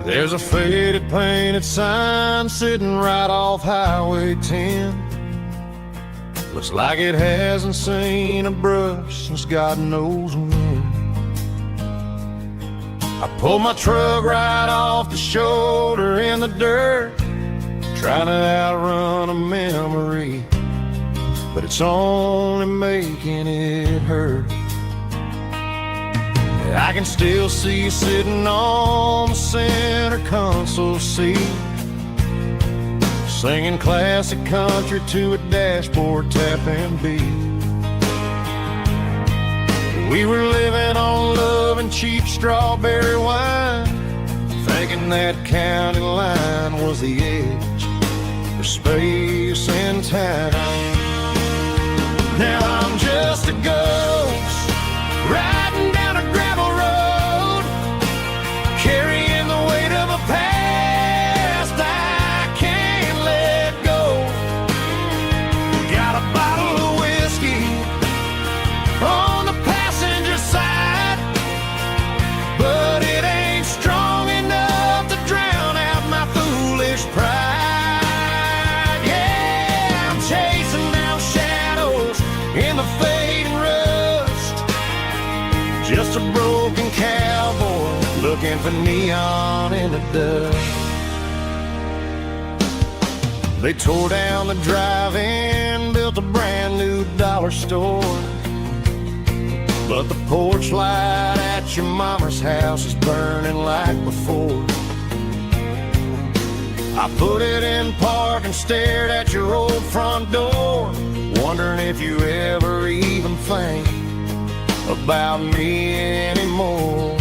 There's a faded painted sign sitting right off Highway 10. Looks like it hasn't seen a brush since God knows when. I pulled my truck right off the shoulder in the dirt, trying to outrun a memory, but it's only making it hurt. I can still see you sitting on the center console seat, singing classic country to a dashboard tapping beat. We were living on love and cheap strawberry wine, thinking that county line was the edge for space and time. Now I'm just a ghost riding down a gravel road, carrying the weight of a past I can't let go. Got a bottle of whiskey on the passenger side, but it ain't strong enough to drown out my foolish pride. Yeah, I'm chasing down shadows in the fading rust, just a broken cowboy looking for neon in the dust. They tore down the drive-in, built a brand new dollar store, but the porch light at your mama's house is burning like before. I put it in park and stared at your old front door, wondering if you ever even think about me anymore.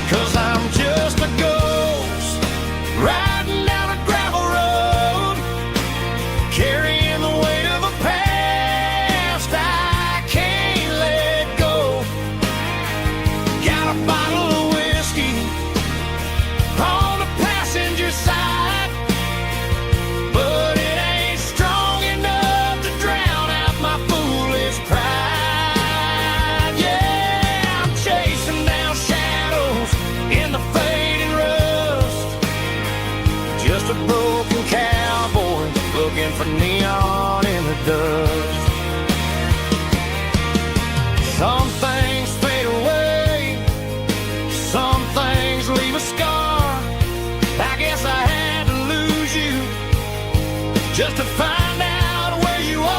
'Cause I'm just a ghost riding down a gravel road, carrying the weight of a past I can't let go. Got a bottle of whiskey on the passenger side, but it ain't strong enough to drown out my foolish pride. Yeah, I'm chasing down shadows in the fading rust, just a broken cowboy looking for neon in the dust. Some things fade away, some things leave a scar. I guess I had to lose you just to find out where you are.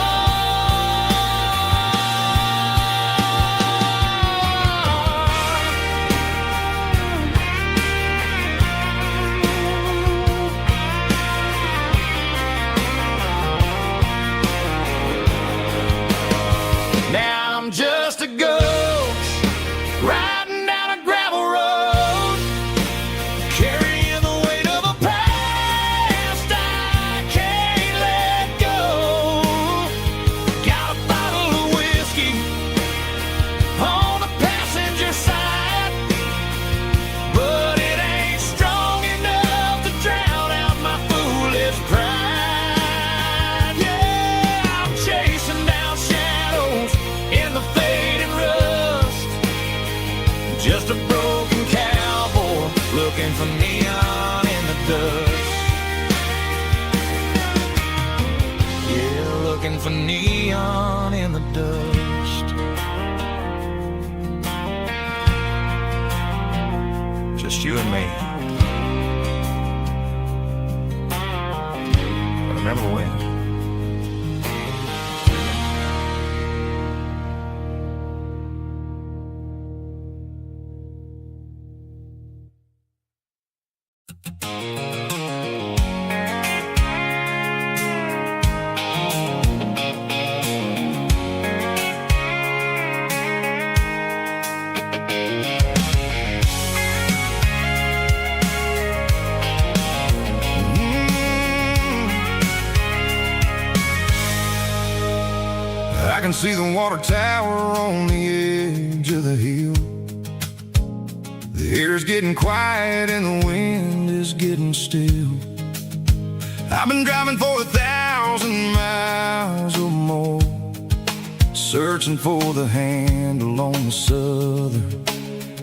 Now I'm just a ghost riding down a gravel road, carrying the weight of a past I can't let go. Got a bottle of whiskey on the passenger side, but it ain't strong enough to drown out my foolish pride. Yeah, I'm chasing down shadows in the fading rust, just a broken cowboy looking for neon in the dust. Yeah, looking for neon in the dust. Just you and me. But remember when? I can see the water tower on the edge of the hill. The air's getting quiet and the wind is getting still. I've been driving for 1,000 miles or more, searching for the handle on the southern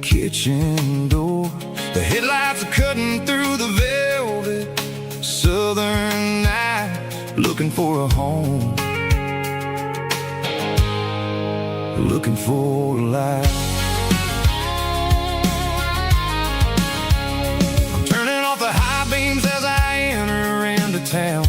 kitchen door. The headlights are cutting through the velvet southern night, looking for a home, looking for a life. I'm turning off the high beams as I enter into town,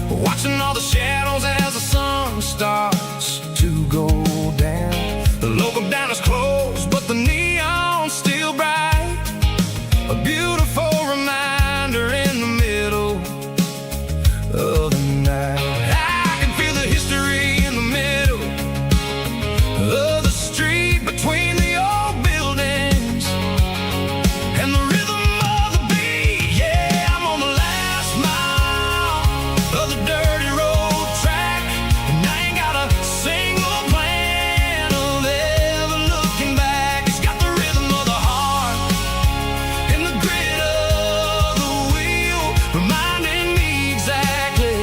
watching all the shadows as the sun starts to go down. The local diner's closed, but the neon's still bright, a beautiful reminder in the middle of the night. I can feel the history in the middle of the street, between the old buildings and the rhythm of the beat. Yeah, I'm on the last mile of the dirty road track, and I ain't got a single plan of ever looking back. It's got the rhythm of the heart and the grit of the wheel, reminding me exactly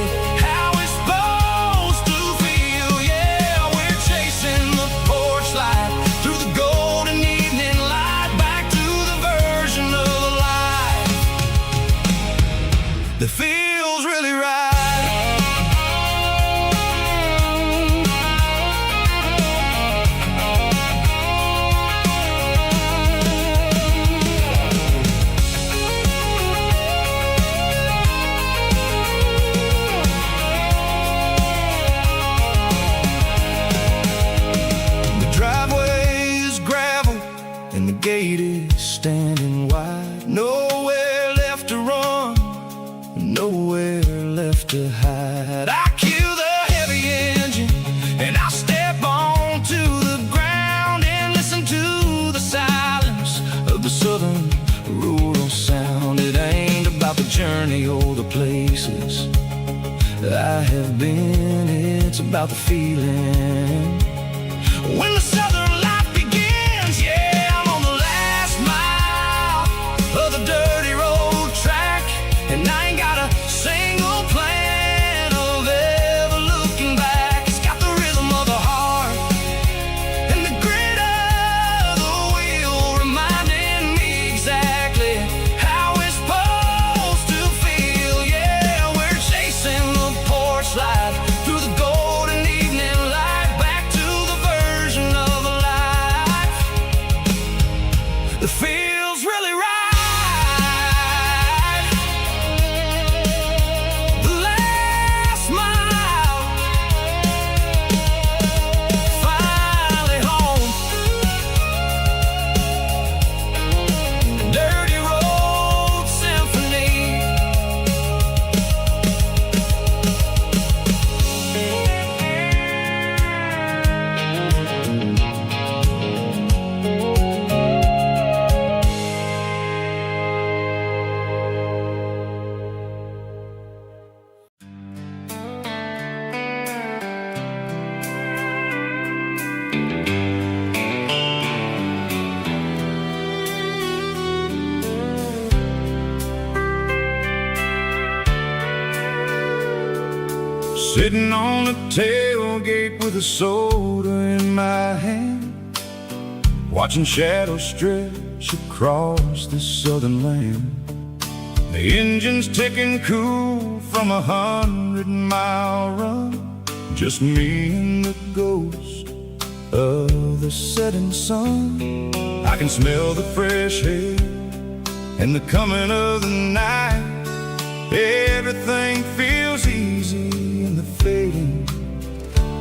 how it's supposed to feel. Yeah, we're chasing the porch light through the golden evening light, back to the version of life that feels really right. The driveway is gravel and the gate is standing wide. Nowhere left to run, nowhere left to hide. I kill the heavy engine and I step onto the ground and listen to the silence of the southern rural sound. It ain't about the journey or the places I have been, it's about the feeling when the southern life begins. Yeah, I'm on the last mile of the dirty road track, and I ain't got a single plan of ever looking back. It's got the rhythm of the heart and the grit of the wheel, reminding me exactly how it's supposed to feel. Yeah, we're chasing the porch light through the golden evening light, back to the version of life that feels really right. The last mile, finally home. Dirty road symphony. Sitting on the tailgate with a soda in my hand, watching shadows stretch across this southern land. The engine's ticking cool from 100-mile run, just me and the ghost of the setting sun. I can smell the fresh air and the coming of the night. Everything feels easy in the fading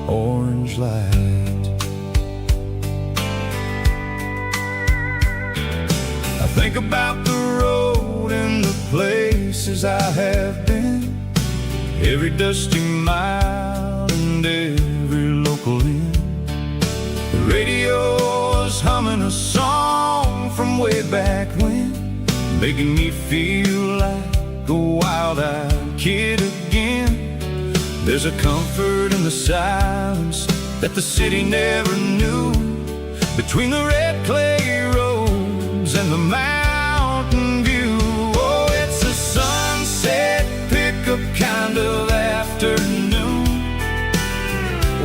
orange light. I think about the road and the places I have been, every dusty mile and every local inn. The radio is humming a song from way back when, making me feel like a wild-eyed kid again. There's a comfort in the silence that the city never knew, between the red clay roads and the mountain view. Oh, it's a sunset pickup kind of afternoon,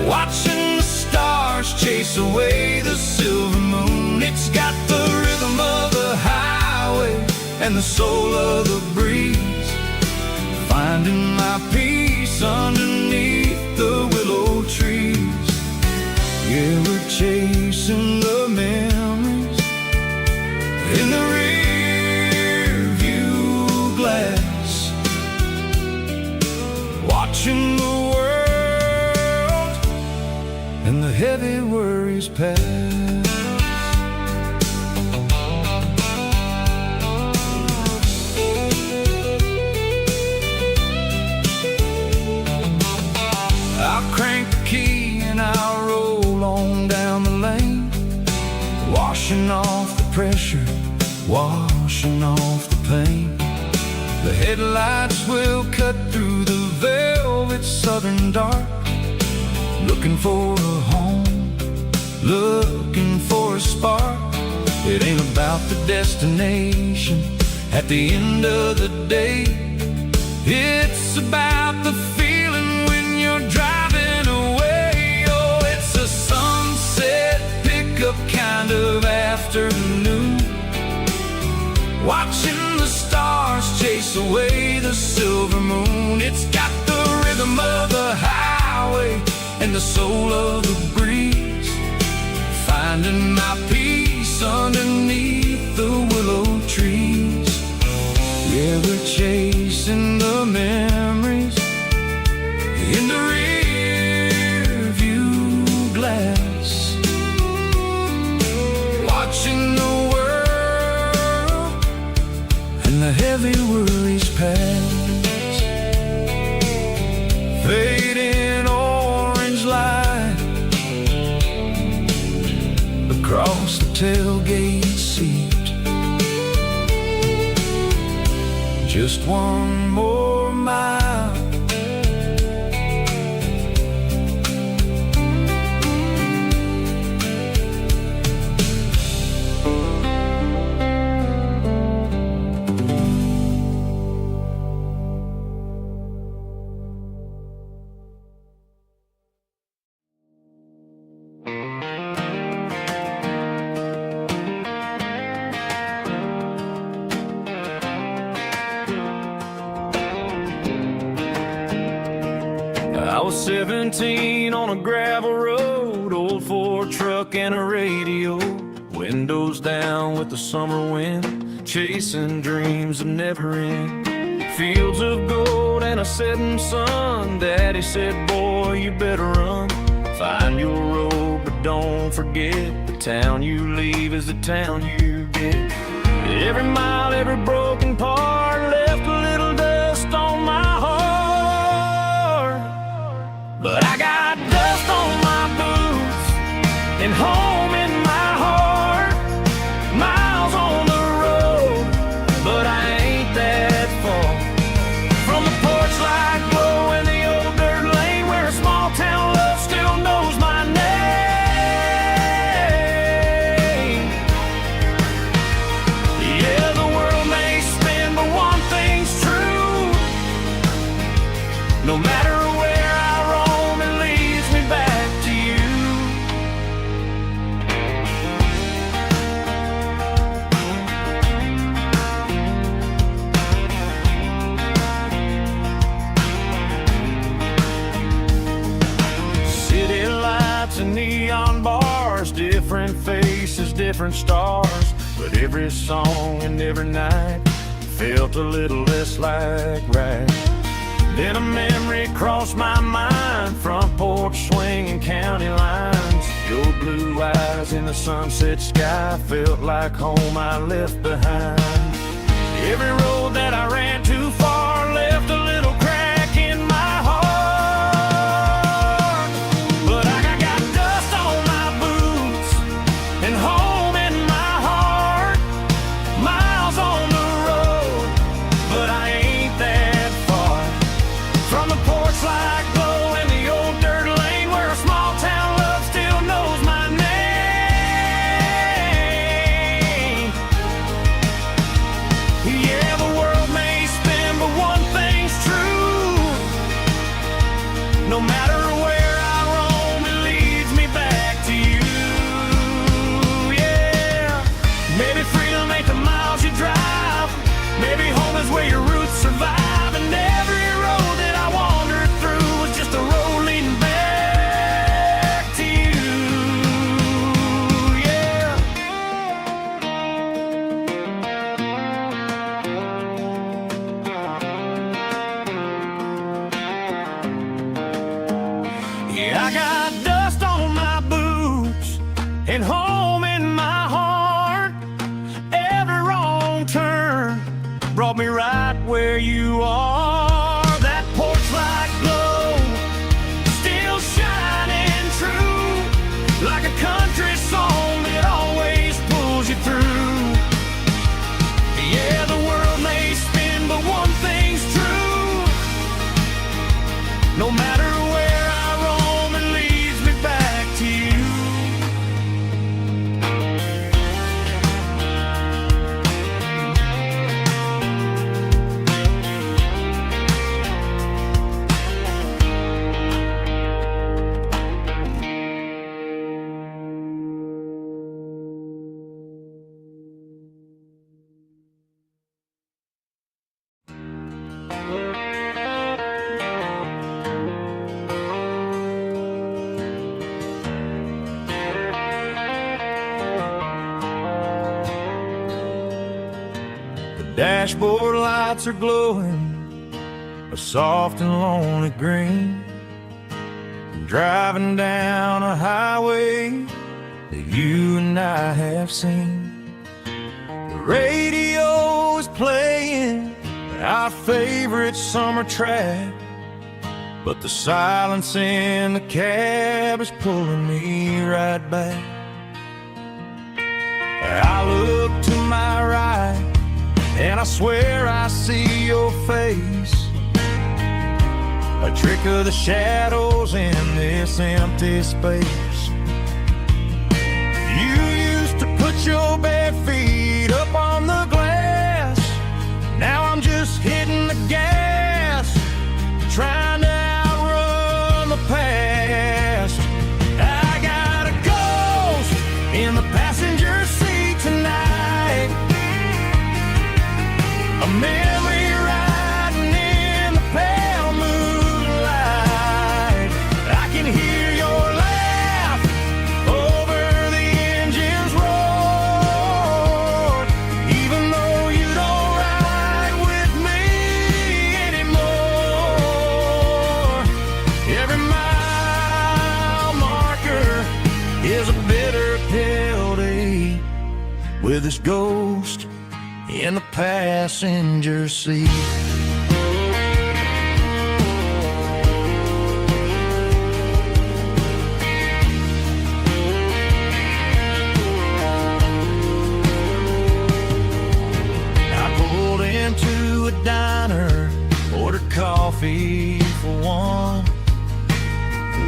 watching the stars chase away the silver moon. It's got the rhythm of the and the soul of the breeze, finding my peace underneath the willow trees. Yeah, we're chasing the memories in the rear view glass, watching the world and the heavy worries pass. I'll crank the key and I'll roll on down the lane, washing off the pressure, washing off the pain. The headlights will cut through the velvet southern dark, looking for a home, looking for a spark. It ain't about the destination at the end of the day, it's about the feeling when you're driving away. Oh, it's a sunset pickup kind of afternoon, watching the stars chase away the silver moon. It's got the rhythm of the highway and the soul of the breeze, finding my peace underneath the willow trees. Yeah, we're chasing the memories in the rear view glass, watching the world and the heavy worries pass. Fading orange light across the tailgate seat, just one more mile. I was 17 on a gravel road, old Ford truck and a radio, windows down with the summer wind, chasing dreams that never end. Fields of gold and a setting sun, Daddy said, boy, you better run. Find your road, but don't forget, the town you leave is the town you get. Every mile, every broken part left a little dust on my heart. But I got dust on my boots and home in my heart. Miles on the road, but I ain't that far from the porch light glow in the old dirt lane, where a small town love still knows my name. Yeah, the world may spin, but one thing's true: no matter neon bars, different faces, different stars, but every song and every night felt a little less like right. Then a memory crossed my mind, front porch swinging county lines, your blue eyes in the sunset sky felt like home I left behind. Every road that I ran too far left a little crack in my heart. Yeah, the world may caught me right where you are. That porch light glow, still shining true, like a country song that always pulls you through. Yeah, the world may spin, but one thing's true. No matter where I roam, it leads me back to you. Dashboard lights are glowing a soft and lonely green. I'm driving down a highway that you and I have seen. The radio is playing our favorite summer track, but the silence in the cab is pulling me right back. I look to my right and I swear I see your face, a trick of the shadows in this empty space. You used to put your bare feet up on the glass. Now I'm just hitting the gas, trying to outrun the past. I got a ghost in the passenger seat tonight, a memory riding in the pale moonlight. I can hear your laugh over the engine's roar, even though you don't ride with me anymore. Every mile marker is a bitter pill to eat, with this ghost in the passenger seat. I pulled into a diner, ordered coffee for one,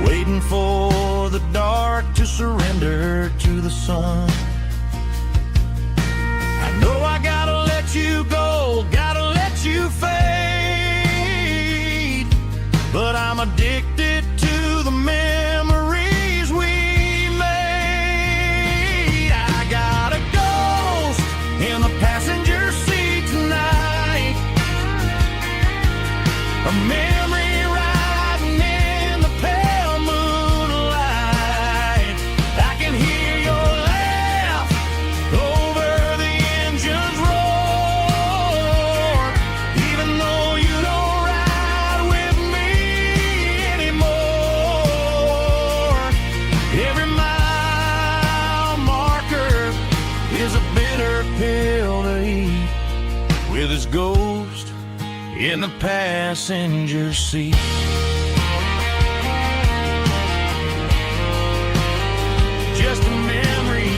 waiting for the dark to surrender to the sun. I know I gotta let you go, gotta let you fade, but I'm addicted to the memories we made. I got a ghost in the passenger seat tonight, a memory riding in the pale moonlight. I can hear your laugh over the engine's roar, even though you don't ride with me anymore. Every mile marker is a bitter pill to eat, with his ghost in the passenger seat. Just a memory,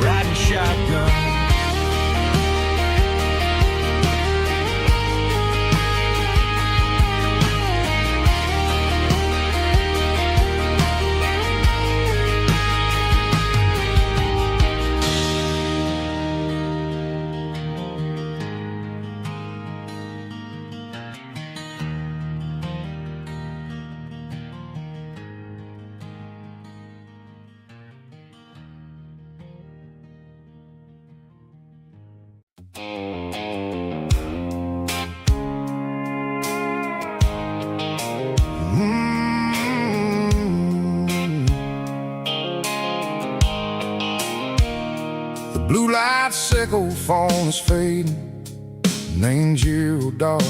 riding shotgun. The blue light sickle phone is fading, and angel dark,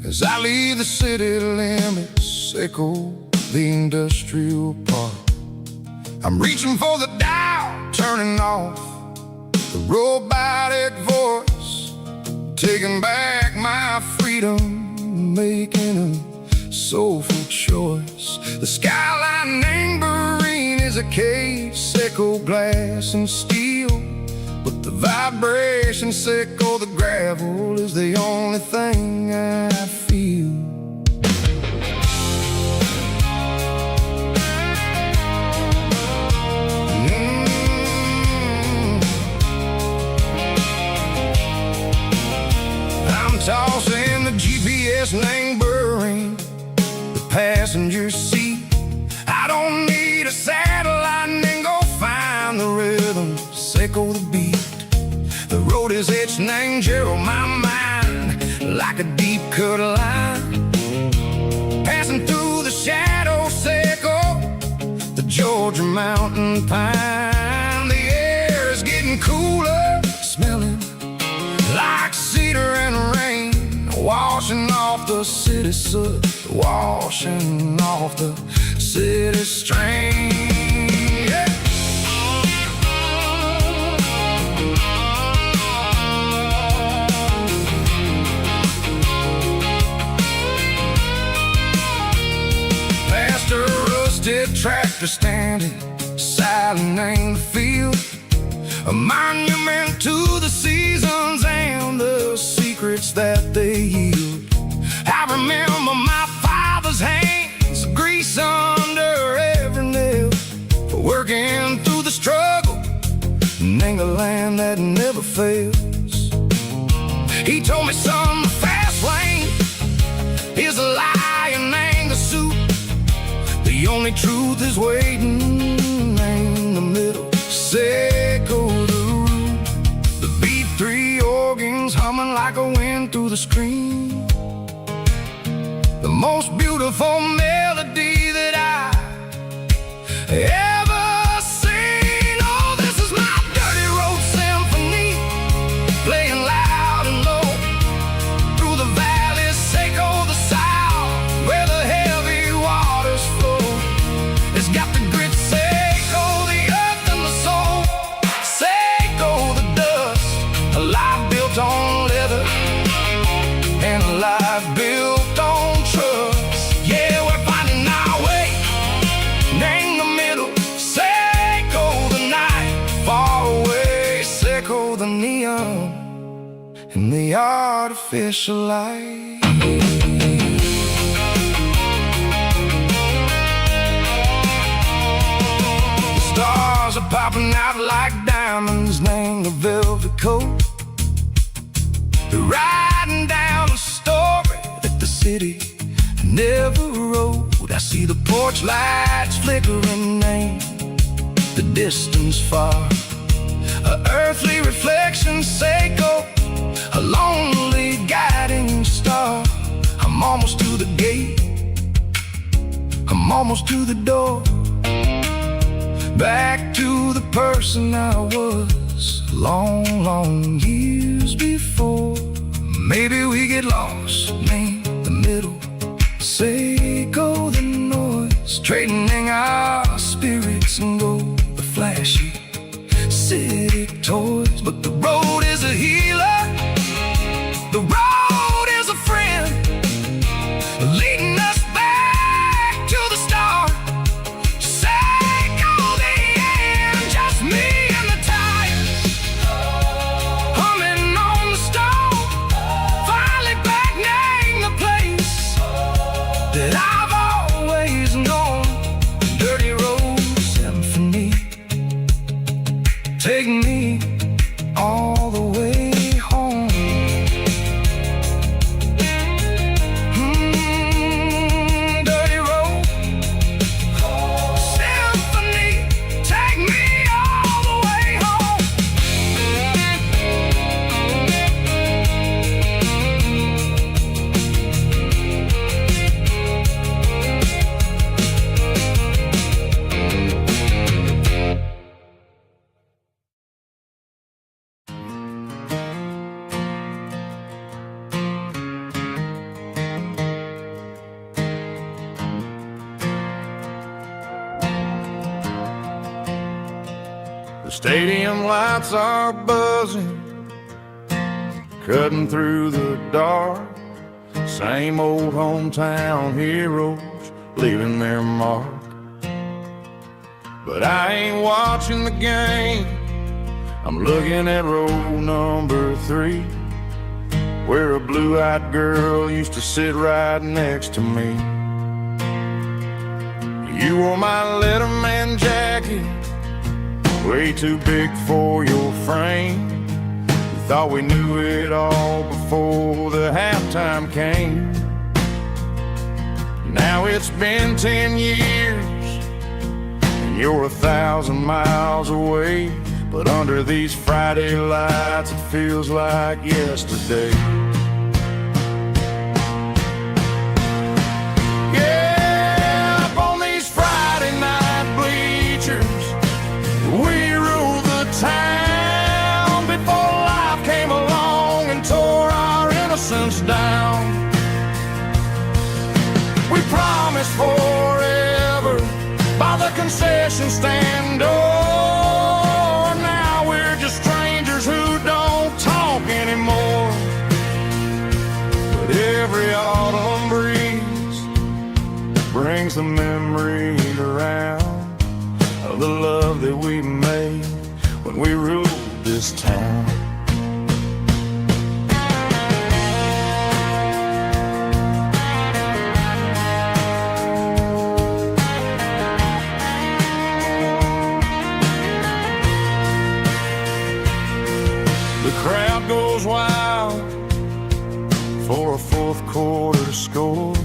as I leave the city limits, echo the industrial park. I'm reaching for the dial, turning off the robotic voice, taking back my freedom, making a soulful choice. The skyline neighboring is a case, echo glass and steel, but the vibration sickle, the gravel is the only thing I feel. I'm tossing the GPS neighboring the passenger seat. I don't need a satellite and go find the rhythm, sickle the beat. The road is etched and angel on my mind like a deep cut line, passing through the shadow sickle, the Georgia mountain pine. The air is getting cooler, smelling like cedar and rain, washing off the city soot, washing off the city strain. Yeah. Past a rusted tractor standing silent in the field, a monument to the seasons and the secrets that they yield. I remember my father's hands, grease under every nail, for working through the struggle in the land that never fails. He told me, son, the fast lane is a lie and anger suit. The only truth is waiting in the middle. Sickle the root, the B3 organs humming like a wind through the screen. The most beautiful melody that I ever seen. Oh, this is my dirty road symphony, playing loud and low through the valleys, sickle the south, where the heavy waters flow. It's got the grit, sickle the earth and the soul, sickle the dust, a life built on leather and a life built on trust. Yeah, we're finding our way in the middle, sickle the night, far away, sickle the neon and the artificial light. Stars are popping out like diamonds, named the velvet coat. They're riding down a story that the city never wrote. I see the porch lights flickering in the distance far, a earthly reflection, sickle, a lonely guiding star. I'm almost to the gate, I'm almost to the door, back to the person I was long, long years before. Maybe we get lost in the middle, sickle the noise, trading our spirits and go the flashy city toys. But the road is a healer, the road is a friend, leading us back to the start. Sickle the end, just me and the tires, humming on the stove, finally back name the place that I've always known. Dirty road symphony, take me all the way The stadium lights are buzzing, cutting through the dark. Same old hometown heroes leaving their mark. But I ain't watching the game, I'm looking at row number 3, where a blue-eyed girl used to sit right next to me. You wore my Letterman jacket, way too big for your frame. We thought we knew it all before the halftime came. Now it's been 10 years, and you're 1,000 miles away. But under these Friday lights, it feels like yesterday. Yeah, up on these Friday night bleachers, we ruled the town before life came along and tore our innocence down. We promised forever by the concession stand door. Now we're just strangers who don't talk anymore. But every autumn breeze brings the memory around of the love that we made when we ruled this town. The crowd goes wild for a fourth quarter score,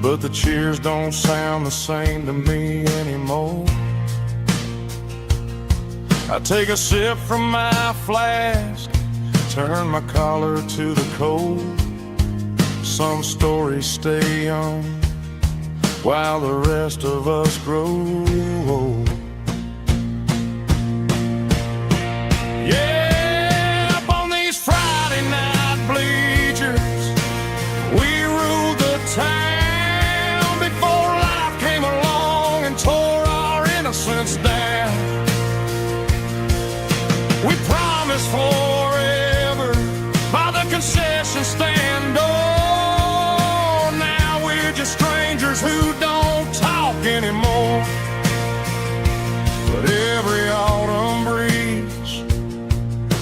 but the cheers don't sound the same to me anymore. I take a sip from my flask, turn my collar to the cold. Some stories stay young while the rest of us grow old. Yeah, up on these Friday night bleachers, we ruled the town before life came along and tore our innocence down. We promised forever by the concession stand door. Now we're just strangers who don't talk anymore. But every autumn breeze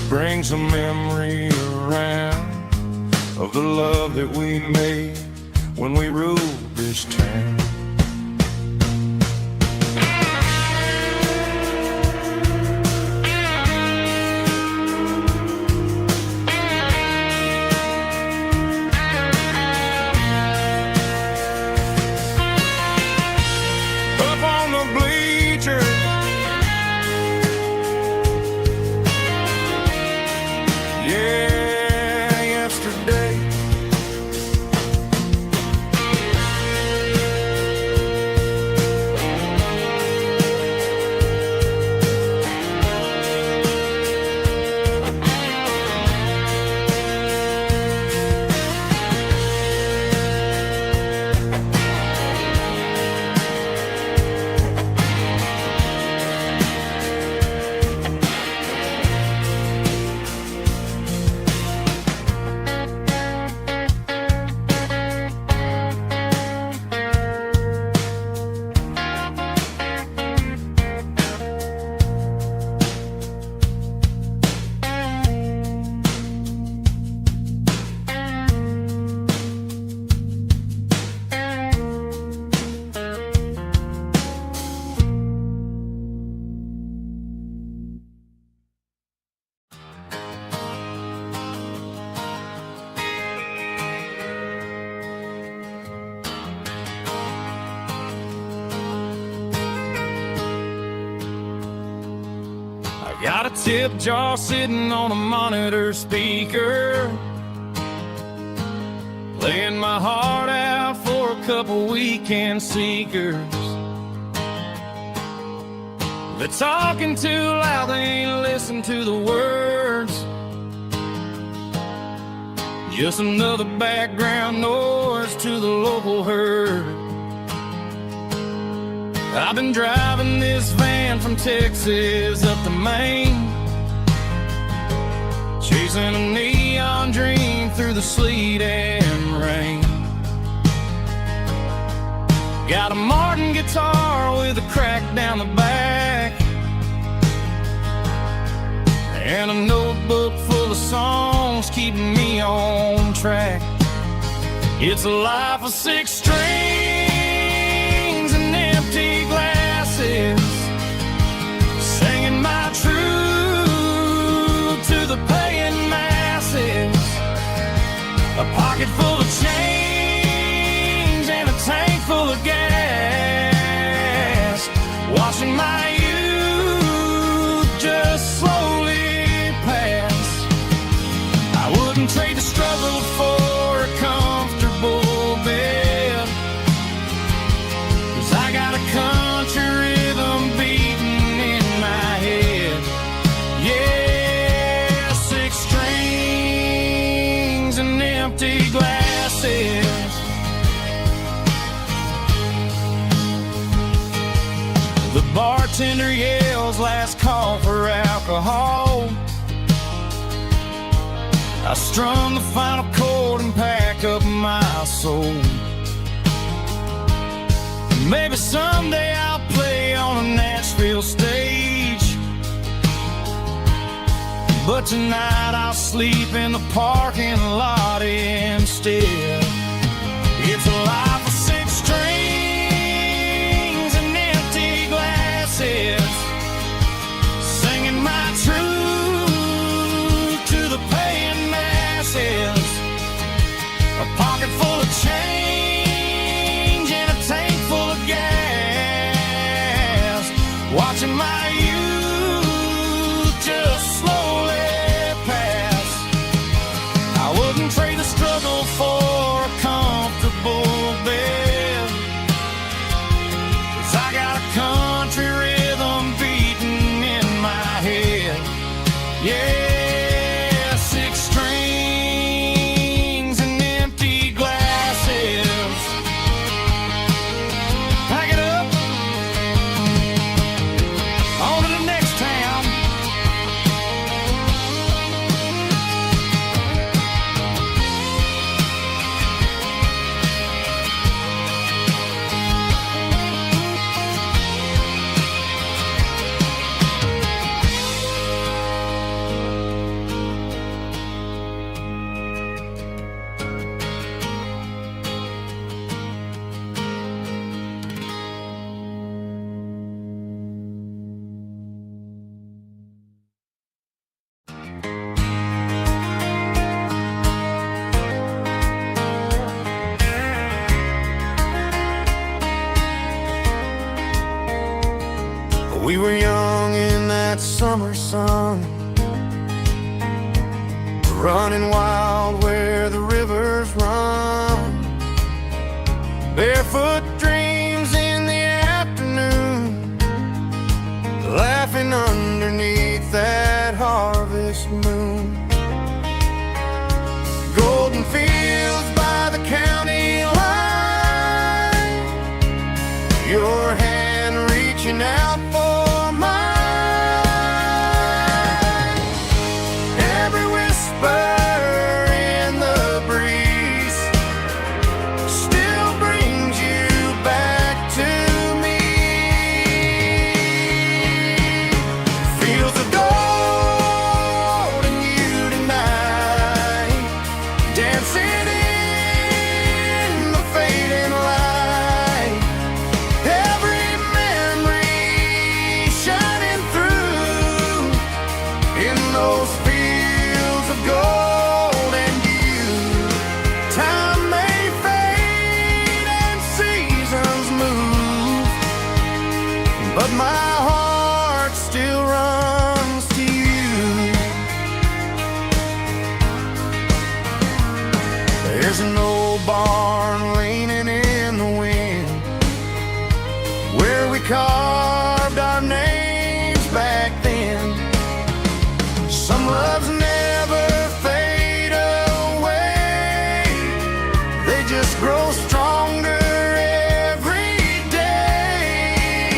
brings a memory around of the love that we made when we ruled this town. Got a tip jar sitting on a monitor speaker, laying my heart out for a couple weekend seekers. They're talking too loud, they ain't listen to the words. Just another background noise to the local herd. I've been driving this van from Texas up to Maine, chasing a neon dream through the sleet and rain. Got a Martin guitar with a crack down the back, and a notebook full of songs keeping me on track. It's a life of 6 strings and empty glasses, singing my truth to the paying masses. A pocket full of change and a tank full of gas, watching my youth just slowly pass. I wouldn't trade the struggle for a comfortable bed, 'cause I got a country rhythm beating in my head. Yeah, 6 strings and empty glasses. The bartender yells last call for alcohol. I strum the final chord and pack up my soul. Maybe someday I'll play on a Nashville stage, but tonight I'll sleep in the parking lot instead. It's a life of 6 strings and empty glasses, singing my truth to the paying masses. A pocket full of change and a tank full of gas, watching my youth just slowly pass. I wouldn't trade the struggle for a comfortable bed, 'cause I got a country rhythm beating in my head. Yeah, 6 strings and empty glasses. Pack it up, on to the next town. We were young in that summer sun, running wild where the rivers run, barefoot dreams in the afternoon, laughing underneath that harvest moon. Golden fields by the county line, your hand reaching out for my heart still runs to you. There's an old barn leaning in the wind, where we carved our names back then. Some loves never fade away, they just grow stronger every day.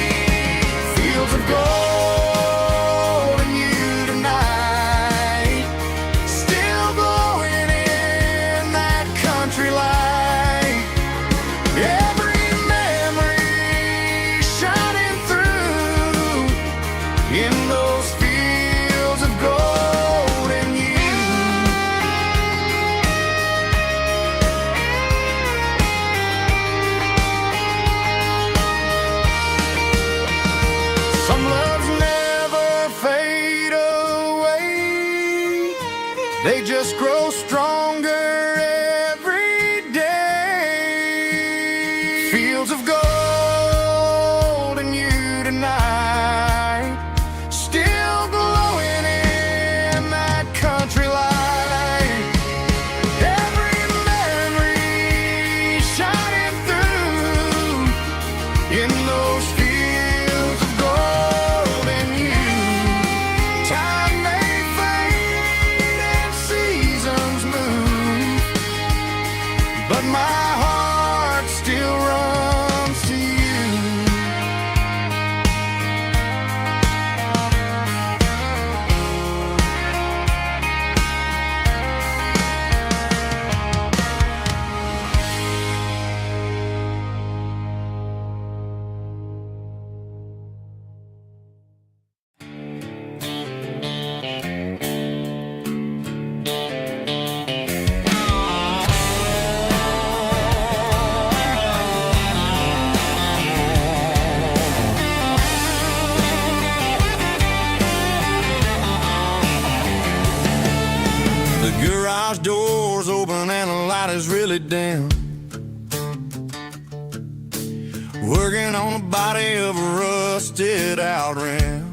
They just grow stronger every day. Fields of gold and you tonight, still glowing in that country light. Every memory shining through in those fields of gold and you. Time may fade and seasons move, but my heart still runs to you. The garage door's open and the light is really dim. Working on the body of a rusted out rim.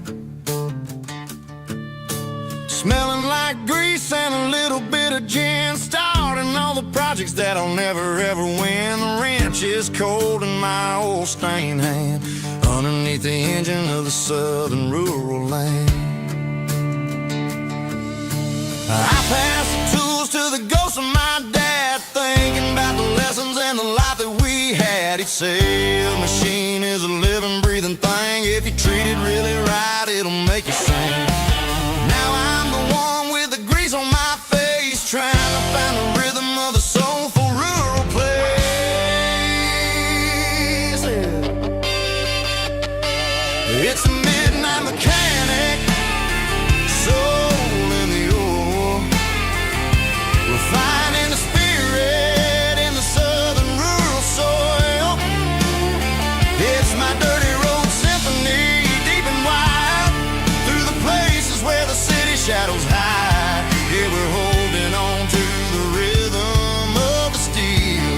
Smelling like grease and a little bit of gin. Starting all the projects that I'll never ever win. The wrench is cold in my old stained hand, underneath the engine of the southern rural land. I pass the tools to the ghost of my dad, thinking about the lessons and the life that we had. He'd say a machine is a living, breathing thing. If you treat it really right, it'll make you sing. Now I'm the one with the grease on my face, trying to find the rhythm of the soulful rural place. It's a midnight mechanic, soul in the ore, refining the spirit in the southern rural soil. It's my dirty road symphony, deep and wide, through the places where the city shadows hide. Yeah, we're holding on to the rhythm of the steel,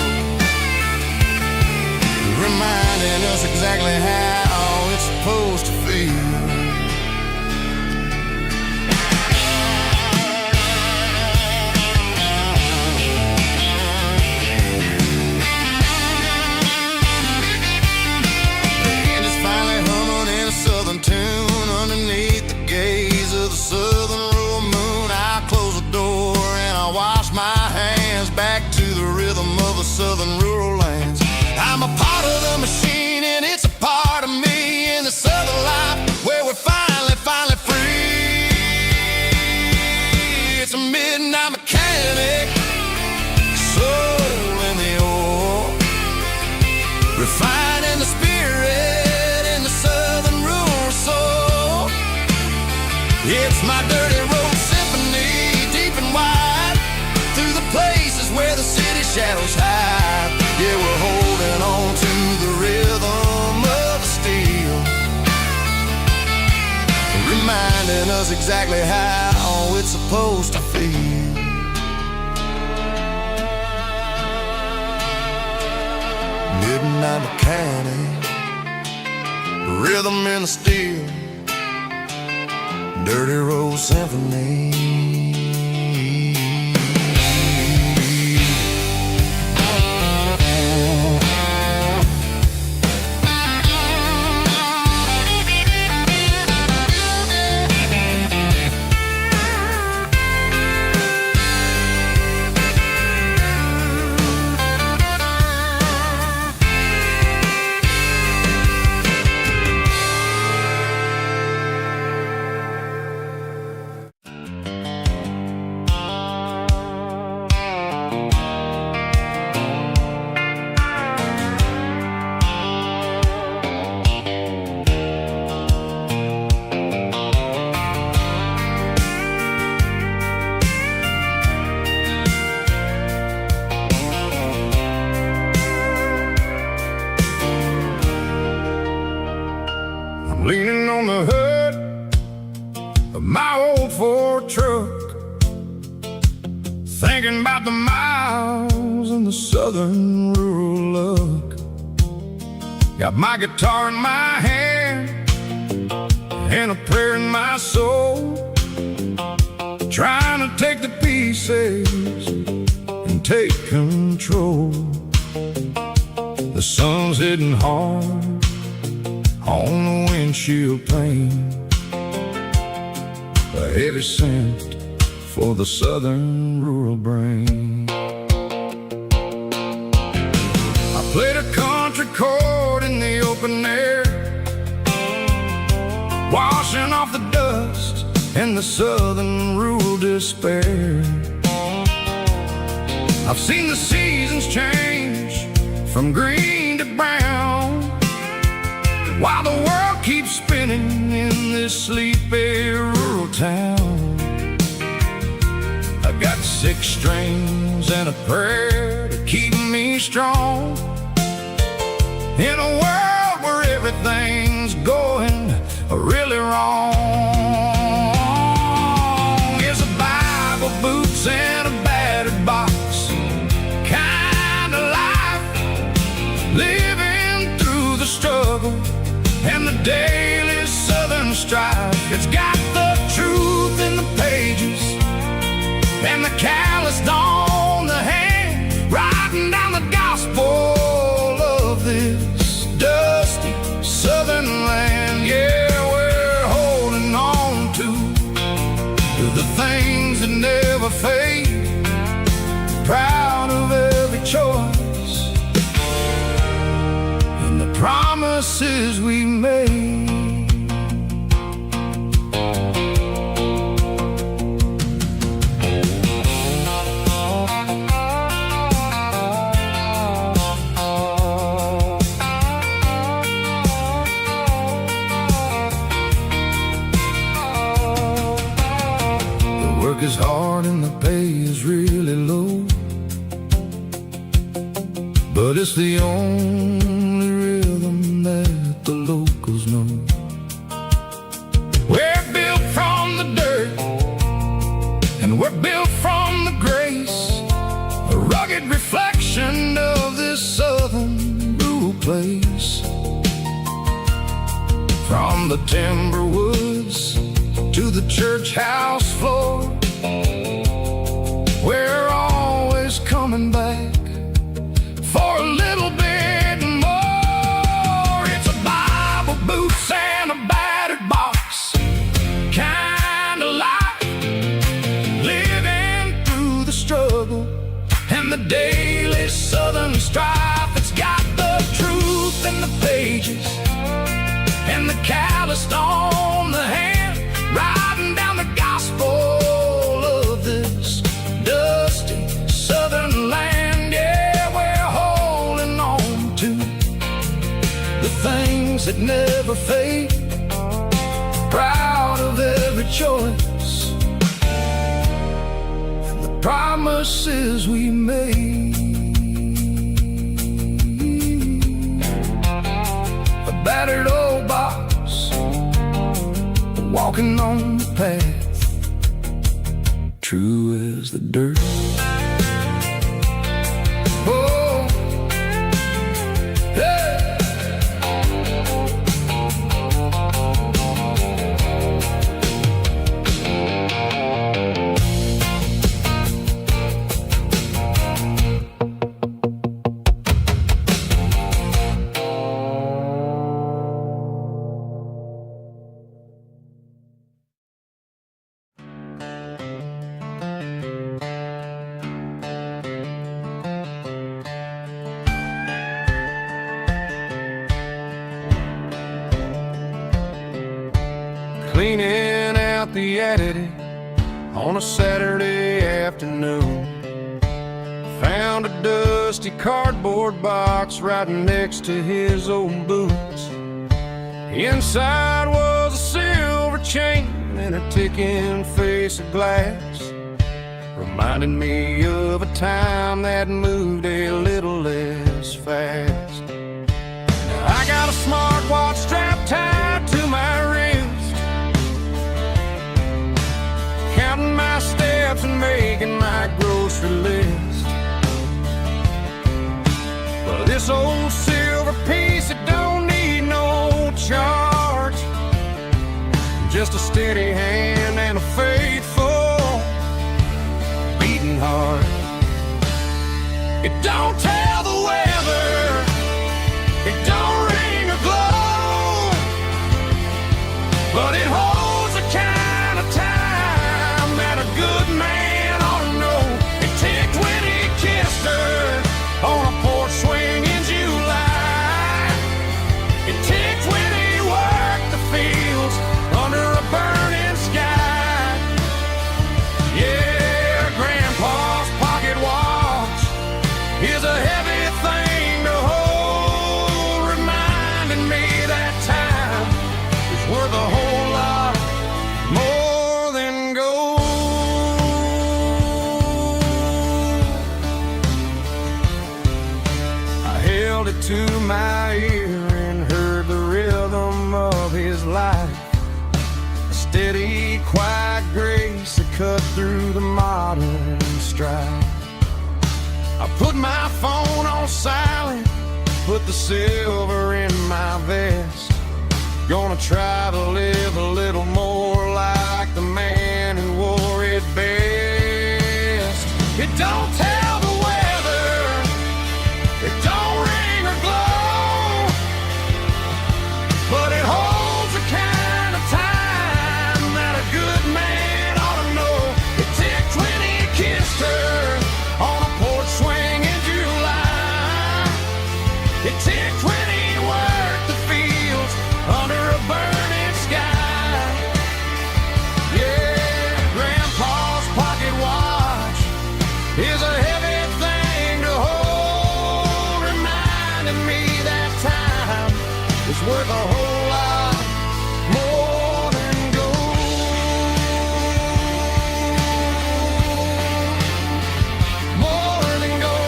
reminding us exactly how it's supposed to feel. Tune underneath the gaze of the southern rural moon. I close the door and I wash my hands, back to the rhythm of the southern rural lands. I'm a part of the machine and it's a part of me, in the southern life where we're finally free. It's a midnight mechanic, soul in the ore, refining the spirit in the southern rural soul. It's my dirty road symphony, deep and wide, through the places where the city shadows hide. Yeah, we're holding on to the rhythm of the steel, reminding us exactly how it's supposed to feel. Midnight mechanic, rhythm in the steel, dirty road symphony. Leaning on the hood of my old Ford truck, thinking about the miles and the southern rural look. Got my guitar in my hand and a prayer in my soul, trying to take the pieces and take control. The sun's hitting hard on the windshield pane, a heavy scent for the southern rural brain. I played a country chord in the open air, washing off the dust and the southern rural despair. I've seen the seasons change from green to brown, while the world keeps spinning in this sleepy rural town. I've got 6 strings and a prayer to keep me strong, in a world where everything's going really wrong. It's a Bible, boots, and a battered box kind of life, living through the struggle and the daily southern strife. It's got the truth in the pages and the calloused on the hand, writing down the gospel of this dusty southern land. Yeah, we're holding on to the things that never fade, proud of every choice and the promises we made. Work is hard and the pay is really low, but it's the only rhythm that the locals know. We're built from the dirt and we're built from the grace, a rugged reflection of this southern rural place. From the timber woods to the church house floor, we're always coming back for a little bit more. It's a Bible, boots, and a battered box kind of life, living through the struggle and the daily southern strife. It's got the truth in the pages and the calloused on the hand, writing down the gospel of this dusty southern land. Yeah, we're holding on to the things that never fade, proud of every choice and the promises we made. A battered old box, walking on the path, true as the dirt. Oh, yeah. Cleaning out the attic on a Saturday afternoon, found a dusty cardboard box right next to his old boots. Inside was a silver chain and a ticking face of glass, reminding me of a time that moved a little less fast. I got a smartwatch strapped tied to my wrist, counting my steps and making my groceries just a steady hand and a faithful beating heart. It don't tell the weather, it don't ring or glow, but it holds the kind of time that a good man ought to know. It ticked when he kissed her on a porch swing in July. It ticked when he worked the fields under a burning sky. Yeah, Grandpa's pocket watch is a heavy thing to hold, reminding me that time is worth a whole lot more than gold. I held it to my ear and heard the rhythm of his life, a steady, quiet grace that cut through the modern strife. I put my phone on silent, put the silver in my vest. Gonna try to live a little more like the man who wore it best. It don't tell the weather, it don't ring or glow, but it holds the kind of time that a good man ought to know. It ticked when he kissed her on a porch swing in July. It ticked when he worked the fields under a burning sky. Yeah, Grandpa's pocket watch is a heavy thing to hold, reminding me that time is worth a whole lot more than gold. More than gold.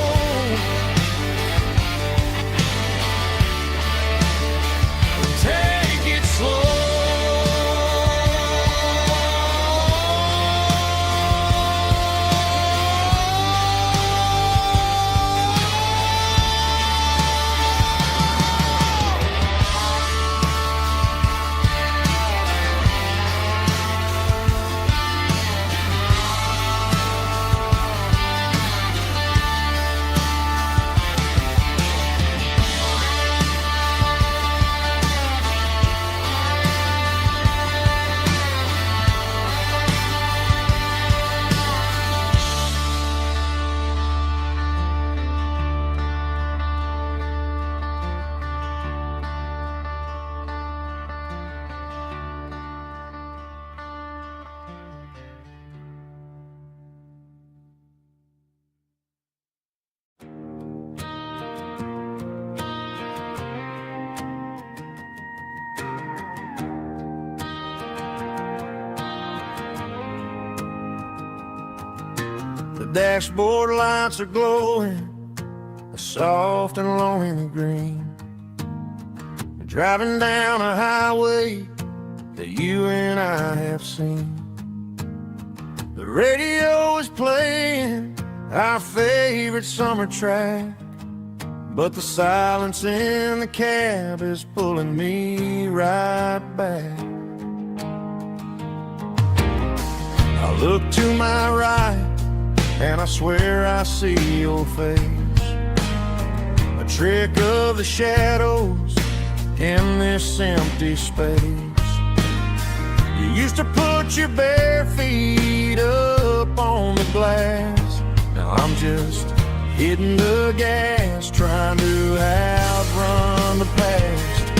Take it slow. The dashboard lights are glowing, a soft and lonely green. Driving down a highway that you and I have seen. The radio is playing our favorite summer track, but the silence in the cab is pulling me right back. I look to my right and I swear I see your face, a trick of the shadows in this empty space. You used to put your bare feet up on the glass. Now I'm just hitting the gas, trying to outrun the past.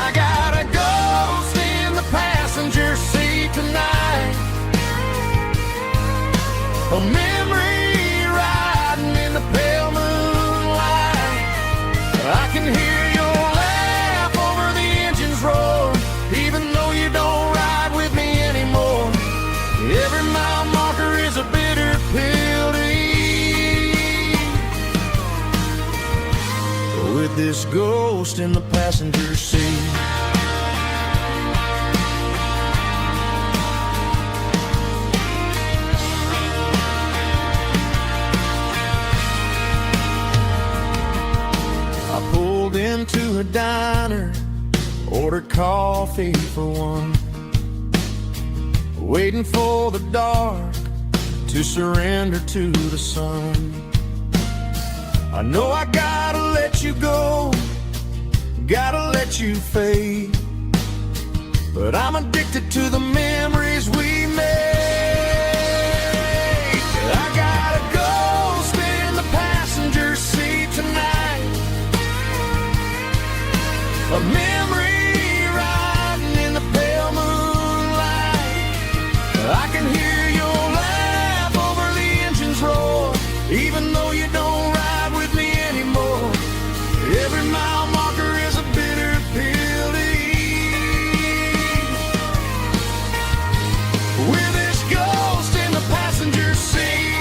I got a ghost in the passenger seat tonight, a memory riding in the pale moonlight. I can hear your laugh over the engine's roar, even though you don't ride with me anymore. Every mile marker is a bitter pill to eat, with this ghost in the passenger seat. I pulled into a diner, ordered coffee for one. waiting for the dark to surrender to the sun. I know I gotta let you go, gotta let you fade, but I'm addicted to the memories we made. I gotta go spin the passenger seat tonight, a memory riding in the pale moonlight. I can hear your laugh over the engine's roar, even though you don't ride with me anymore. Every mile marker is a bitter pill to eat. With this ghost in the passenger seat,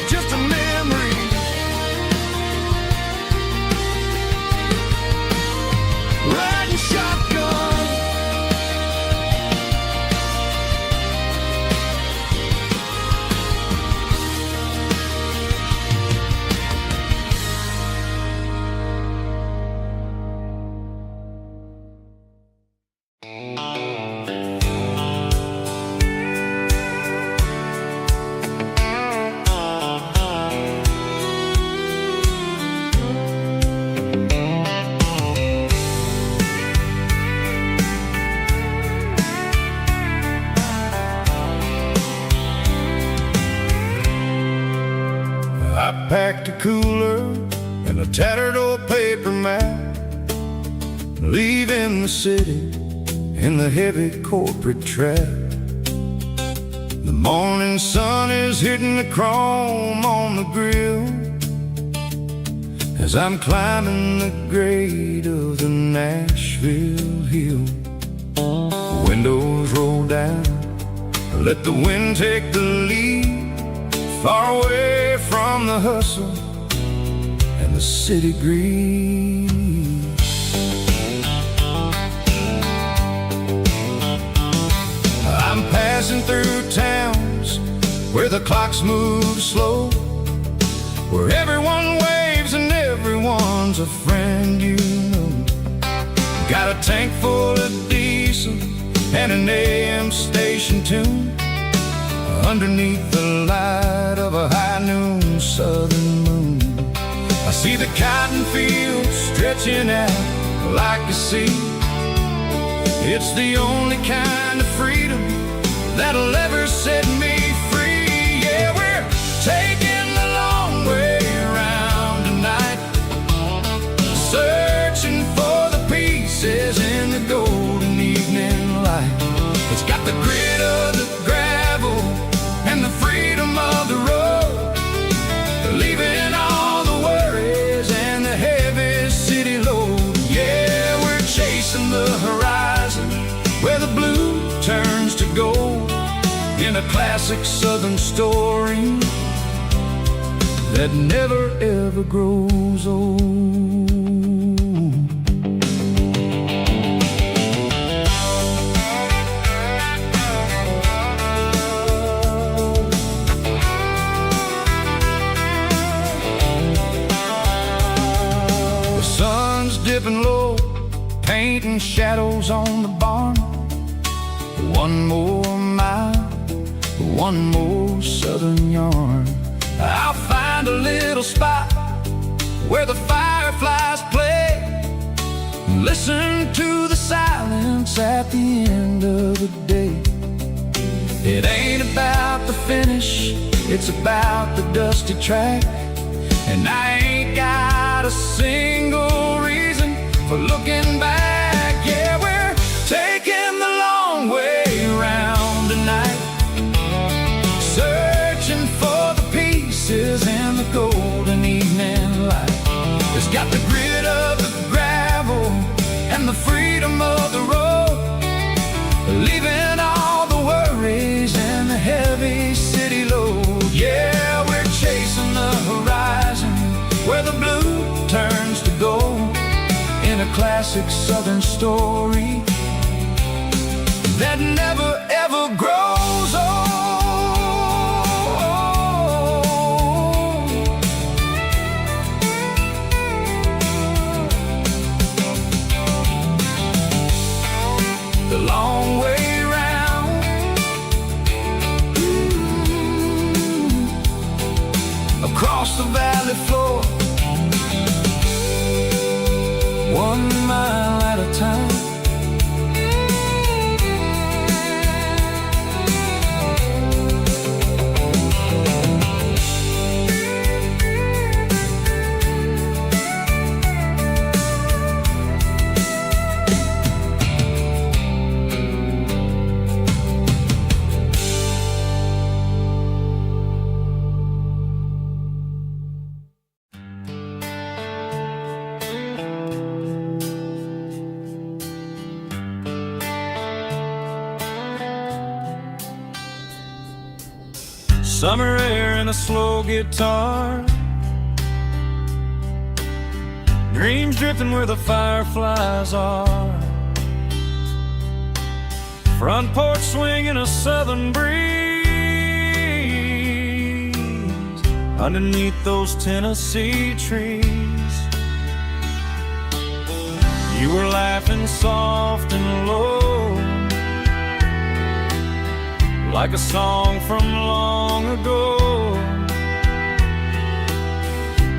just a memory, riding shotgun. I packed a cooler and a tattered old paper map, leaving the city in the heavy corporate trap. The morning sun is hitting the chrome on the grill as I'm climbing the grade of the Nashville hill. Windows roll down, let the wind take the lead, far away from the hustle and the city greed. I'm passing through towns where the clocks move slow, where everyone waves and everyone's a friend you know. Got a tank full of diesel and an AM station tune underneath the light of a high noon southern moon. I see the cotton fields stretching out like a sea. It's the only kind of freedom that'll ever set me free. Yeah, we're taking the long way around tonight, searching for the pieces in the golden evening light. It's got the grit of the gravel and the freedom of the road, leaving all the worries and the heavy city load. Yeah, we're chasing the horizon where the blue turns to gold, in a classic southern story that never ever grows old. Dipping low, painting shadows on the barn. One more mile, one more southern yarn. I'll find a little spot where the fireflies play, listen to the silence at the end of the day. It ain't about the finish, it's about the dusty track, and I ain't got a single reason for looking back. Yeah, we're taking the long way around tonight, searching for the pieces in the golden evening light. It's got the grit of the gravel and the freedom of the road, leaving all the worries and the heavy city load. Yeah, we're chasing the horizon where the blue turns to gold, in a classic southern story that never ever grows old. 1 mile at a time. Summer air and a slow guitar, dreams drifting where the fireflies are. Front porch swinging a southern breeze underneath those Tennessee trees. You were laughing soft and low, like a song from long ago.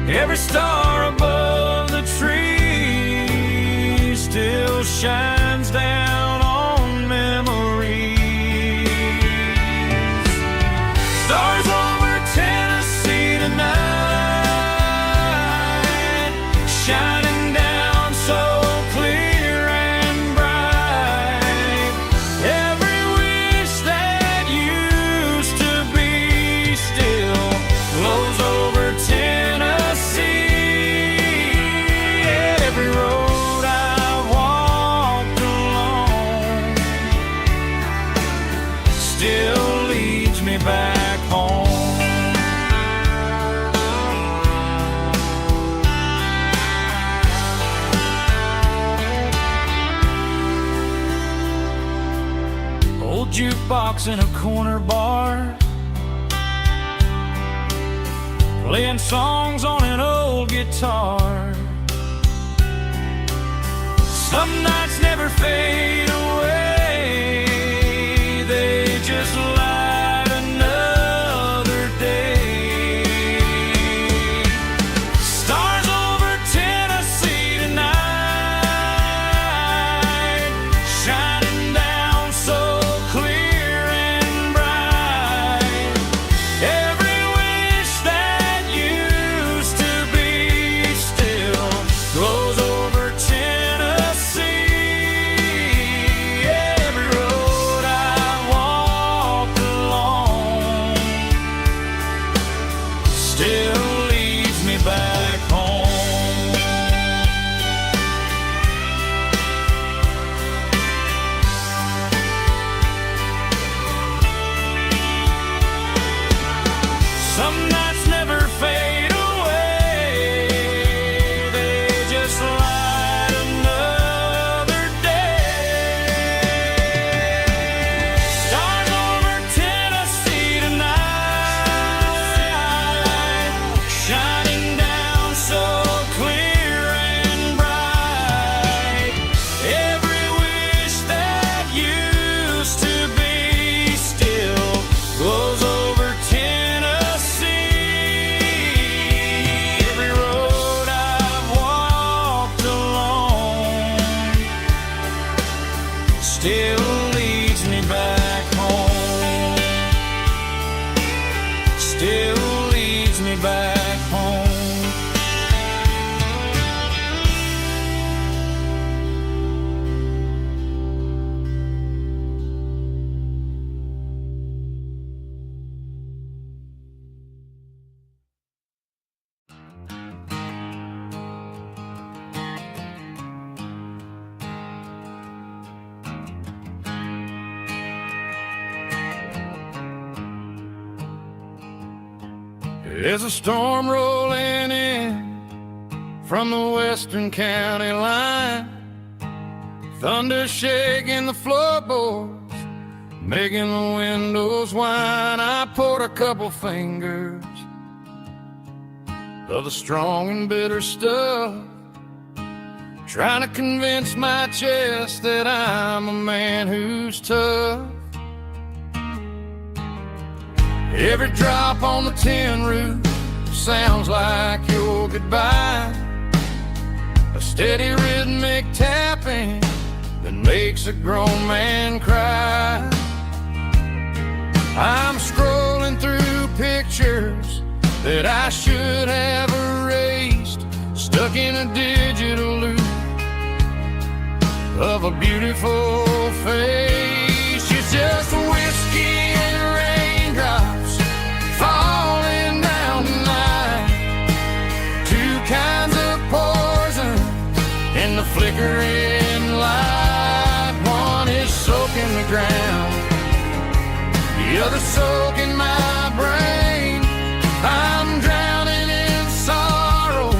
Every star above the tree still shines down on memories. Stars over Tennessee tonight, shining down so clear and bright. Every wish that used to be still glows over Tennessee. Every road I've walked along still leads me back home. Old jukebox in a corner bar, playing songs on an old guitar. Some nights never fade away, they just light another day. Stars over Tennessee tonight, shining down so clear and bright. Every wish that used to be still glows over Tennessee. Every road I walked along still leads me back home. Some nights never fade away, they just light another day. Stars over Tennessee tonight, shining down so clear and bright. Every wish that used to be still glows over Tennessee. Every road I've walked along still leads me back home. Still leads me back home. There's a storm rolling in from the western county line, thunder shaking the floorboards, making the windows whine. I poured a couple fingers of the strong and bitter stuff, trying to convince my chest that I'm a man who's tough. Every drop on the tin roof sounds like your goodbye. A steady rhythmic tapping that makes a grown man cry. I'm scrolling through pictures that I should have erased, stuck in a digital loop of a beautiful face. It's just whiskey and raindrops falling down tonight, two kinds of poison in the flickering light. One is soaking the ground, the other soaking my brain. I'm drowning in sorrow,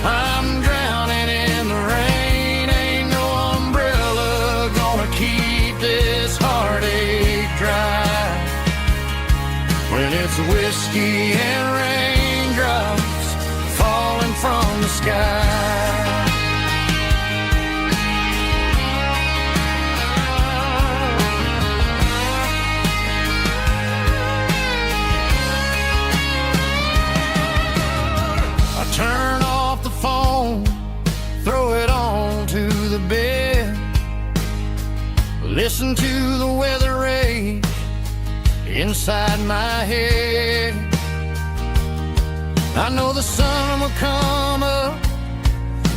I'm drowning in the rain. Ain't no umbrella gonna keep this heartache dry when it's whiskey and raindrops falling from the sky. Turn off the phone, throw it on to the bed, listen to the weather rage inside my head. I know the sun will come up,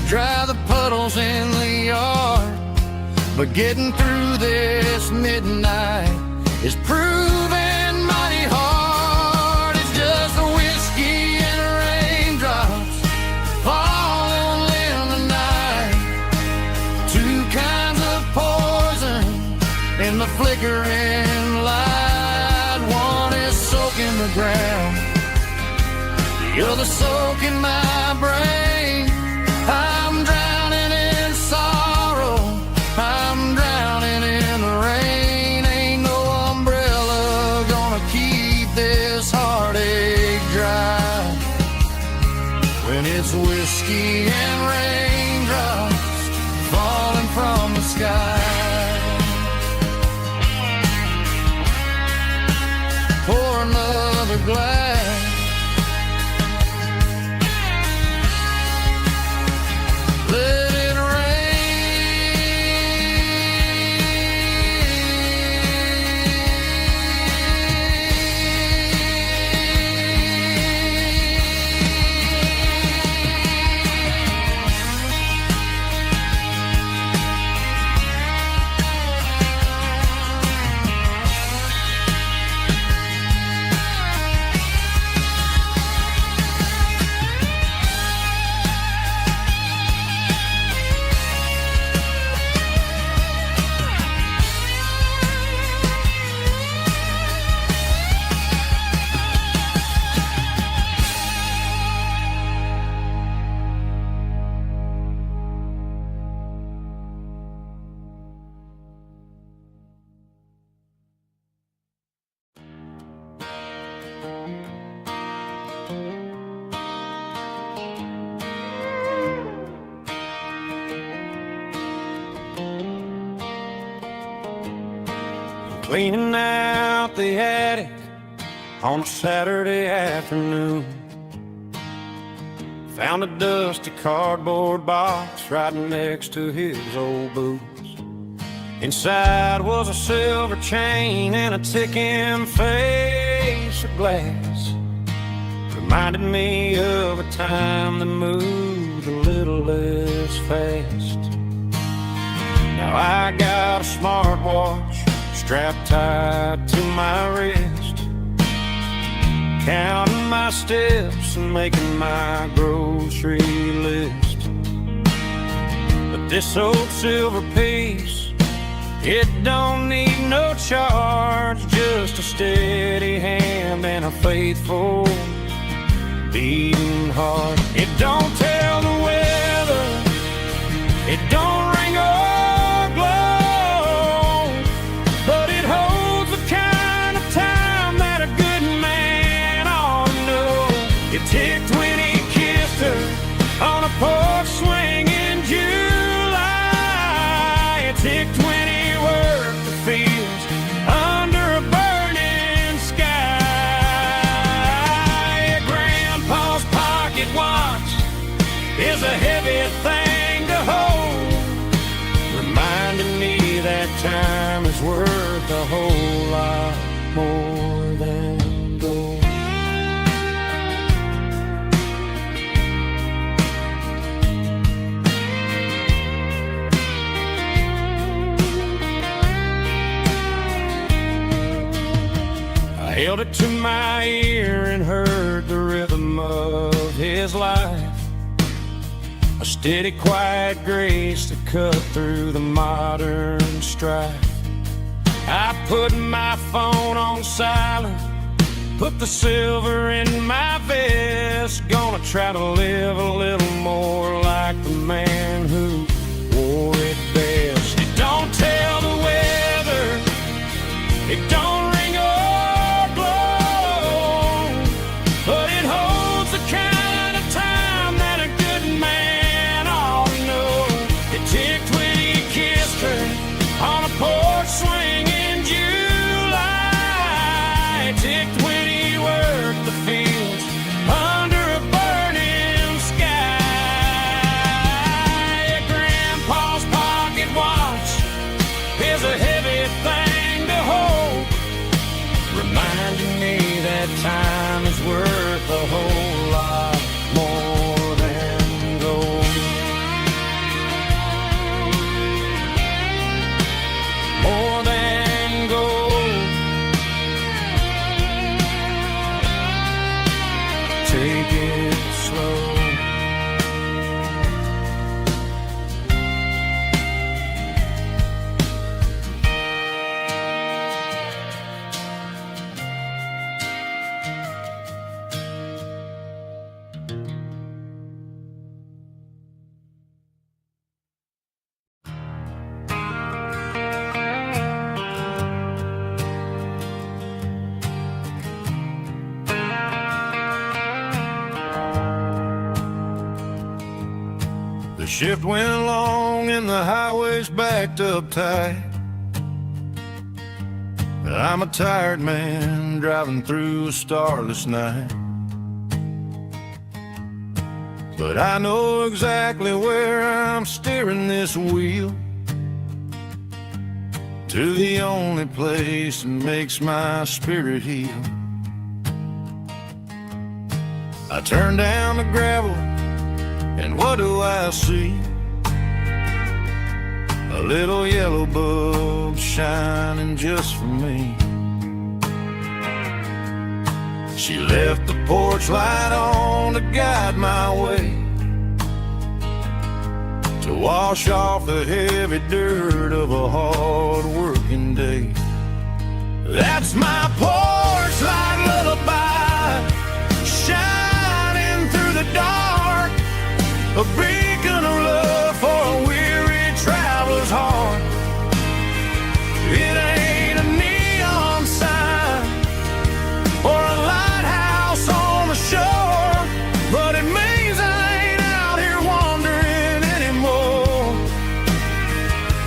dry the puddles in the yard, but getting through this midnight is proving mighty hard. It's just a whiskey and raindrops falling in the night, two kinds of poison in the flickering light. One is soaking the ground, the other soaking my brain. I'm drowning in sorrow, I'm drowning in the rain. Ain't no umbrella gonna keep this heartache dry when it's whiskey and raindrops falling from the sky. Pour another glass, let it cleaning out the attic on a Saturday afternoon. Found a dusty cardboard box right next to his old boots. Inside was a silver chain and a ticking face of glass. Reminded me of a time that moved a little less fast. Now I got a smartwatch strapped tight to my wrist, counting my steps and making my grocery list. But this old silver piece, it don't need no charge, just a steady hand and a faithful beating heart. It don't tell the weather, it don't ring or glow, but it holds the kind of time that a good man ought to know. It ticked when he kissed her on a porch swing in July. It ticked when he worked the fields under a burning sky. Grandpa's pocket watch is a heavy thing to time is worth a whole lot more than gold. I held it to my ear and heard the rhythm of his life, a steady, quiet grace to cut through the modern strife. I put my phone on silent, put the silver in my vest, gonna try to live a little more like the man who wore it best. It don't tell the weather, it don't ring or blow, but it holds the kind of time that a good man ought to know. It ticked when he kissed her on a porch swing in July. It ticked when he worked the fields under a burning sky. Yeah, Grandpa's pocket watch is a heavy thing to hold, reminding me that time is worth a whole lot more than gold. More than gold. Take it slow. The shift went long and the highway's backed up tight. I'm a tired man driving through a starless night, but I know exactly where I'm steering this wheel, to the only place that makes my spirit heal. I turn down the gravel, and what do I see? A little yellow bulb shining just for me. She left the porch light on to guide my way, to wash off the heavy dirt of a hard working day. That's my porch light lullaby, shining through the dark, a beacon of love for a weary traveler's heart. It ain't a neon sign or a lighthouse on the shore, but it means I ain't out here wandering anymore.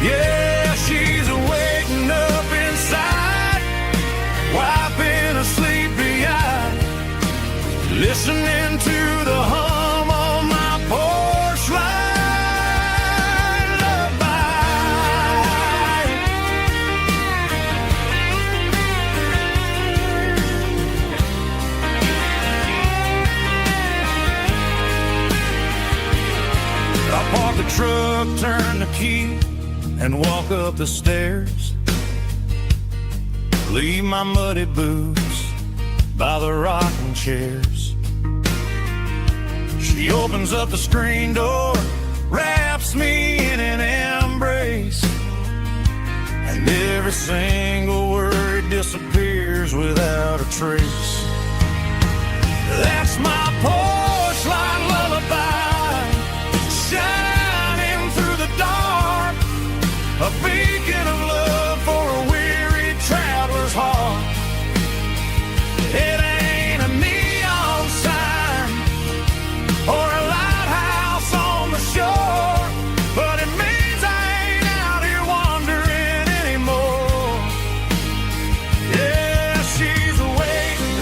Yeah, she's waiting up inside, wiping a sleepy eye, listening to the hum of my porch light lullaby. I park the truck, turn the key, and walk up the stairs. Leave my muddy boots by the rocking chairs. She opens up the screen door, wraps me in an embrace, and every single word disappears without a trace. That's my porch light lullaby, shining through the dark, a beacon of love for a weary traveler's heart. It ain't a neon sign or a lighthouse on the shore, but it means I ain't out here wandering anymore. Yeah, she's waiting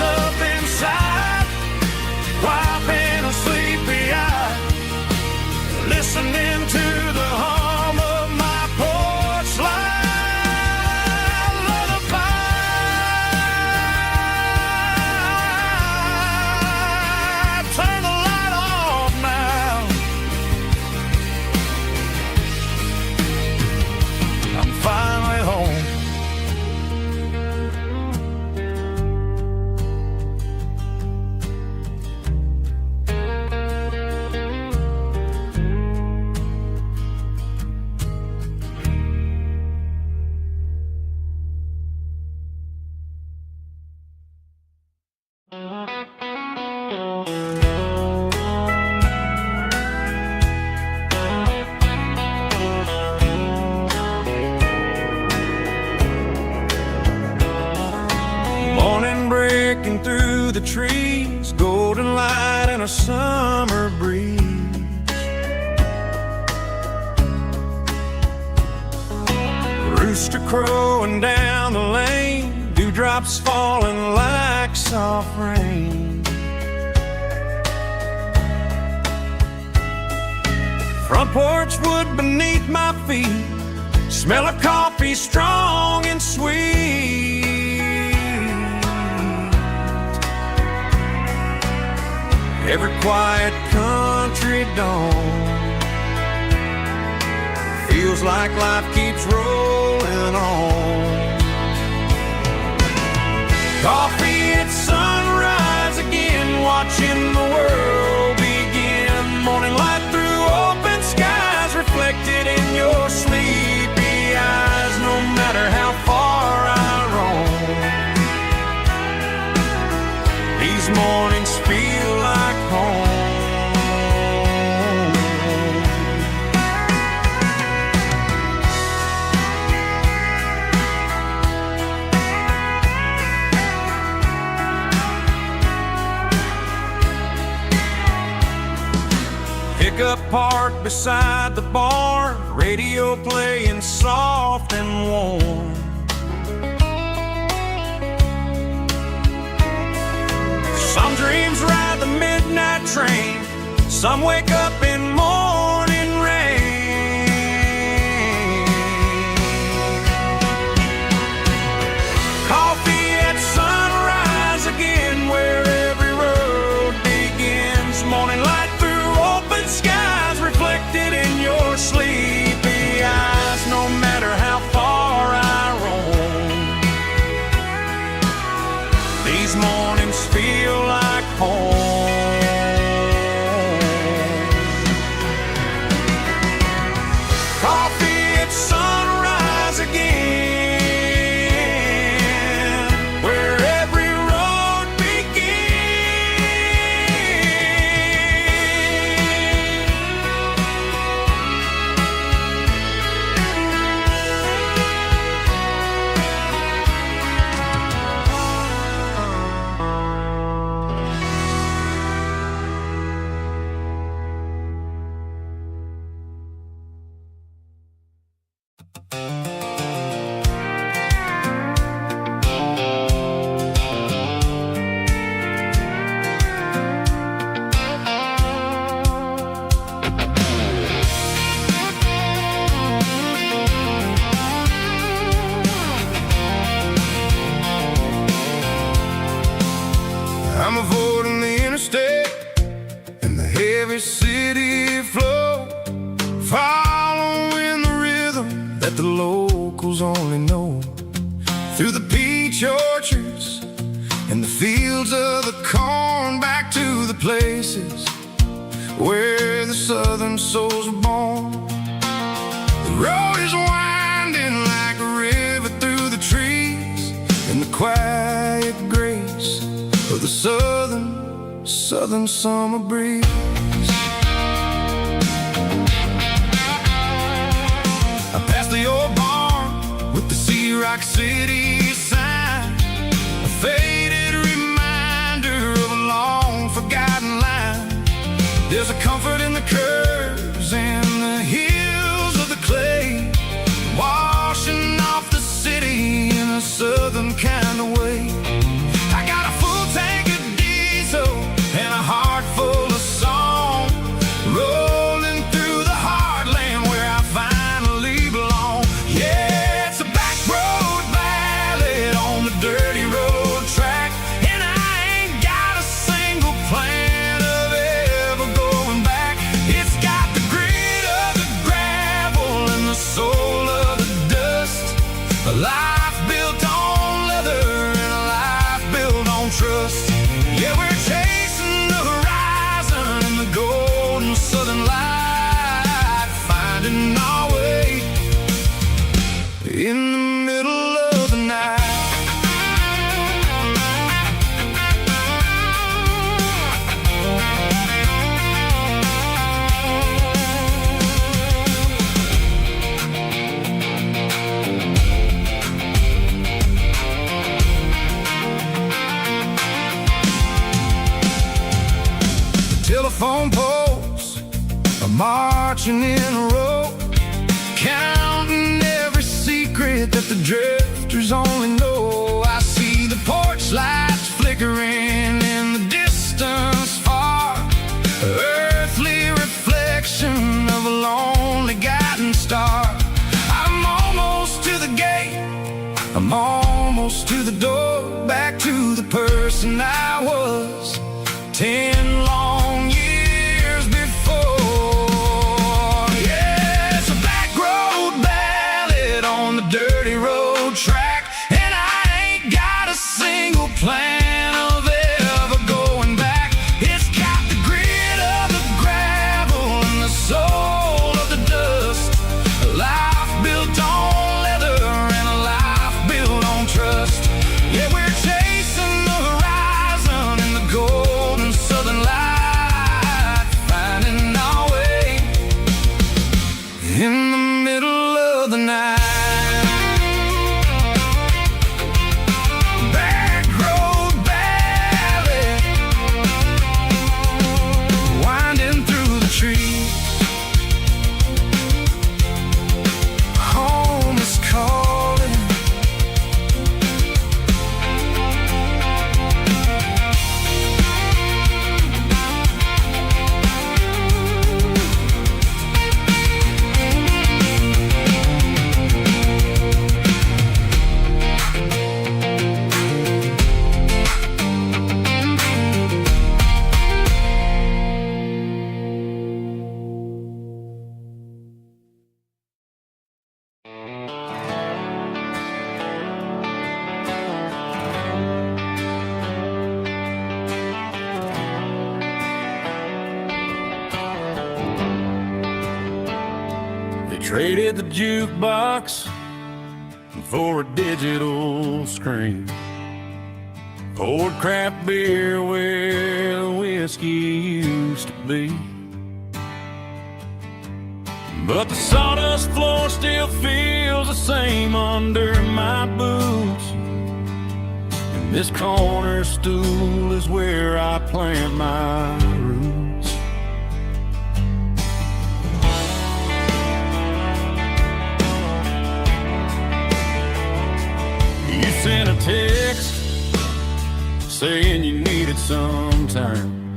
through the trees, golden light and a summer breeze. Rooster crowing down the lane, dewdrops falling like soft rain. Front porch wood beneath my feet, smell of coffee strong and sweet. Every quiet country dawn feels like life keeps rolling on. Coffee at sunrise again, watching the world begin. Morning light through open skies, reflected in your sleepy eyes. No matter how far I roam, these mornings feel like home. Pickup parked beside the barn, radio playing soft and warm. Some dreams ride the midnight train, some wake up in morning rain. Coffee at sunrise again, where every road begins. Morning light through open skies, reflected in your sleepy eyes. No matter how far I roam, these mornings feel like home. Coffee at sunrise again, where every road I'm avoiding the interstate and the heavy city flow, following the rhythm that the locals only know. Through the peach orchards and the fields of the corn, back to the places where the southern souls were born. The road is winding like a river through the trees, and the quiet grace of the southern summer breeze. I passed the old barn with the Sea Rock City sign, a faded reminder of a long forgotten line. There's a comfort in the curves and the hills of the clay, washing off the city in a southern kind of way. I got a full tank of diesel and a heart full of song, rolling through the heartland where I finally belong. Yeah, it's a back road ballad on the dirty road track, and I ain't got a single plan of ever going back. It's got the grit of the gravel and the soul of the dust, a life built on leather and a life built on trust. Yeah, we're chasing the horizon in the golden southern light, finding our way in the middle of the night. marching in a row, counting every secret that the drifters only know. I see the porch lights flickering in the distance far, earthly reflection of a lonely guiding star. I'm almost to the gate, I'm almost to the door, back to the person I was 10 long years before. Yeah, it's a back road ballad on the dirty road track, and I ain't got a single plan of ever going back. It's got the grit of the gravel and the soul of the dust, a life built on leather and a life built on trust. Yeah, we're chasing the horizon in the golden southern light, finding our way in the middle of the night. Back road ballad, winding through the trees. Home is calling. Traded the jukebox for a digital screen, poured craft beer where the whiskey used to be. But the sawdust floor still feels the same under my boots, and this corner stool is where I plant my roots. You sent a text saying you needed some time,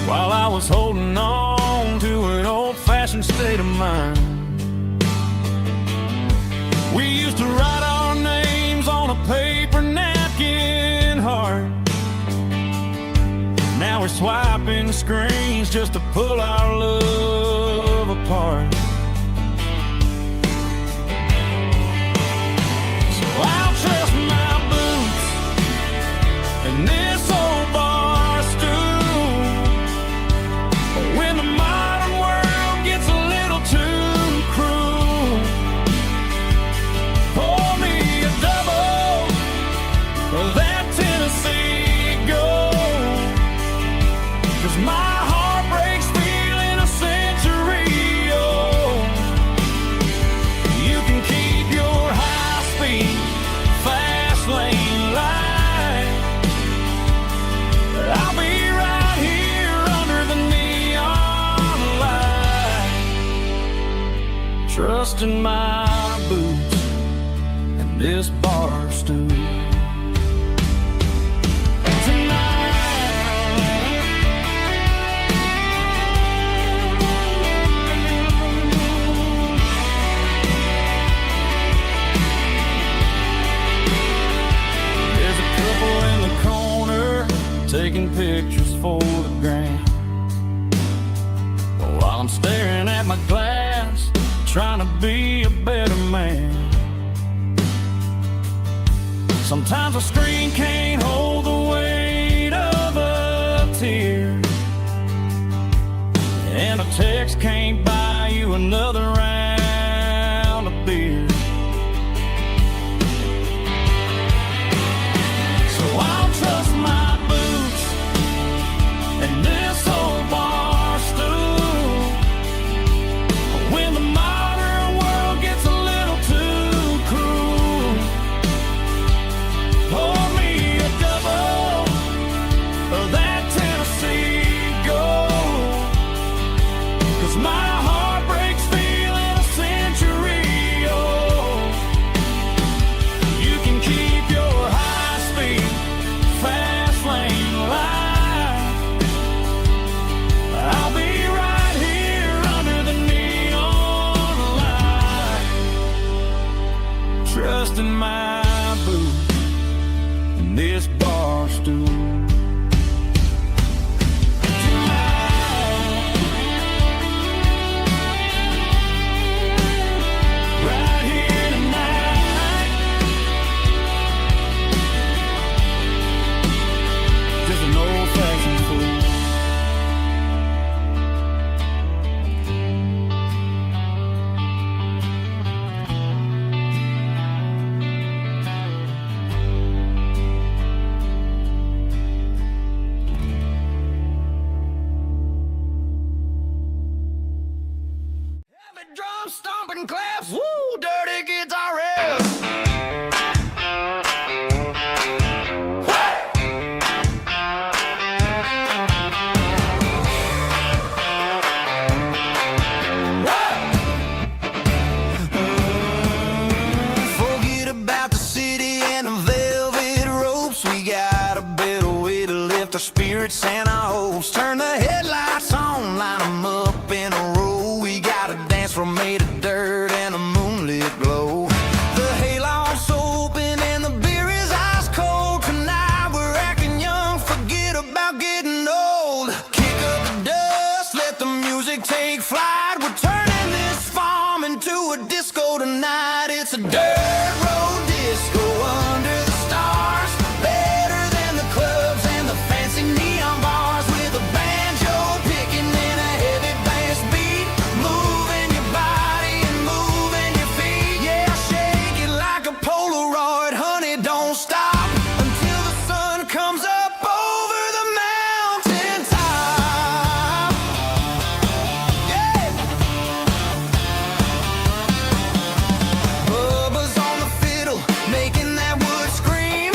while I was holding on to an old-fashioned state of mind. We used to write our names on a paper napkin heart. Now we're swiping screens just to pull our love apart. I'll trust my boots and this old bar stool when the modern world gets a little too cruel. Pour me a double of that Tennessee Gold, 'cause my heart breaks feeling a century old. You can keep your high-speed fast lane light, I'll be right here under the neon light, trusting my boots and this bar stool. Taking pictures for the gram, while I'm staring at my glass, trying to be a better man. Sometimes a screen can't hold the weight of a tear, and a text can't buy you another round of beer. So I'll trust my and this old bar stool when the modern world gets a little too cruel. Pour me a double of that Tennessee Gold, in my boots and this bar stool. Drum stomping claps, woo, dirty guitar riffs. Forget about the city and the velvet ropes. We got a better way to lift our spirits and our hopes. Turn the headlights on, line them up in a row. We're made of dirt and a moonlit glow. The hayloft's open and the beer is ice cold. Tonight we're acting young, forget about getting old. Kick up the dust, let the music take flight. We're turning this farm into a disco tonight. It's a dirt road disco under the stars. Better than the clubs and the fancy neon bars. With a banjo picking and a heavy bass beat. Moving your body and moving your feet. Yeah, shake it like a Polaroid, honey, don't stop until the sun comes up over the mountain top. Yeah. Bubba's on the fiddle, making that wood scream.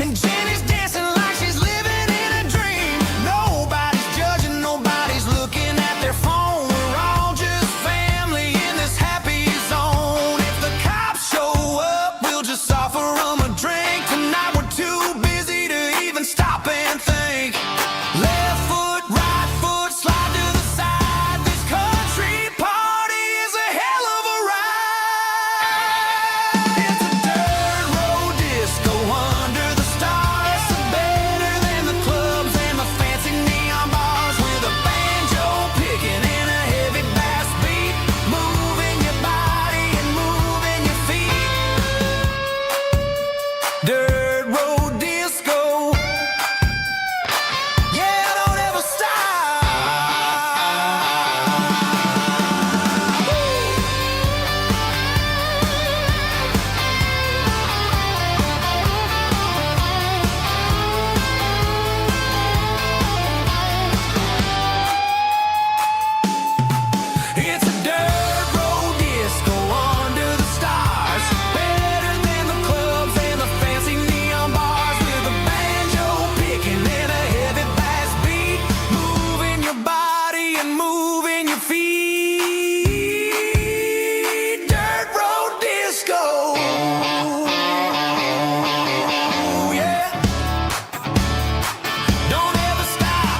And Jenny's dancing like she's living in a dream. Nobody's judging, nobody's looking at their phone. We're all just family in this happy zone. If the cops show up, we'll just offer them a drink. Tonight we're too busy to even stop and think. Left foot, right foot, slide to the side. This country party is a hell of a ride. It's a dirt road disco under the stars. Better than the clubs and the fancy neon bars. With a banjo picking and a heavy bass beat. Moving your body and moving your feet. Dirt road disco. Yeah, don't ever stop. It's a dirt road disco under the stars. Better than the clubs and the fancy neon bars. With a banjo picking and a heavy bass beat. Moving your body and moving your feet. Dirt road disco. Yeah. Don't ever stop.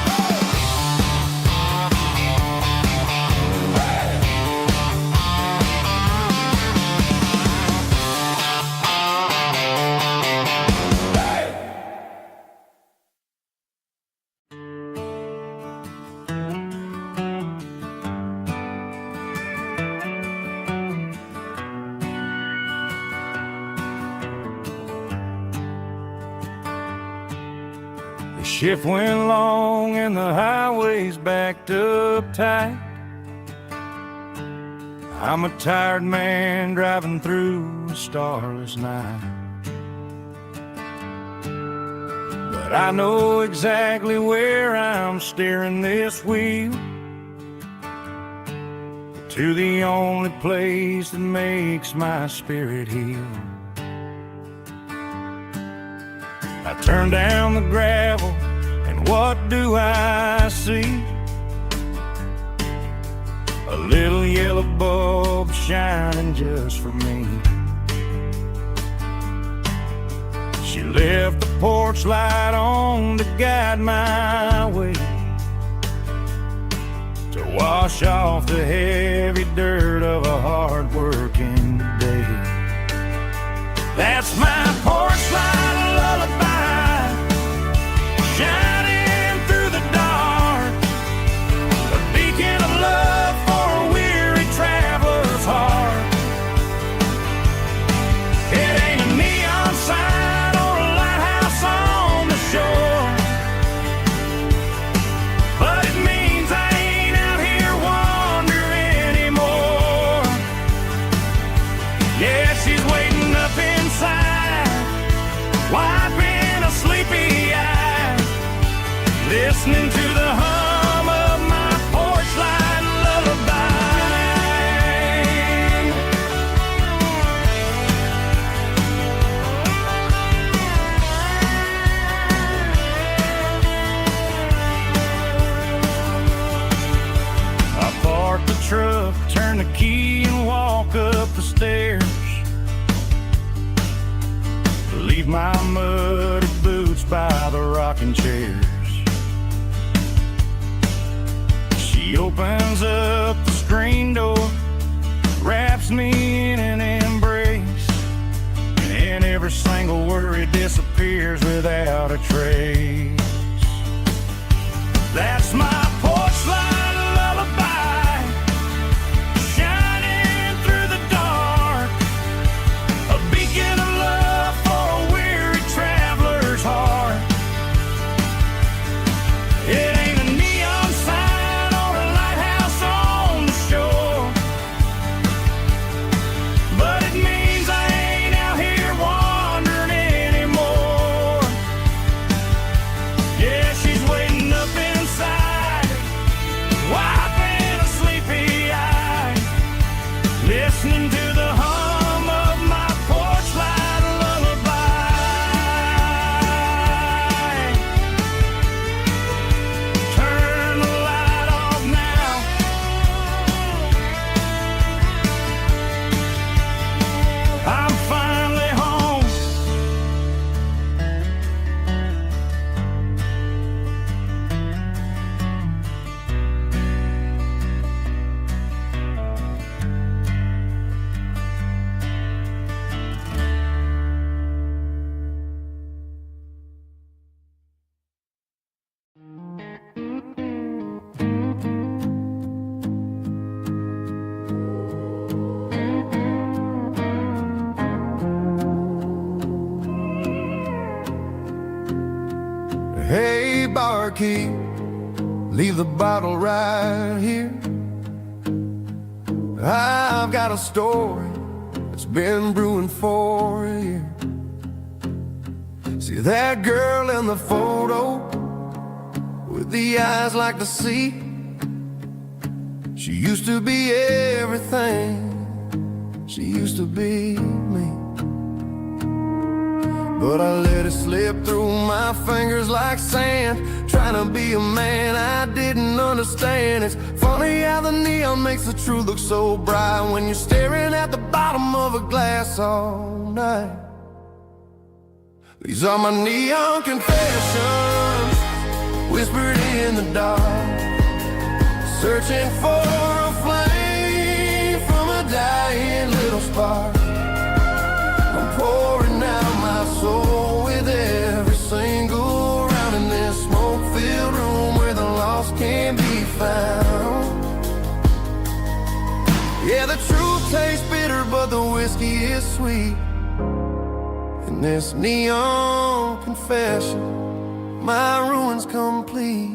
The shift went long and the highway's backed up tight. I'm a tired man driving through a starless night. But I know exactly where I'm steering this wheel, to the only place that makes my spirit heal. I turn down the gravel, and what do I see? A little yellow bulb shining just for me. She left the porch light on to guide my way, to wash off the heavy dirt of a hard-working day. listening to the hum of my porch light lullaby. I park the truck, turn the key and walk up the stairs. Leave my muddy boots by the rocking chairs. She opens up the screen door, wraps me in an embrace, and every single worry disappears without a trace. That's my porch light lullaby, shining through the dark, a beacon of love for a weary traveler's heart. It ain't a neon sign or a lighthouse on the shore, but it means I ain't out here wandering anymore. Yeah, she's waiting up inside, wiping a sleepy eye, listening to the hum of my porch light lullaby. Turn the light off now. I'm finally home. Hey, barkeep, leave the bottle right here. I've got a story that's been brewing for a year. See that girl in the photo with the eyes like the sea? She used to be everything. She used to be me. But I let it slip through my fingers like sand, trying to be a man I didn't understand. It's funny how the neon makes the truth look so bright when you're staring at the bottom of a glass all night. These are my neon confessions, whispered in the dark, searching for a flame from a dying little spark. I'm pouring out my soul with every single round in this smoke-filled room where the lost can be found. Yeah, the truth tastes bitter, but the whiskey is sweet. In this neon confession, my ruin's complete.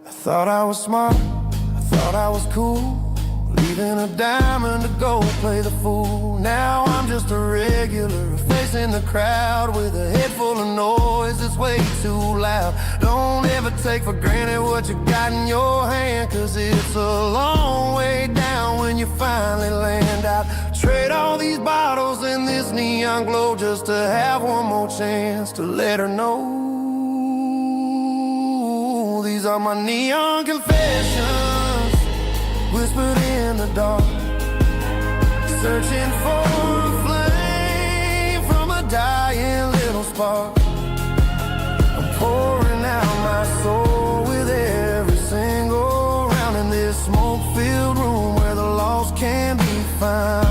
I thought I was smart, I thought I was cool, leaving a diamond to go play the fool. Now I'm just a regular, facing the crowd with a head full of noise that's way too loud. Don't ever take for granted what you got in your hand, 'cause it's a long way down when you finally land out. Trade all these bottles and this neon glow just to have one more chance to let her know. These are my neon confessions, whispered in the dark, searching for a flame from a dying little spark. I'm pouring out my soul with every single round in this smoke-filled room where the lost can be found.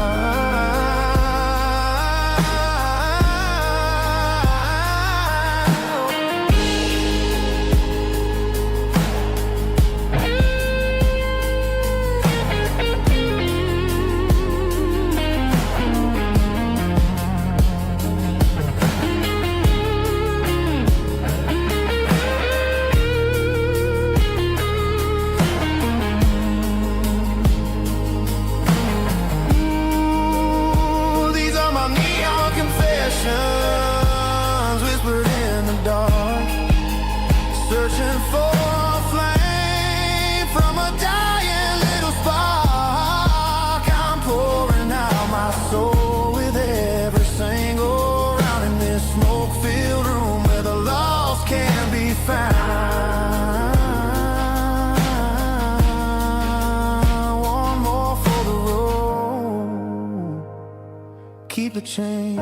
keep the change.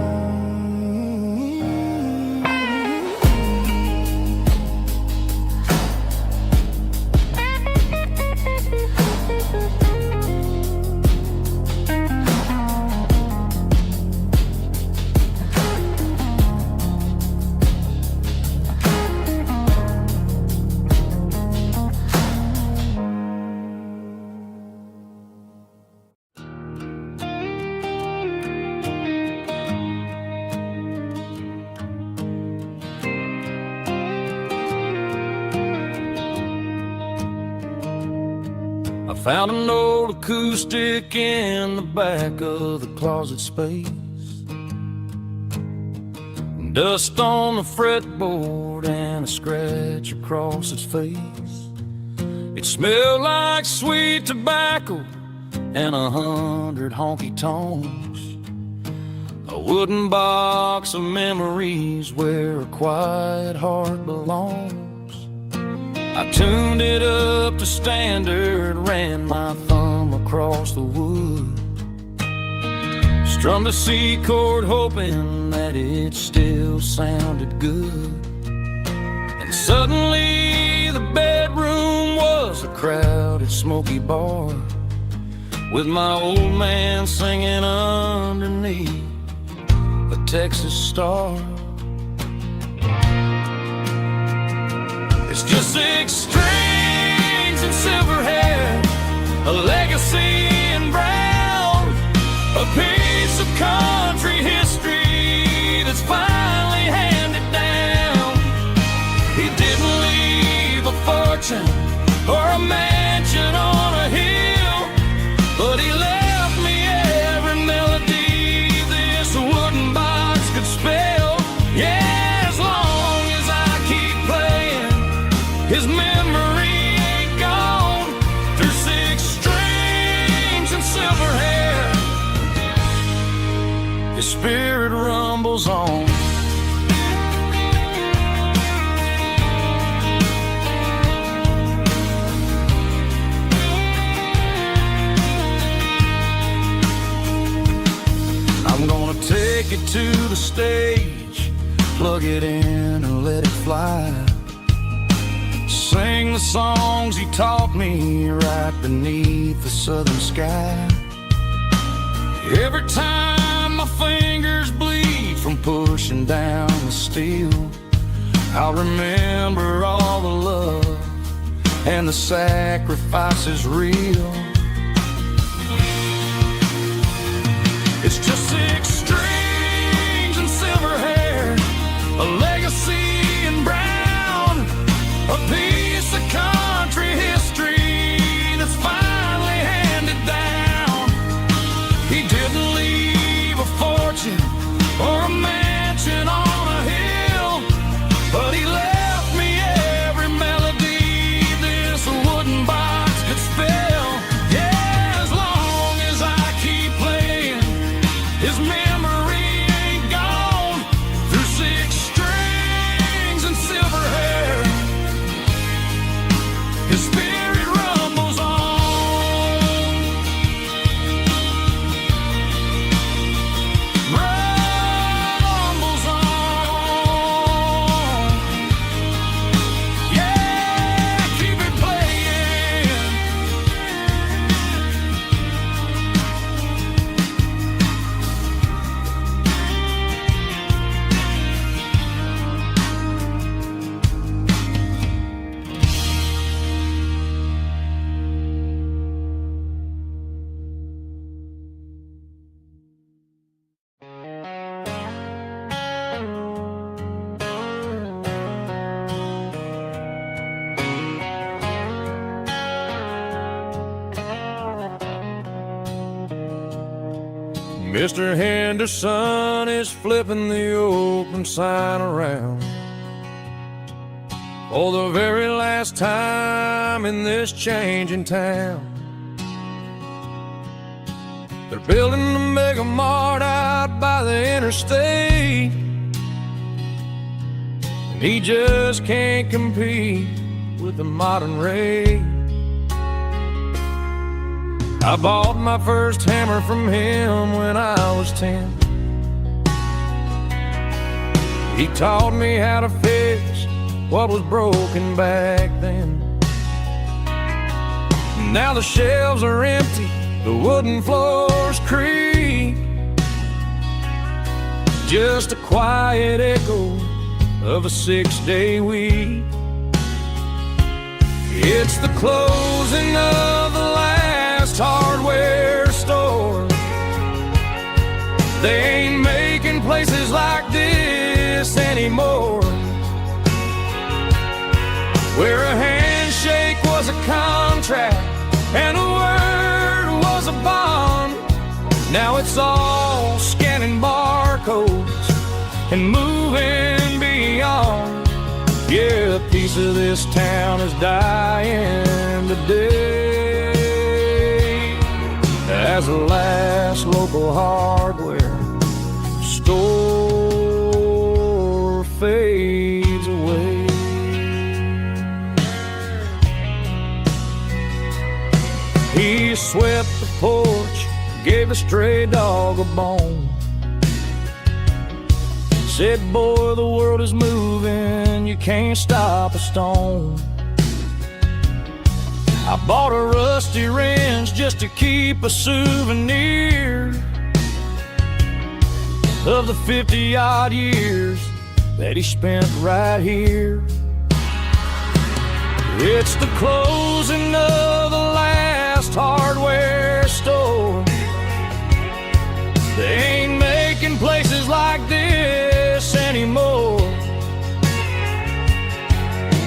I found an old acoustic in the back of the closet space. Dust on the fretboard and a scratch across its face. It smelled like sweet tobacco and 100 honky-tonks. A wooden box of memories where a quiet heart belongs. I tuned it up to standard, ran my thumb across the wood, strummed a C chord hoping that it still sounded good. And suddenly the bedroom was a crowded smoky bar, with my old man singing underneath a Texas star. It's just 6 strings and silver hair, a legacy in brown, a piece of country history that's finally handed down. He didn't leave a fortune or a mansion on a hill, but he left me every melody this wooden box could spell. Yeah, as long as I keep playing, his memory ain't gone. Through 6 strings and silver hair, his spirit rumbles on. I'm gonna take it to the stage, plug it in and let it fly. Sing the songs he taught me right beneath the southern sky. Every time my fingers bleed from pushing down the steel, I'll remember all the love and the sacrifices real. It's just 6 strings and silver hair, a legacy in brown, a piece of country history that's finally handed down. He didn't leave a fortune or a mansion on a hill, but he left me every melody this wooden box could spell. Yeah, as long as I keep playing, his memory ain't gone. Through 6 strings and silver hair, his spirit rumbles on. Rumbles on. Yeah, keep it playing. Mr. Henderson is flipping the open sign around for the very last time in this changing town. They're building a mega mart out by the interstate, and he just can't compete with the modern rate. I bought my first hammer from him when I was 10. He taught me how to fix what was broken back then. Now the shelves are empty, the wooden floors creak, just a quiet echo of a 6-day week. It's the closing of the last hardware store. They ain't making places like this anymore, where a handshake was a contract and a word was a bond. Now it's all scanning barcodes and moving beyond. Yeah, a piece of this town is dying today as the last local hardware store fades away. He swept the porch, gave a stray dog a bone, said, boy, the world is moving, you can't stop a stone. I bought a rusty wrench just to keep a souvenir of the 50-odd years that he spent right here. It's the closing of the last hardware store. They ain't making places like this anymore,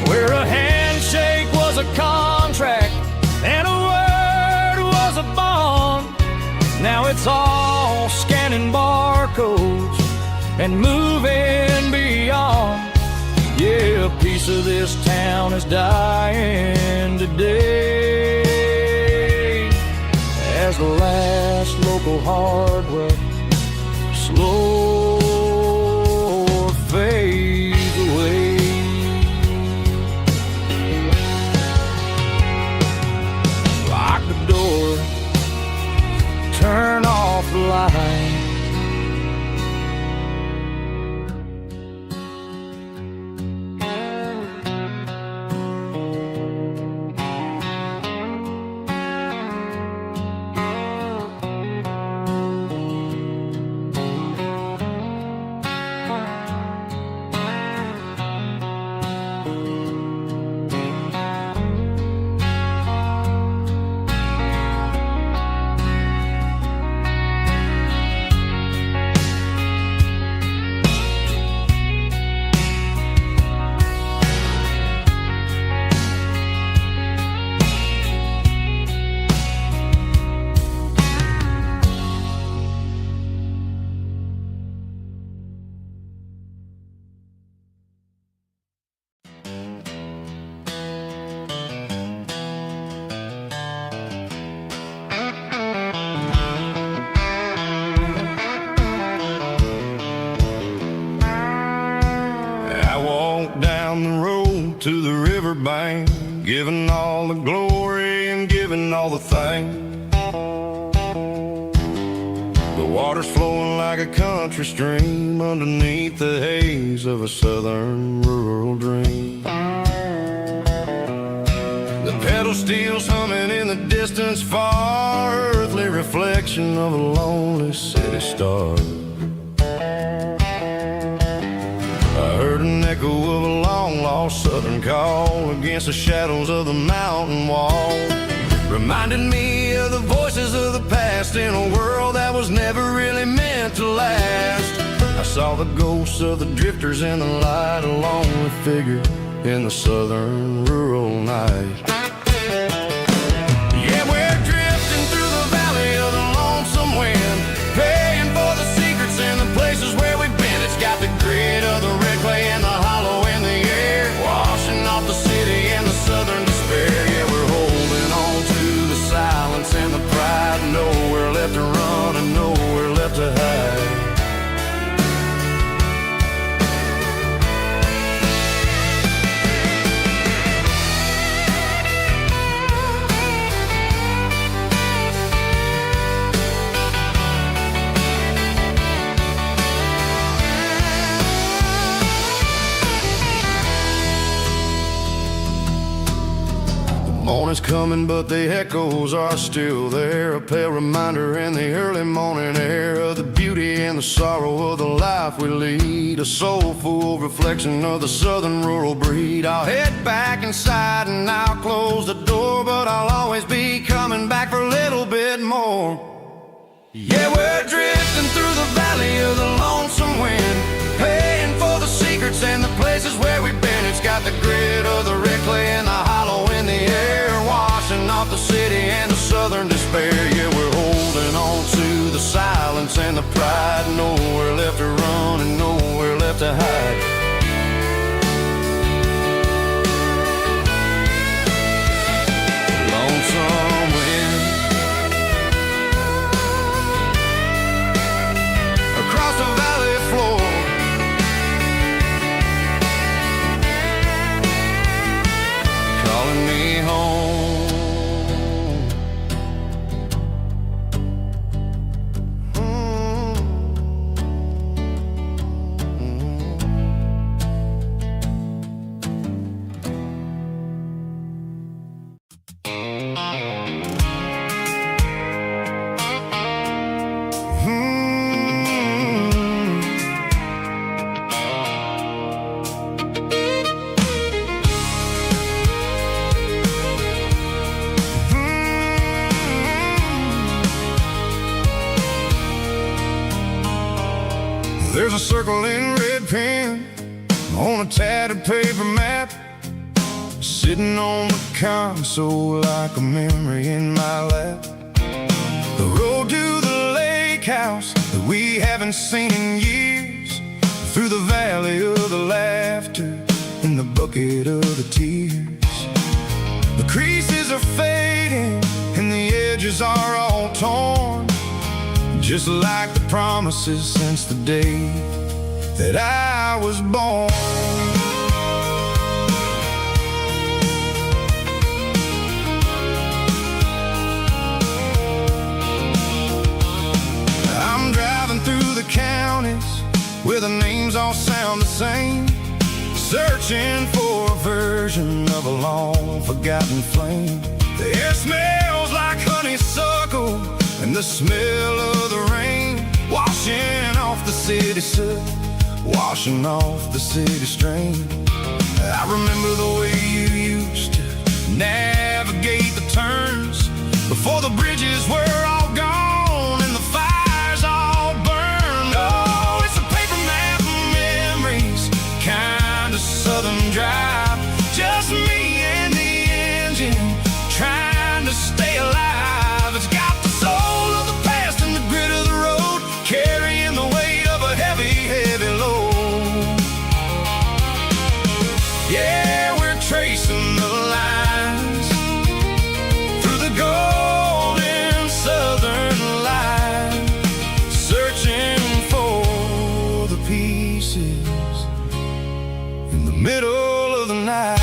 where a handshake was a contract and a word was a bond. Now it's all scanning barcodes and moving beyond. Yeah, a piece of this town is dying today as the last local hardware slow fades away. Lock the door, turn off the light. To the riverbank, giving all the glory and giving all the thanks. The water's flowing like a country stream underneath the haze of a southern rural dream. The pedal steel's humming in the distance far, earthly reflection of a lonely city star. I heard an echo of a long-lost southern call against the shadows of the mountain wall, reminded me of the voices of the past in a world that was never really meant to last. I saw the ghosts of the drifters in the light, a lonely figure in the southern rural night. Yeah, we're drifting through the valley of the lonesome wind, paying for the secrets and the places where we've been. It's got the grit of the red clay and the hollow in the air, washing off the city and the southern despair. Yeah, we're holding on to the silence and the pride, nowhere left to run and nowhere left to hide. is coming, but the echoes are still there. A pale reminder in the early morning air of the beauty and the sorrow of the life we lead. A soulful reflection of the southern rural breed. I'll head back inside and I'll close the door, but I'll always be coming back for a little bit more. Yeah, we're drifting through the valley of the lonesome wind, paying for the secrets and the places where we've been. It's got the grit of the red clay and the hollow in the air, washing off the city and the southern despair. Yeah, we're holding on to the silence and the pride. Nowhere left to run and nowhere left to hide. Lonesome wind across the valley floor, calling me home. There's a circle in red pen on a tattered paper map, sitting on the console like a memory in my lap. The road to the lake house that we haven't seen in years, through the valley of the laughter and the bucket of the tears. The creases are fading and the edges are all torn, just like the promises since the day that I was born. I'm driving through the counties where the names all sound the same, searching for a version of a long forgotten flame. The air smells like honeysuckle and the smell of the rain, washing off the city soot, washing off the city strain. I remember the way you used to navigate the turns before the bridges were all gone and the fires all burned. Oh, it's a paper map of memories, kind of southern drive, just me and the engine trying to stay alive. It's got the soul of the past and the grit of the road, carrying the weight of a heavy, heavy load. Yeah, we're tracing the lines through the golden southern light, searching for the pieces in the middle of the night.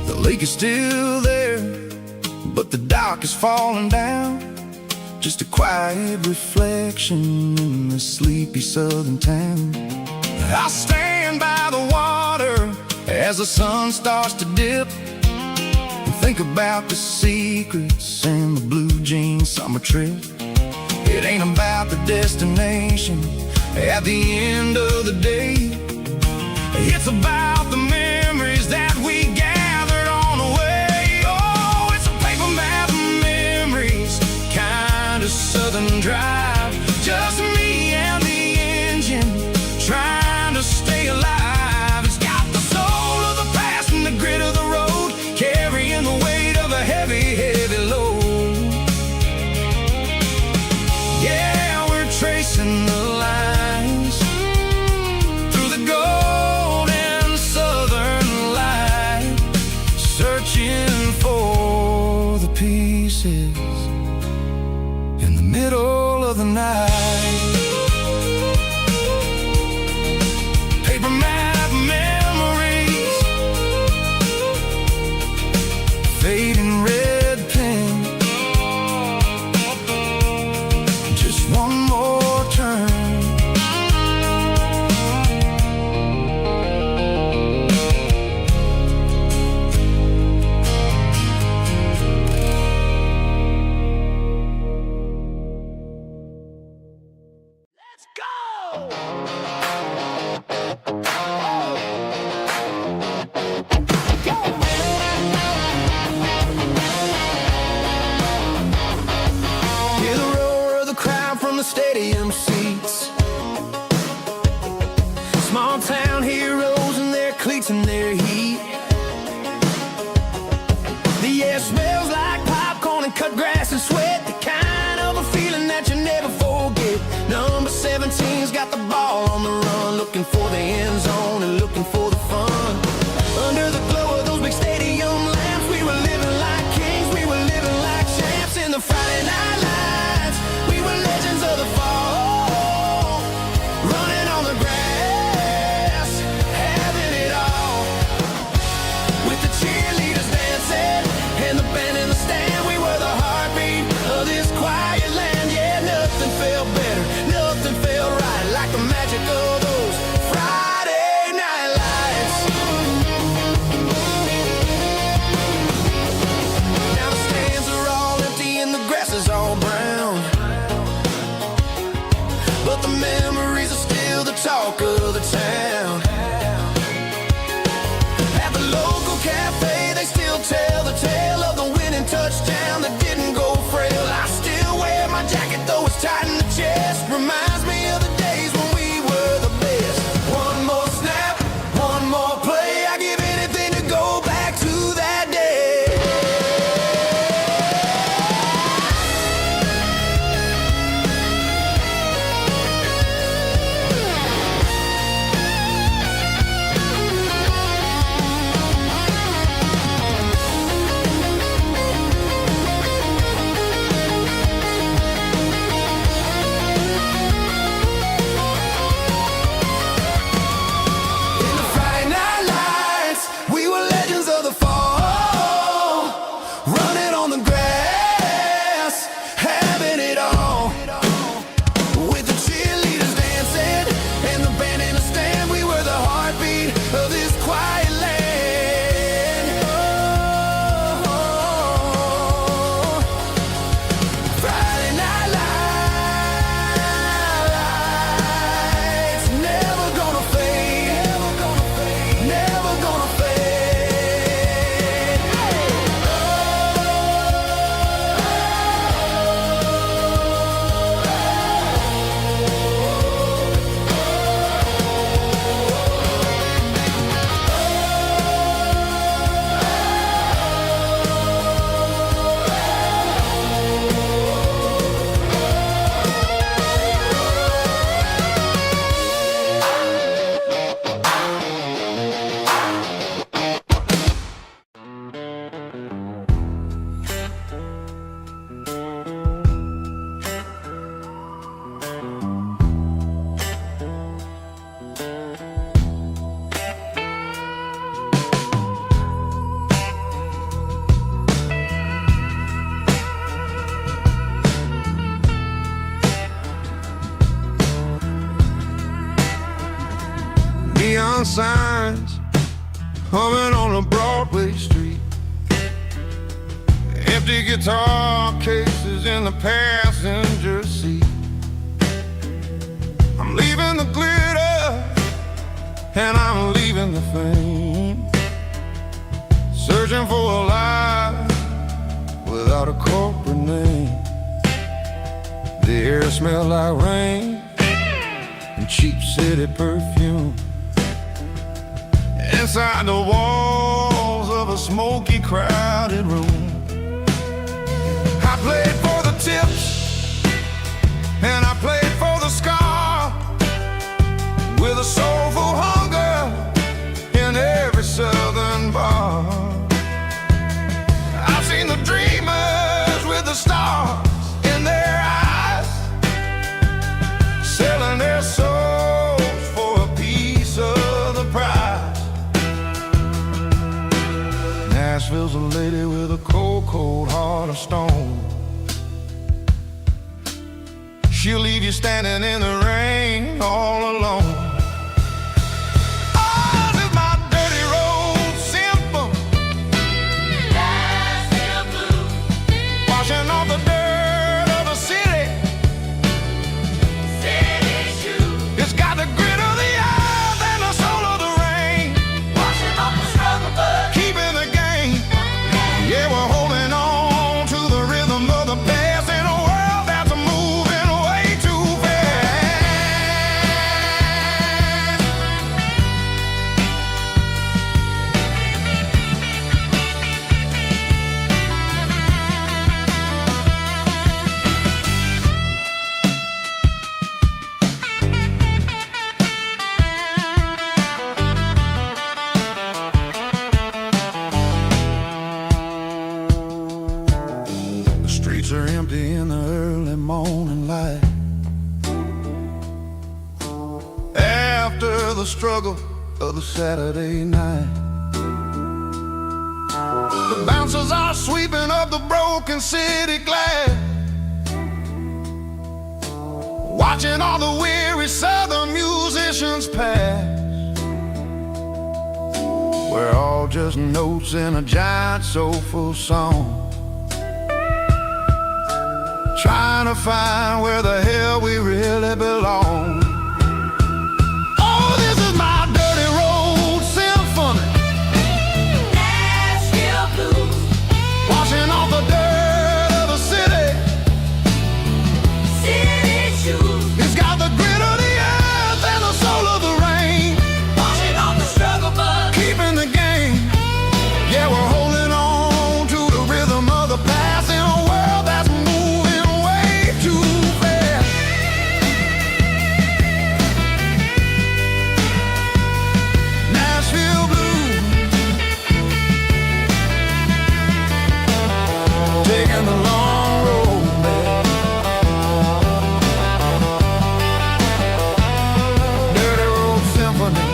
The lake is still there, but the dock is falling down, just a quiet reflection in the sleepy southern town. I stand by the water as the sun starts to dip, and think about the secrets and the blue jean summer trip. It ain't about the destination at the end of the day, it's about the memories that we gathered on the way. Oh, it's a paper map of memories, kind of southern drive, just me and the engine trying to stay alive. It's got the soul of the past and the grit of the road, carrying the weight of a heavy, heavy load. Yeah, we're tracing the lines through the golden southern light, searching for the pieces in the middle of the night. Paper map fading red paint. Just one more turn. Let's go! Hear the roar of the crowd from the stadium seats. Small town heroes in their cleats and their heat. The air smells like popcorn and cut grass and sweat. The kind of a feeling that you never forget. Number 17's got the ball on the run, looking for the end zone and looking for the fun. Under the glow of those big stadium lamps, we were living like kings, we were living like champs in the Friday night lights. We were legends of the fall, running on the grass, having it all. With the cheerleaders dancing and the band in the stand, we were the heartbeat of this quiet land. Yeah, nothing felt better, nothing felt right like the magic of those Friday night lights. Now the stands are all empty and the grass is all brown, but the memories are still the talk of the town. At the local cafe, they still tell the tale of the winning touchdown that didn't go frail. I still wear my jacket though it's tight in the chest. Reminds me of the days when we were the best. One more snap, one more play. I give anything to go back to that day. In the Friday night lights, we were legends of the fall, running on the grass, having it all. With the cheerleaders dancing and the band in the stand, we were the heartbeat of this quiet land. Oh, Friday night lights, never gonna fade, never gonna fade. Neon signs humming on a Broadway street. Empty guitar cases in the passenger seat. I'm leaving the glitter and I'm leaving the fame. Searching for a life without a corporate name. The air smelled like rain and cheap city perfume. Inside the walls of a smoky, crowded room, I played for the tips and I played for the scar, with a soulful hunger in every southern bar. I've seen the dreamers with the stars in their eyes, selling their souls for a piece of the prize. Now Nashville's a lady with a cold, cold heart of stone. She'll leave you standing in the rain all alone. Oh, this is my dirty road symphony. Nashville blues. Washing off the dirt of the city. City shoes. It's got the grit of the earth and the soul of the rain. Washing off the struggle, but keeping the game. Yeah, we're holding on to the rhythm of the past in a world that's moving way too fast. The streets are empty in the early morning light. After the struggle of the Saturday night, the bouncers are sweeping up the broken city glass, watching all the weary southern musicians pass. We're all just notes in a giant soulful song, trying to find where the hell we really belong. Oh, this is my dirty road symphony. Nashville blues. Washing off the dirt of the city. City shoes. It's got the grit of the earth and the soul of the rain. Washing off the struggle, but keeping the game. Yeah, we're holding on to the rhythm of the past in a world that's moving way too fast. Nashville blues, taking the long road back. Dirty road symphony.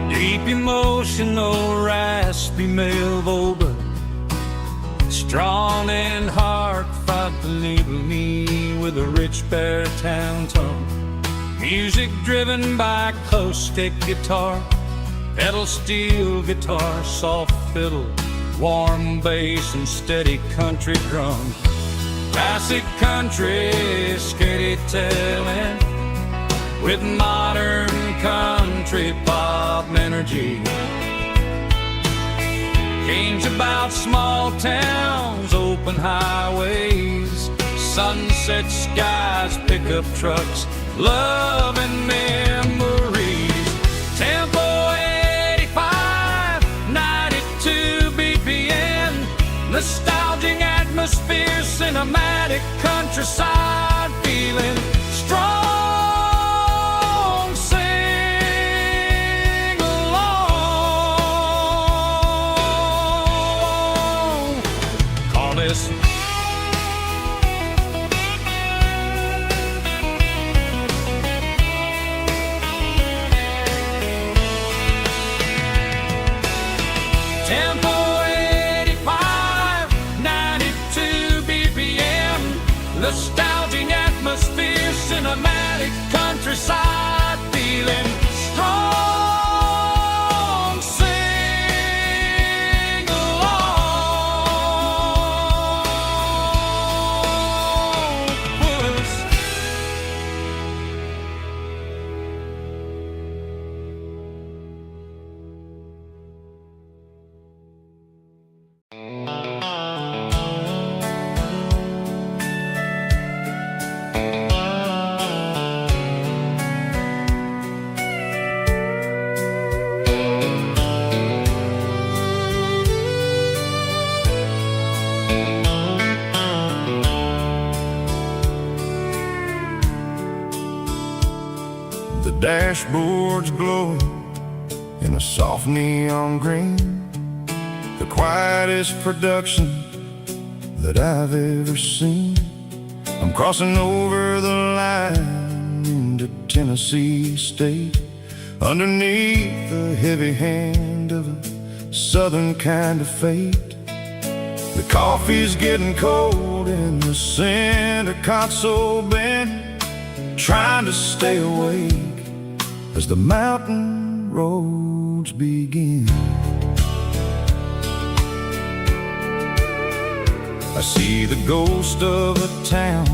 Deep emotional, raspy male vulva, strong in heart, fight to label me with a rich baritone tone. Music driven by close stick guitar, pedal steel guitar, soft fiddle, warm bass and steady country drums. Classic country, skitty telling, with modern country pop energy. Kane's about small towns, open highways, sunset skies, pickup trucks, love and memories. Tempo 85, 92 BPM, nostalgic atmosphere, cinematic countryside feeling, strong. Tempo 85, 92 BPM, nostalgic atmosphere, cinematic countryside feeling, strong, sing along, puss. dashboard's glowing in a soft neon green, the quietest production that I've ever seen. I'm crossing over the line into Tennessee State, underneath the heavy hand of a southern kind of fate. The coffee's getting cold in the center console bin, trying to stay awake as the mountain roads begin. I see the ghost of a town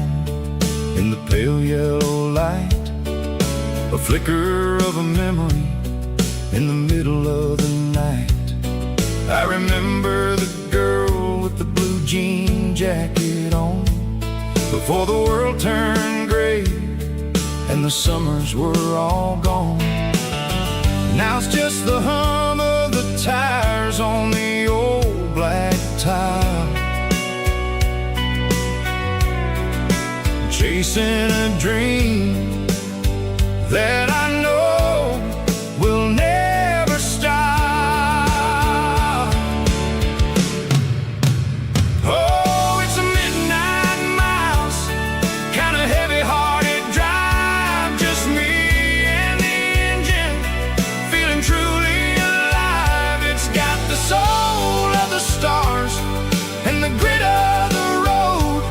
in the pale yellow light, a flicker of a memory in the middle of the night. I remember the girl with the blue jean jacket on, before the world turned gray and the summers were all gone. Now it's just the hum of the tires on the old black tile, chasing a dream that I know will never stop. Oh, it's a midnight miles, kind of heavy-hearted drive, just me and the engine, feeling truly alive. It's got the soul of the stars and the grit of the road,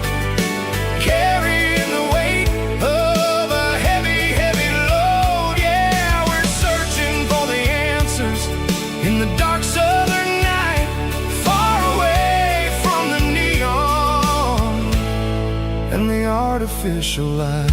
carrying the weight of a heavy, heavy load. Yeah, we're searching for the answers in the dark southern night, far away from the neon and the artificial light.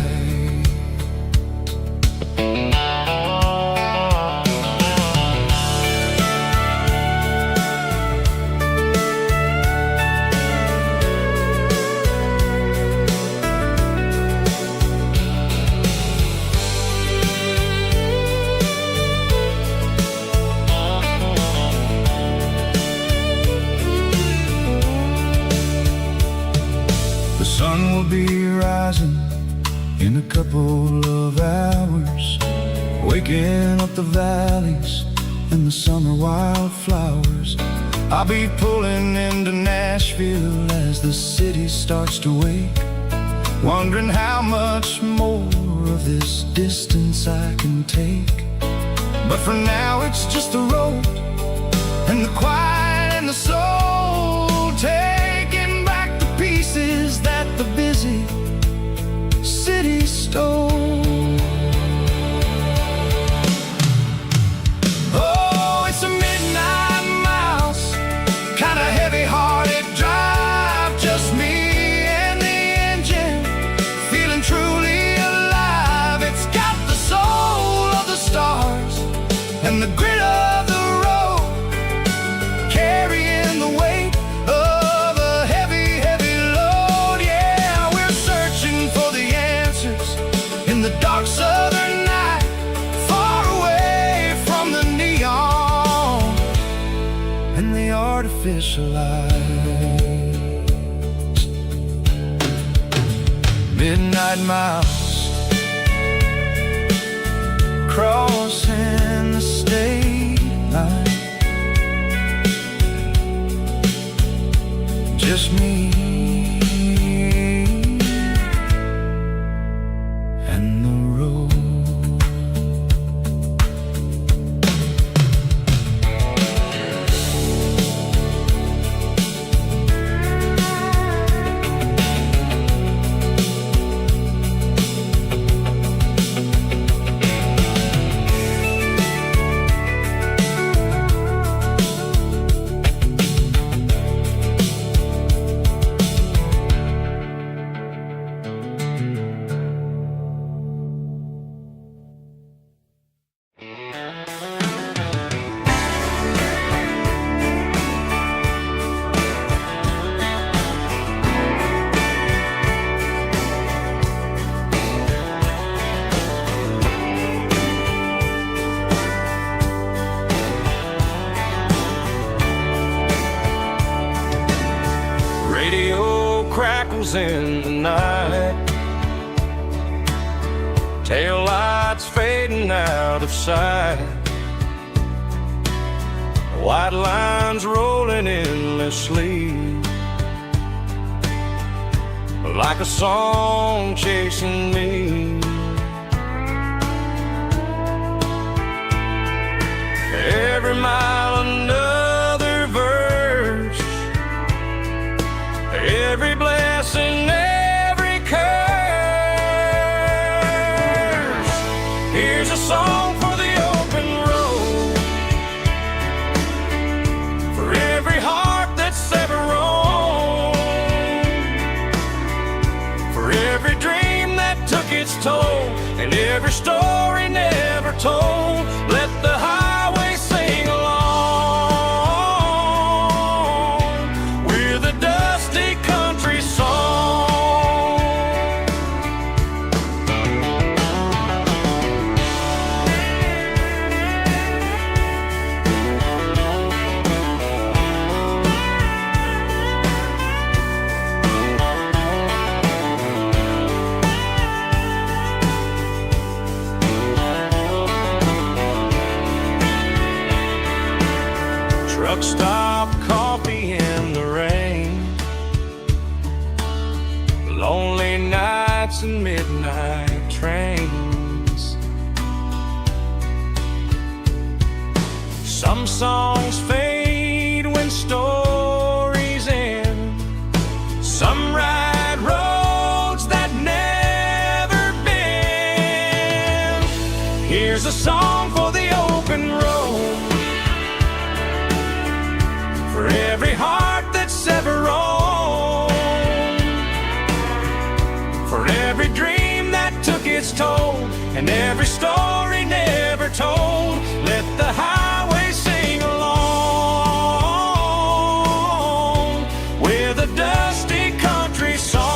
The sun will be rising in a couple of hours, waking up the valleys and the summer wildflowers. I'll be pulling into Nashville as the city starts to wake, wondering how much more of this distance I can take. But for now it's just the road and the quiet and the soul, taking back the pieces that the busy city stole. Oh, it's a midnight miles, kind of heavy-hearted drive, just me and the engine, feeling truly alive. It's got the soul of the stars and the grit of the road, carrying the weight of a heavy, heavy load. Yeah, we're searching for the answers in the dark southern night, far away from the neon and the artificial lights. Midnight miles, crossing the state line, just me and the road. crackles in the night, tail lights fading out of sight, white lines rolling endlessly, like a song chasing me. Every mile another verse, every blessing, every curse. Here's a song for the open road, for every heart that's ever roamed, for every dream that took its toll, and every story never told. Let the highway sing along with a dusty country song. Truck stop, coffee in the rain, lonely nights and midnight trains. Some songs fade when stories end, some ride roads that never bend. Here's a song for the open road, for every heart that's ever roamed, for every dream that took its toll, and every story never told. Let the highway sing along with a dusty country song.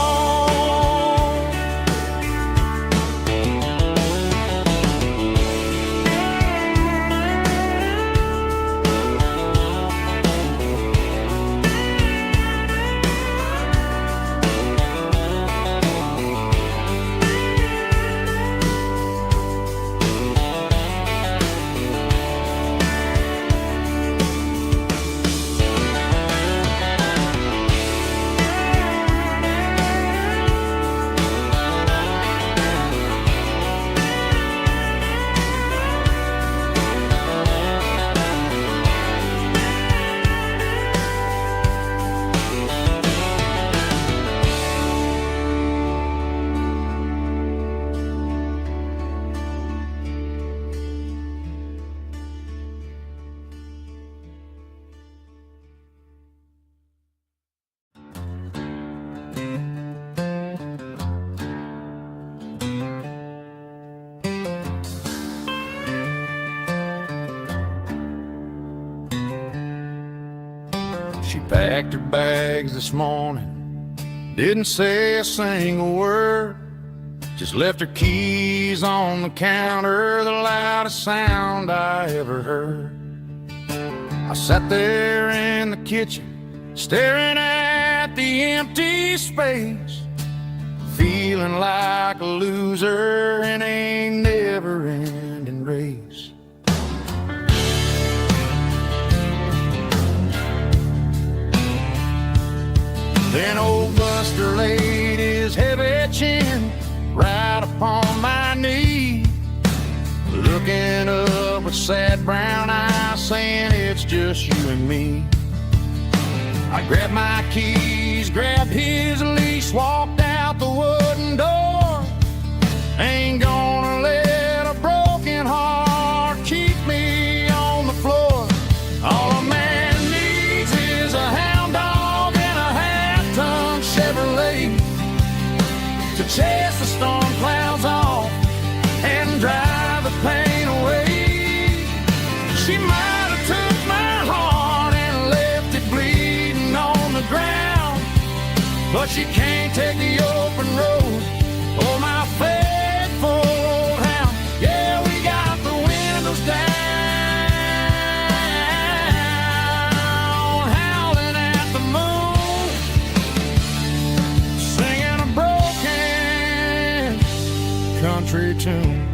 She packed her bags this morning, didn't say a single word, just left her keys on the counter, the loudest sound I ever heard. I sat there in the kitchen, staring at the empty space, feeling like a loser in a never-ending race. Then old Buster laid his heavy chin right upon my knee, looking up with sad brown eyes, saying it's just you and me. I grabbed my keys, grabbed his leash, walked out the wooden door. Ain't gonna let a broken heart keep me on the floor. All a man needs is a hound dog and a half-ton Chevrolet to chase the storm clouds off and drive the pain away. She might have took my heart and left it bleeding on the ground, but she can't take the open road. Oh, my faithful old hound. Yeah, we got the windows down, howling at the moon, singing a broken country tune.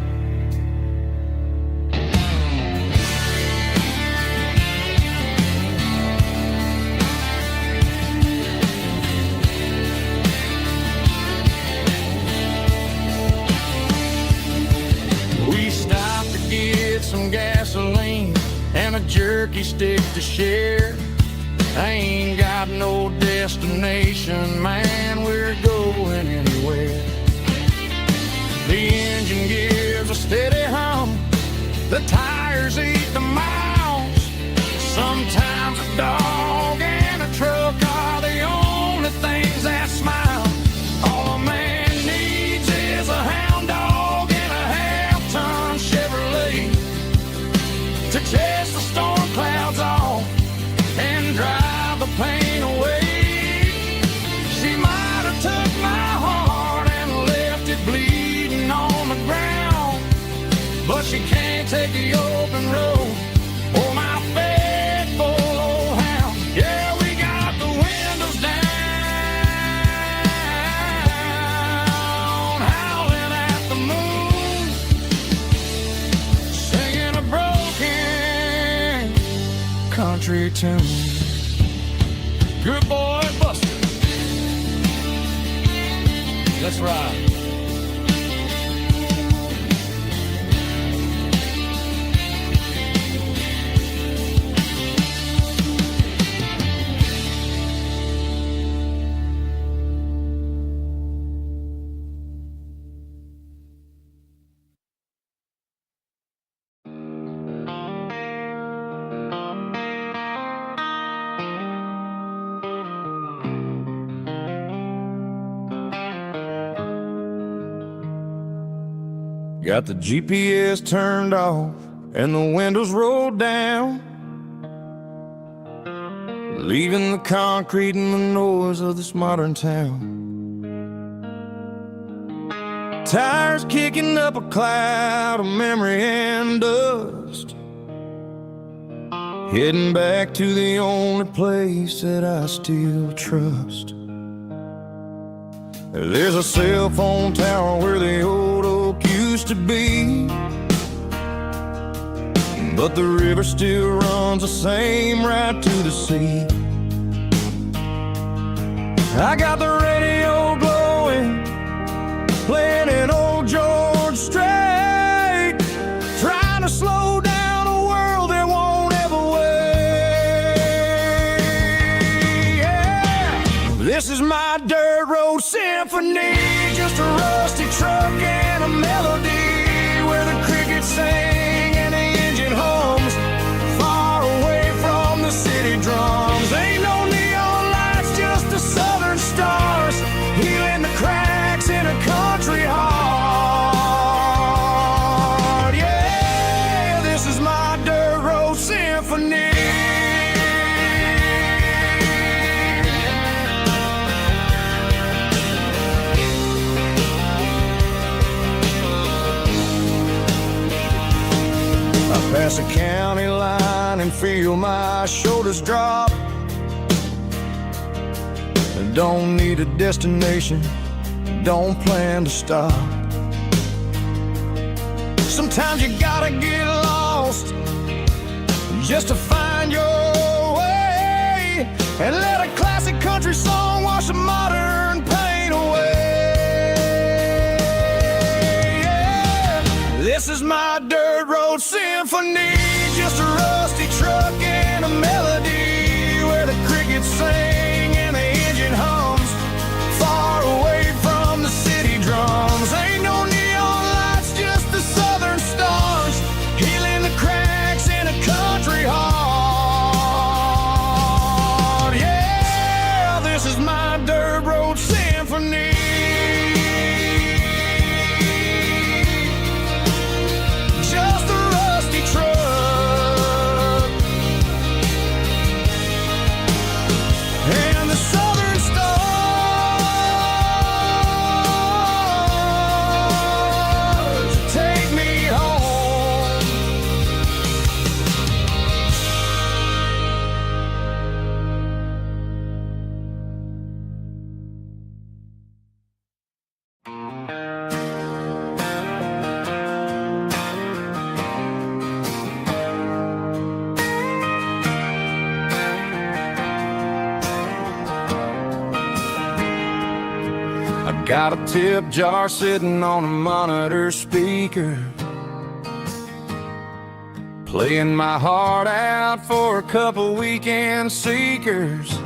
We stopped to get some gasoline and a jerky stick to share. I ain't got no destination, man, we're going anywhere. The engine gives a steady hum, the tires eat the miles. Sometimes a dog and a truck are the only things that smile. All a man needs is a hound dog and a half-ton Chevrolet to chase the storm clouds off and drive the pain away. She might have took my heart and left it bleeding on the ground, but she can't take the open road or my faithful old hound. Yeah, we got the windows down, howling at the moon, singing a broken country tune. Good boy, Buster. Let's ride. Got the GPS turned off and the windows rolled down, leaving the concrete and the noise of this modern town. Tires kicking up a cloud of memory and dust, heading back to the only place that I still trust. There's a cell phone tower where the old oak used to be, but the river still runs the same right to the sea. I got the radio glowing, playing an old George Strait, trying to slow down a world that won't ever wait. Yeah. This is my dirt road symphony, just a rusty truck and a melody where the crickets sing and the engine hums, far away from the city drums. Ain't no neon lights, just the southern stars, healing the cracks in a country heart. Yeah, this is my dirt road symphony. Pass a county line and feel my shoulders drop. Don't need a destination, don't plan to stop. Sometimes you gotta get lost just to find your way, and let a classic country song wash the modern pain away. Yeah. This is my dirt road symphony, just a rusty truck and a melody where the crickets sing and the engine hums, far away from the city drums. Ain't no neon lights, just the southern stars, healing the cracks in a country heart. Yeah, this is Got a tip jar sitting on a monitor speaker, playing my heart out for a couple weekend seekers.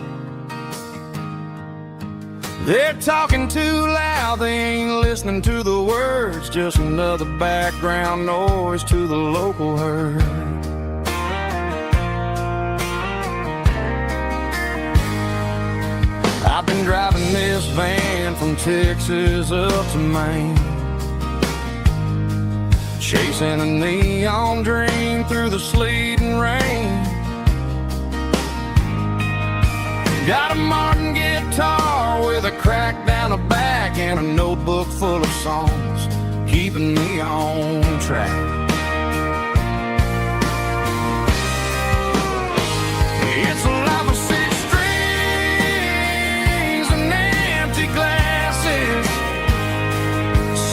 They're talking too loud, they ain't listening to the words, just another background noise to the local herd. I've been driving this van from Texas up to Maine, chasing a neon dream through the sleet and rain. Got a Martin guitar with a crack down the back and a notebook full of songs, keeping me on track. It's a life of six strings and empty glasses,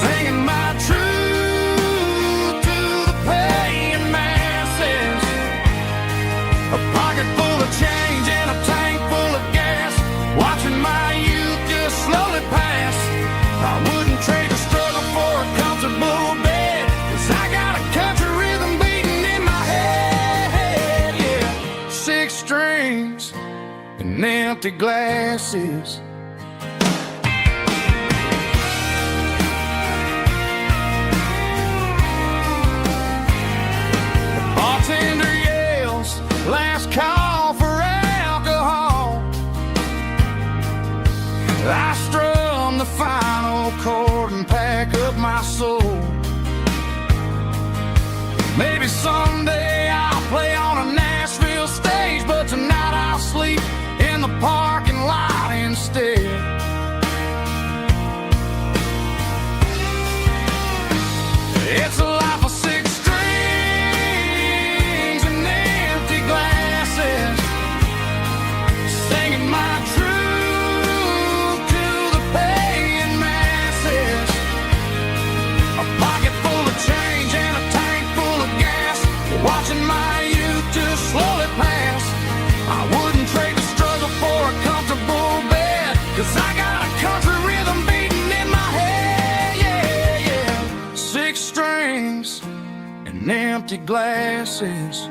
singing my truth to the paying masses. A pocket full of change and a tank full of gas, watching my youth just slowly pass. I wouldn't trade the struggle for a comfortable bed, 'cause I got a country rhythm beating in my head, yeah. Six strings and empty glasses. The bartender yells, last call for alcohol. I strum the final chord and pack up my soul. Maybe someday I'll play on a Nashville stage, but tonight I'll sleep in the parking lot instead. It's a life of six strings and empty glasses, singing my truth to the paying masses. A pocket full of change and a tank full of gas, watching my youth just slowly pass. I wouldn't trade the struggle for a comfortable bed, 'cause I got a country rhythm beating in my head, yeah, yeah. Six strings and empty glasses.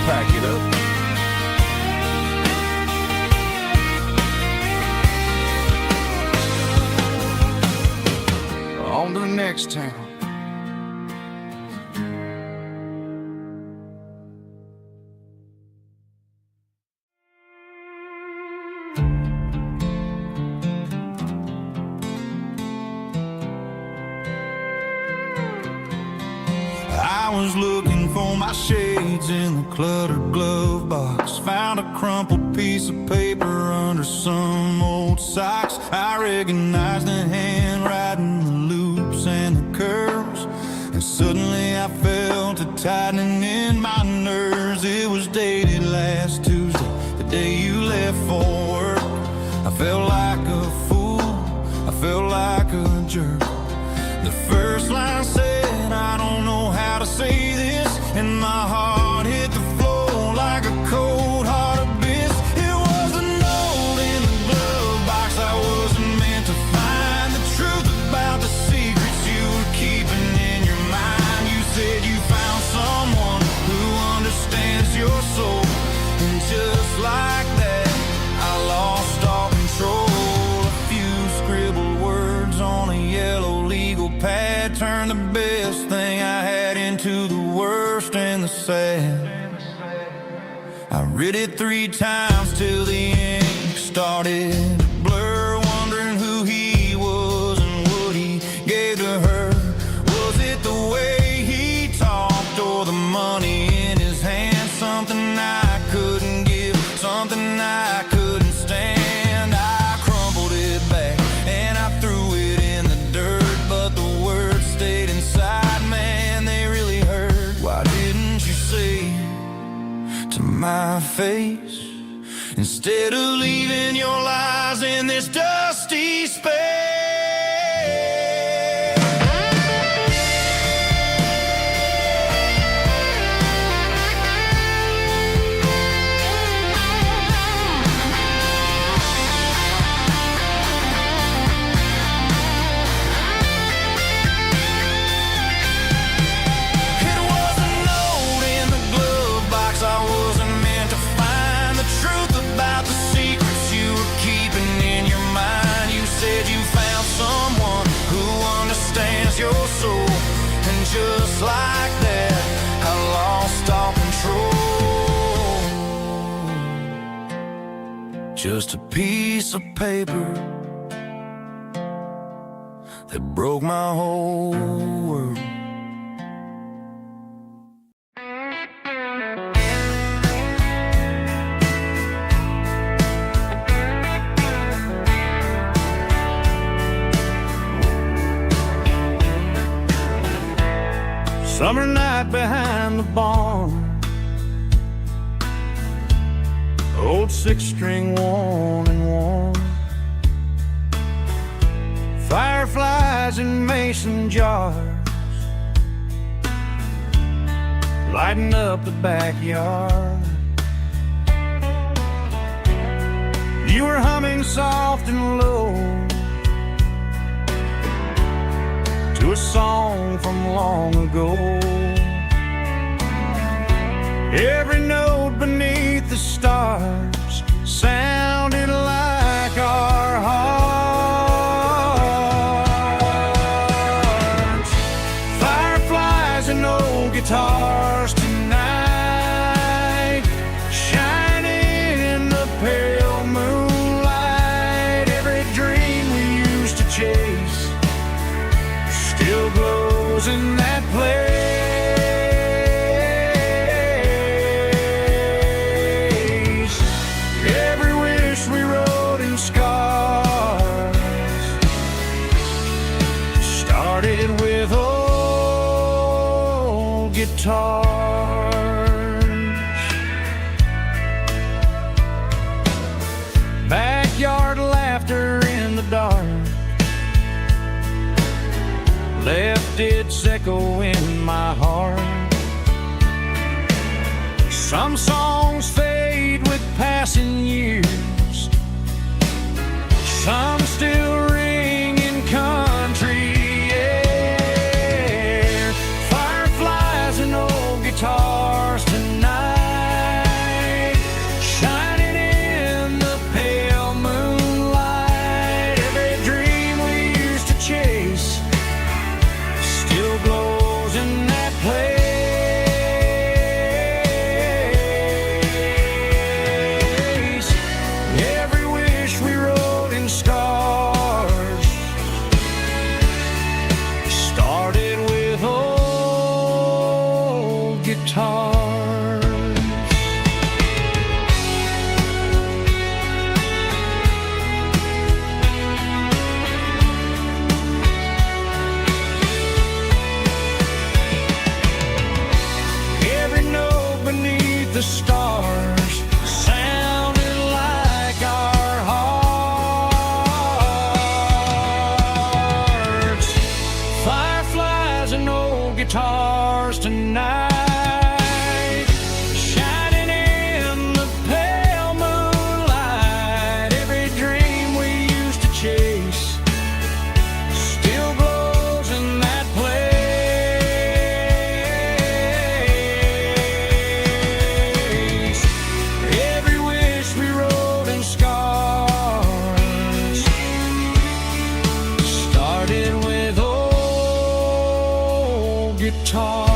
Pack it up. On to the next town. I was looking for my shades in the cluttered glove box, found a crumpled piece of paper under some old socks. I recognized the handwriting, the loops and the curves, and suddenly I felt a tightening in my nerves. It was dated last Tuesday, the day you left for work. I felt like a fool, I felt like a jerk. The first line said, I don't know how to say this, and my heart hit the floor like a cold heart abyss. It was a note in the glove box I wasn't meant to find, the truth about the secrets you were keeping in your mind. You said you found someone who understands your soul, and just like that I lost all control. A few scribbled words on a yellow legal pad turned the best thing I had into the worst and the sad. I read it 3 times till the ink started to blur, wondering who he was and what he gave to her. Was it the way he talked or the money in his hand? Something I couldn't give, something I couldn't stand. I crumpled it back and I threw it in the dirt, but the words stayed inside, man, they really hurt. Why didn't you say to my face, instead of leaving your lies in this dusty space? just a piece of paper that broke my whole world. Summer night behind the barn, old six-string worn and worn, fireflies in mason jars, lighting up the backyard. You were humming soft and low to a song from long ago. Every note beneath the stars sounded like our hearts. Fireflies and old guitars tonight, shining in the pale moonlight. Every dream we used to chase still glows in that place. Every wish we wrote in scars started with old guitars. Backyard laughter in the dark left its echo in my heart. Some songs fade with passing years, some still ring in country air. Fireflies and old guitars tonight, shining in the pale moonlight. Every dream we used to chase still glows in that place. Every wish we wrote in scars started with old guitars. Every note beneath the stars sounded like our hearts. Fireflies and old guitars tonight, shining in the pale moonlight. Every dream we used to chase still glows in that place. Every wish we wrote in scars started with old guitars.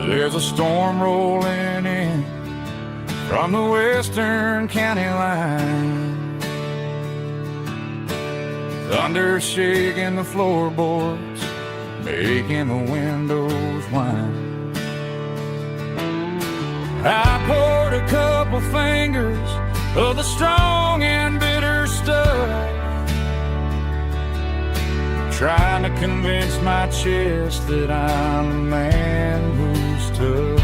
There's a storm rolling in from the western county line, thunder shaking the floorboards, making the windows whine. I poured a couple fingers of the strong and bitter stuff, trying to convince my chest that I'm a man who's tough.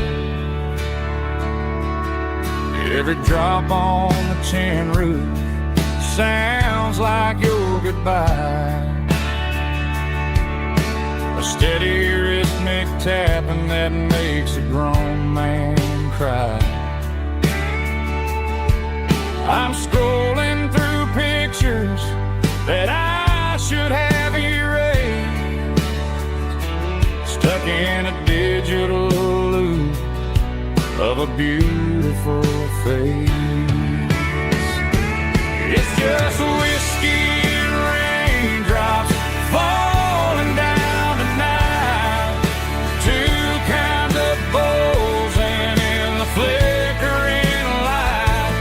Every drop on the tin roof sounds like your goodbye, a steady rhythmic tapping that makes a grown man cry. I'm scrolling through pictures that I should have erased, stuck in a digital loop of a beautiful face. It's just whiskey and raindrops falling down tonight. Two kinds of bowls and in the flickering light.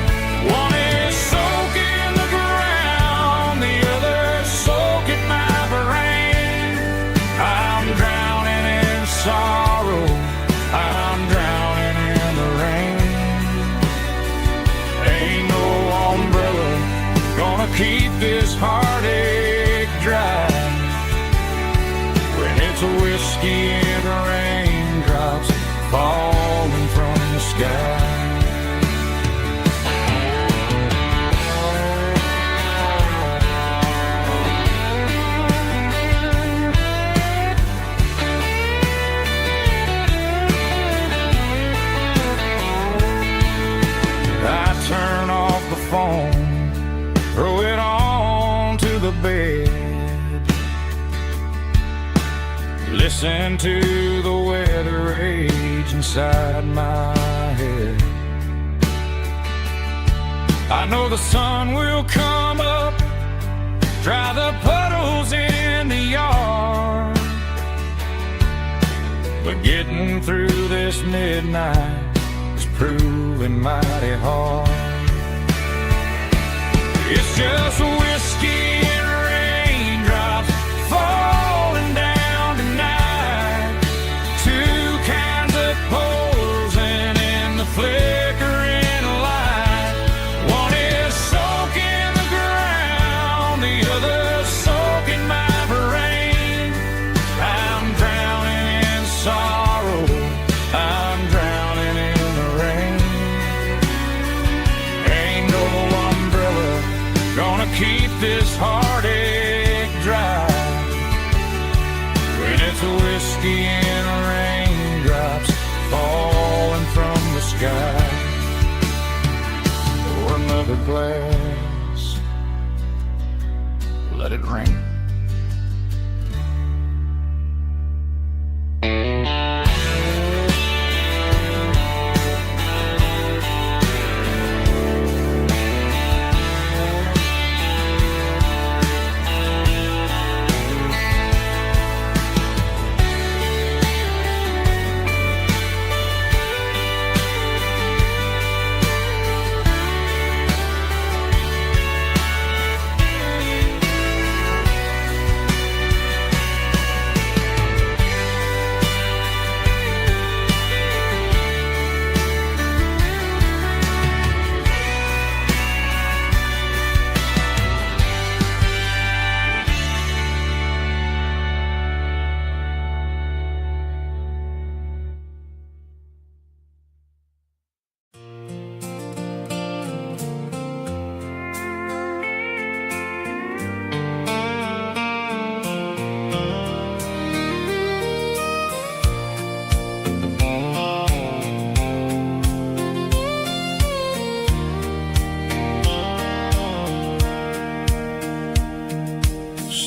One is soaking the ground, the other soaking my brain. I'm drowning in sorrow, I'm drowning in the rain. Ain't no umbrella gonna keep this heartache dry when it's a whiskey and raindrops falling from the sky. I turn off the phone, throw it on to the bed, listen to the weather rage inside my head. I know the sun will come up, dry the puddles in the yard, but getting through this midnight is proving mighty hard. It's just whiskey and raindrops falling down tonight. Two kinds of poles and in the flickering light. One is soaking the ground, the other soaking my brain. I'm drowning in sorrow, I'm drowning in the rain. Ain't no umbrella gonna keep this heartache dry when it's a whiskey and raindrops falling from the sky. Pour another glass, let it rain.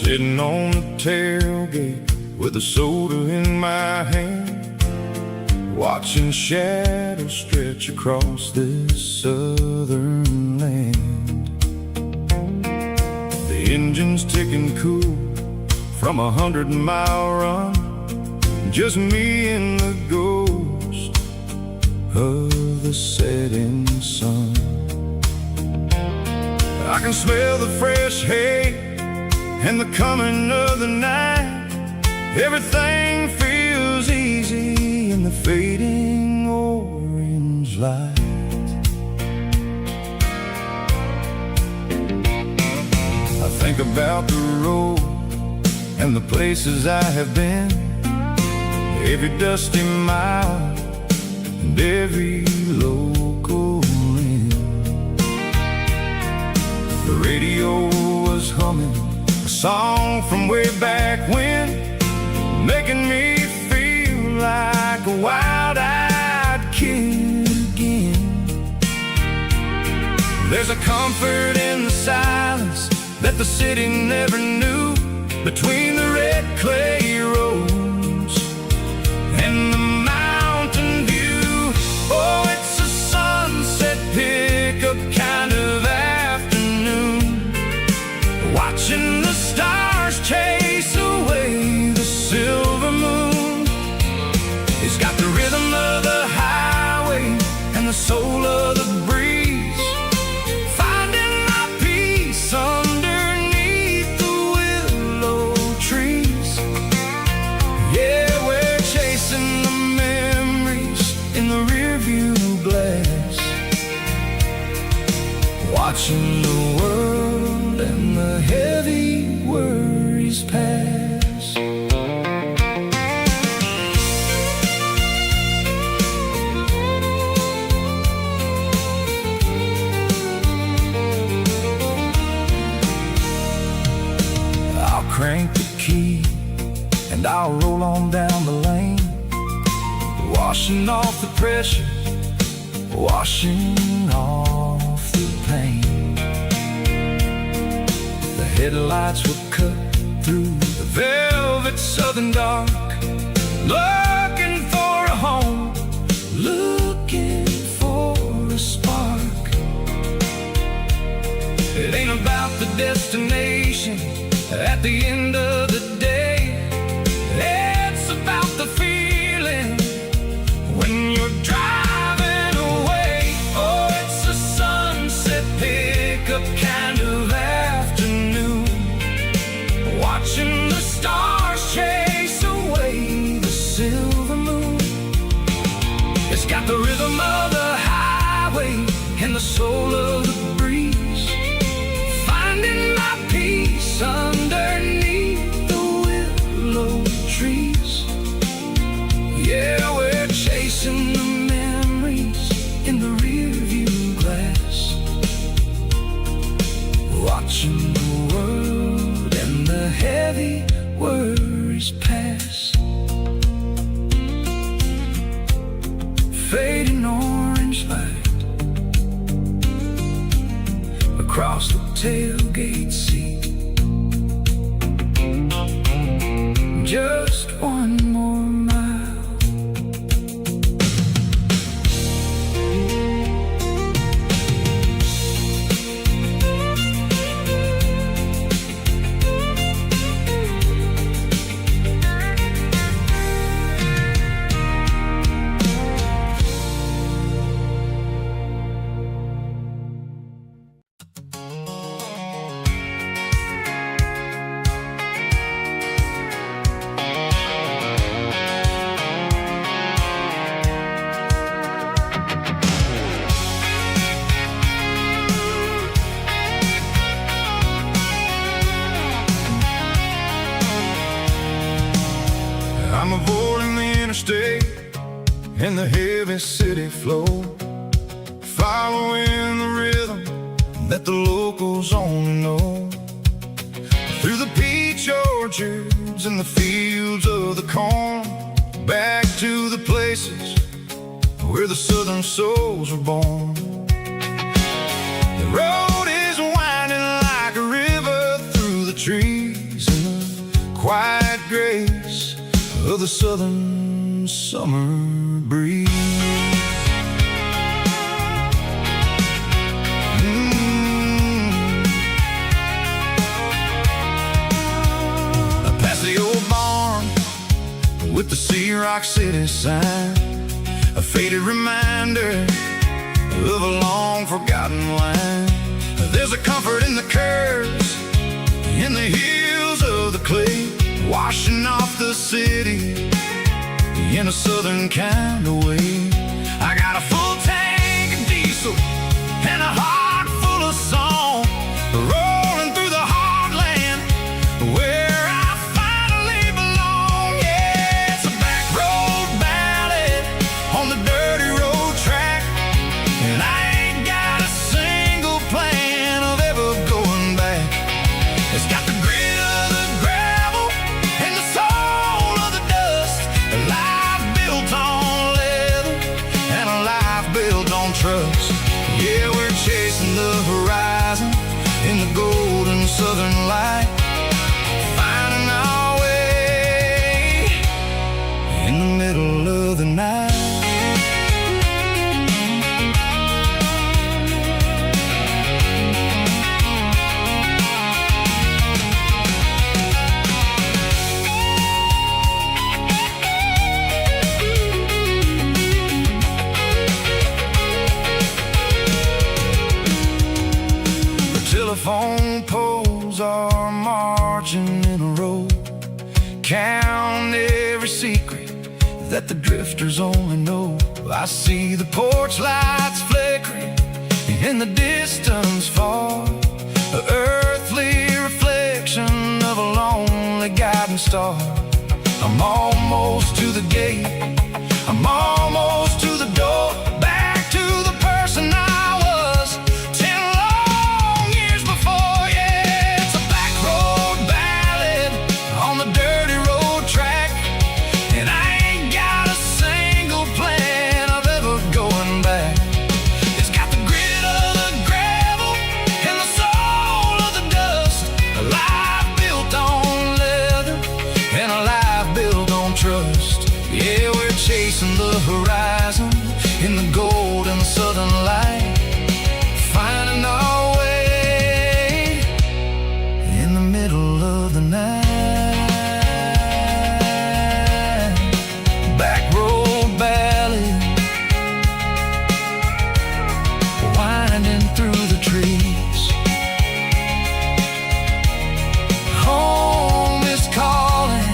Sitting on the tailgate with a soda in my hand, watching shadows stretch across this southern land. The engine's ticking cool from 100-mile run, just me and the ghost of the setting sun. I can smell the fresh hay and the coming of the night. Everything feels easy in the fading orange light. I think about the road and the places I have been, every dusty mile and every local inn. The radio was humming a song from way back when, making me feel like a wild-eyed kid again. There's a comfort in the silence that the city never knew, between the red clay roads and the mountain view. Oh, it's a sunset pickup kind of afternoon, watching the stars chase away the silver moon. It's got the rhythm of the highway and the soul of the breeze, finding my peace underneath the willow trees. Yeah, we're chasing the memories in the rearview glass, watching the world and the heavy worries pass. Crank the key and I'll roll on down the lane, washing off the pressure, washing off the pain. The headlights will cut through the velvet southern dark, looking for a home, looking for a spark. It ain't about the destination at the end of the day, it's about the feeling when you're driving away. Oh, it's a sunset pickup kind of afternoon, watching the stars chase away the silver moon. It's got the rhythm of the highway and the soul of the breeze, finding my peace underneath the willow trees. Yeah, we're chasing the memories in the rearview glass, watching the world and the heavy worries pass. Fading orange light across the tailgate seat, just one more mile. I'm avoiding the interstate and the heavy city flow, following the rhythm that the locals only know, through the peach orchards and the fields of the corn, back to the places where the southern souls were born. The road is winding like a river through the trees in the quiet grace of the southern summer breeze. Past the old barn with the Sea Rock City sign, a faded reminder of a long forgotten line. There's a comfort in the curves, in the hills of the clay, washing off the city in a southern kind of way. I got a full tank of diesel and a heart full of song, rolling through the heartland where I finally belong. Yeah, it's a back road ballad on the dirty road track, and I ain't got a single plan of ever going back. It's got the grit of the gravel and the soul of the dust, a life built on leather, count every secret that the drifters only know. I see the porch lights flickering in the distance far, an earthly reflection of a lonely guiding star. I'm almost to the gate, I'm almost to the door, back to the person I was 10 long years before. Yeah, it's a back road ballad on the dirty road track, and I ain't got a single plan of ever going back. It's got the grit of the gravel and the soul of the dust, a life built on leather and a life built on trust. Yeah, we're chasing the horizon in the golden southern light, finding our way in the middle of the night. Back road ballad, winding through the trees. Home is calling.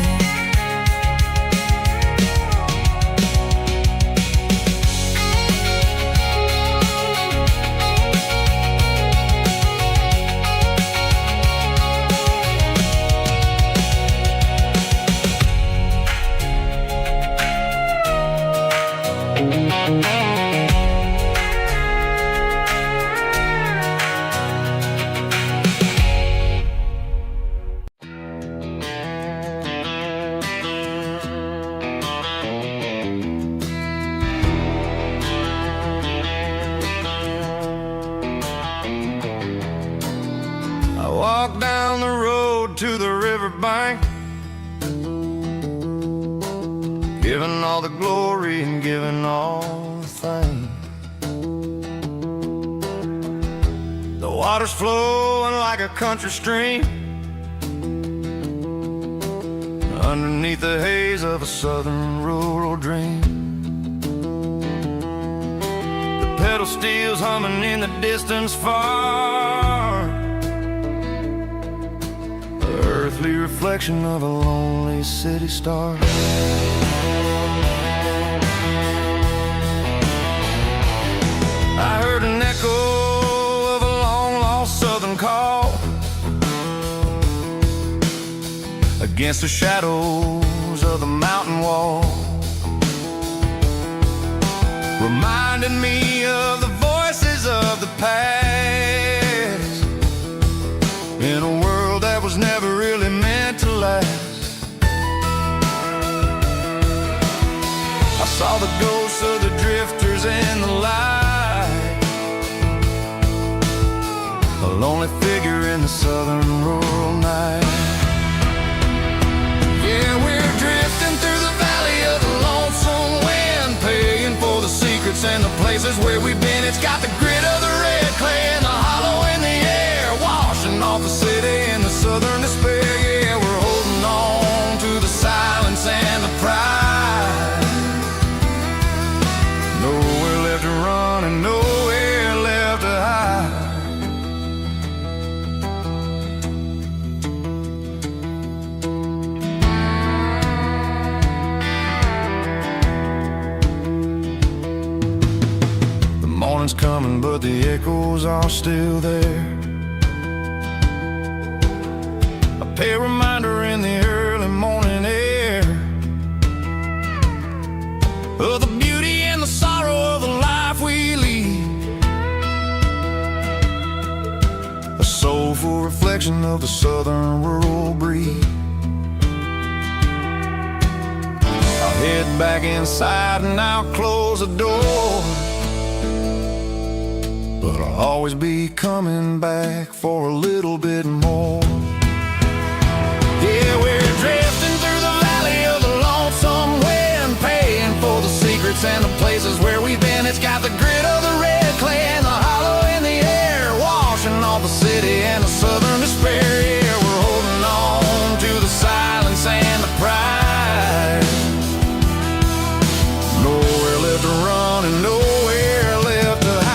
I walk down the road to the riverbank, giving all the glory and giving all the thanks. The water's flowing like a country stream underneath the haze of a southern rural dream. The pedal steel's humming in the distance far, the earthly reflection of a lonely city star. I heard an echo of a long-lost southern call against the shadows of the mountain wall, reminding me of the voices of the past in a world that was never really meant to last. I saw the ghosts of the drifters in the light, a lonely figure in the southern rural night. Yeah, we're drifting through the valley of the lonesome wind, paying for the secrets and the places where we've been. It's got the grit of the red clay and the hollow in the air, washing off the city and the southern despair. Yeah, we're holding on to the silence and the pride. Nowhere left to run and nowhere left to hide. The morning's coming, but the echoes are still there. A pale reminder in the early morning air of the beauty and the sorrow of the life we lead, a soulful reflection of the southern rural breed. I'll head back inside and I'll close the door, but I'll always be coming back for a little bit more. Yeah, we're drifting through the valley of the lonesome wind, paying for the secrets and the places where we've been. It's got the grit of the red clay and the hollow in the air, washing off the city and the southern despair. Yeah, we're holding on to the silence and the pride. Nowhere left to run and nowhere left to hide.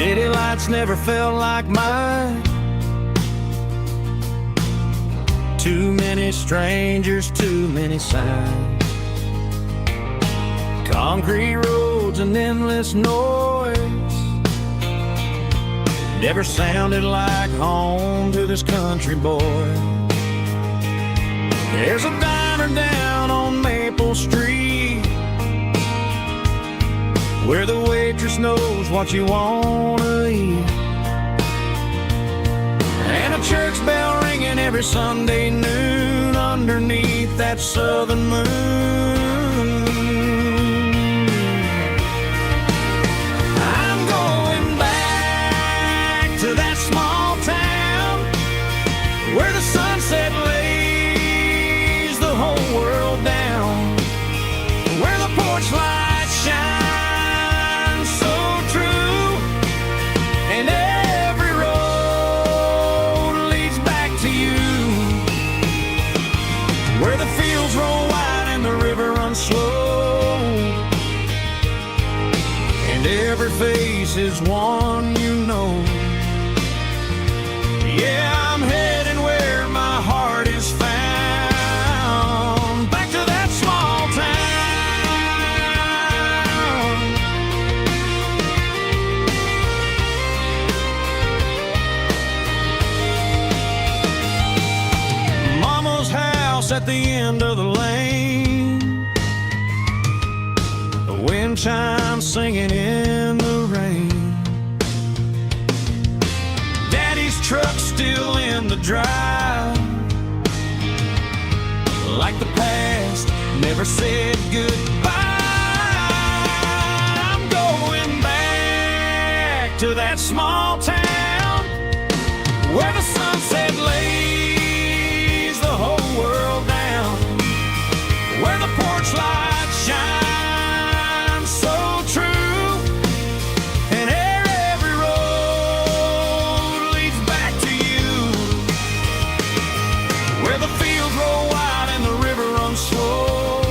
City lights never felt like mine. Too many strangers, too many signs. Concrete roads and endless noise never sounded like home to this country boy. There's a diner down on Maple Street where the waitress knows what you wanna eat, and a church bell ringing every Sunday noon underneath that southern moon. I'm going back to that small town where the sunset lays the whole world down, where the porch lights shine so true, and every road leads back to you, where the fields roll wide and the river runs slow, and every face is one you know. Yeah, I'm heading where my heart is found, back to that small town. Mama's house at the end of the lane, the wind chimes singing in the rain, Daddy's truck still in the drive, like the past never said goodbye. I'm going back to that small town where the sunset lays the whole world down, where the porch lights shine so true, and every road leads back to you, where the fields roll wide and the river runs slow,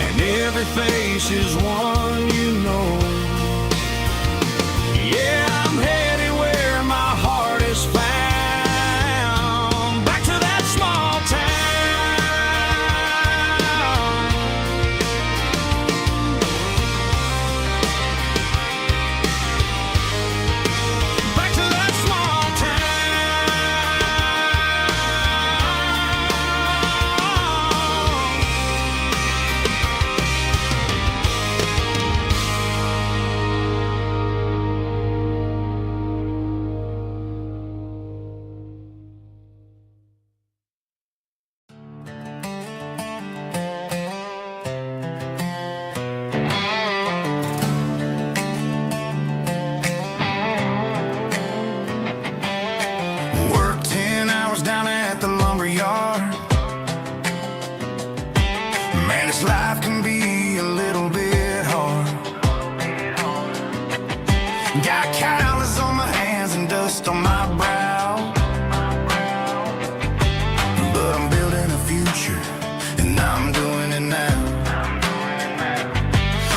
and every face is one you know. Yeah, I'm headed where my heart is found, back to that small town. Back to that small Work 10 hours down at the lumber yard. Man, this life can be a little bit hard. Got calluses on my hands and dust on my brow, but I'm building a future, and I'm doing it now.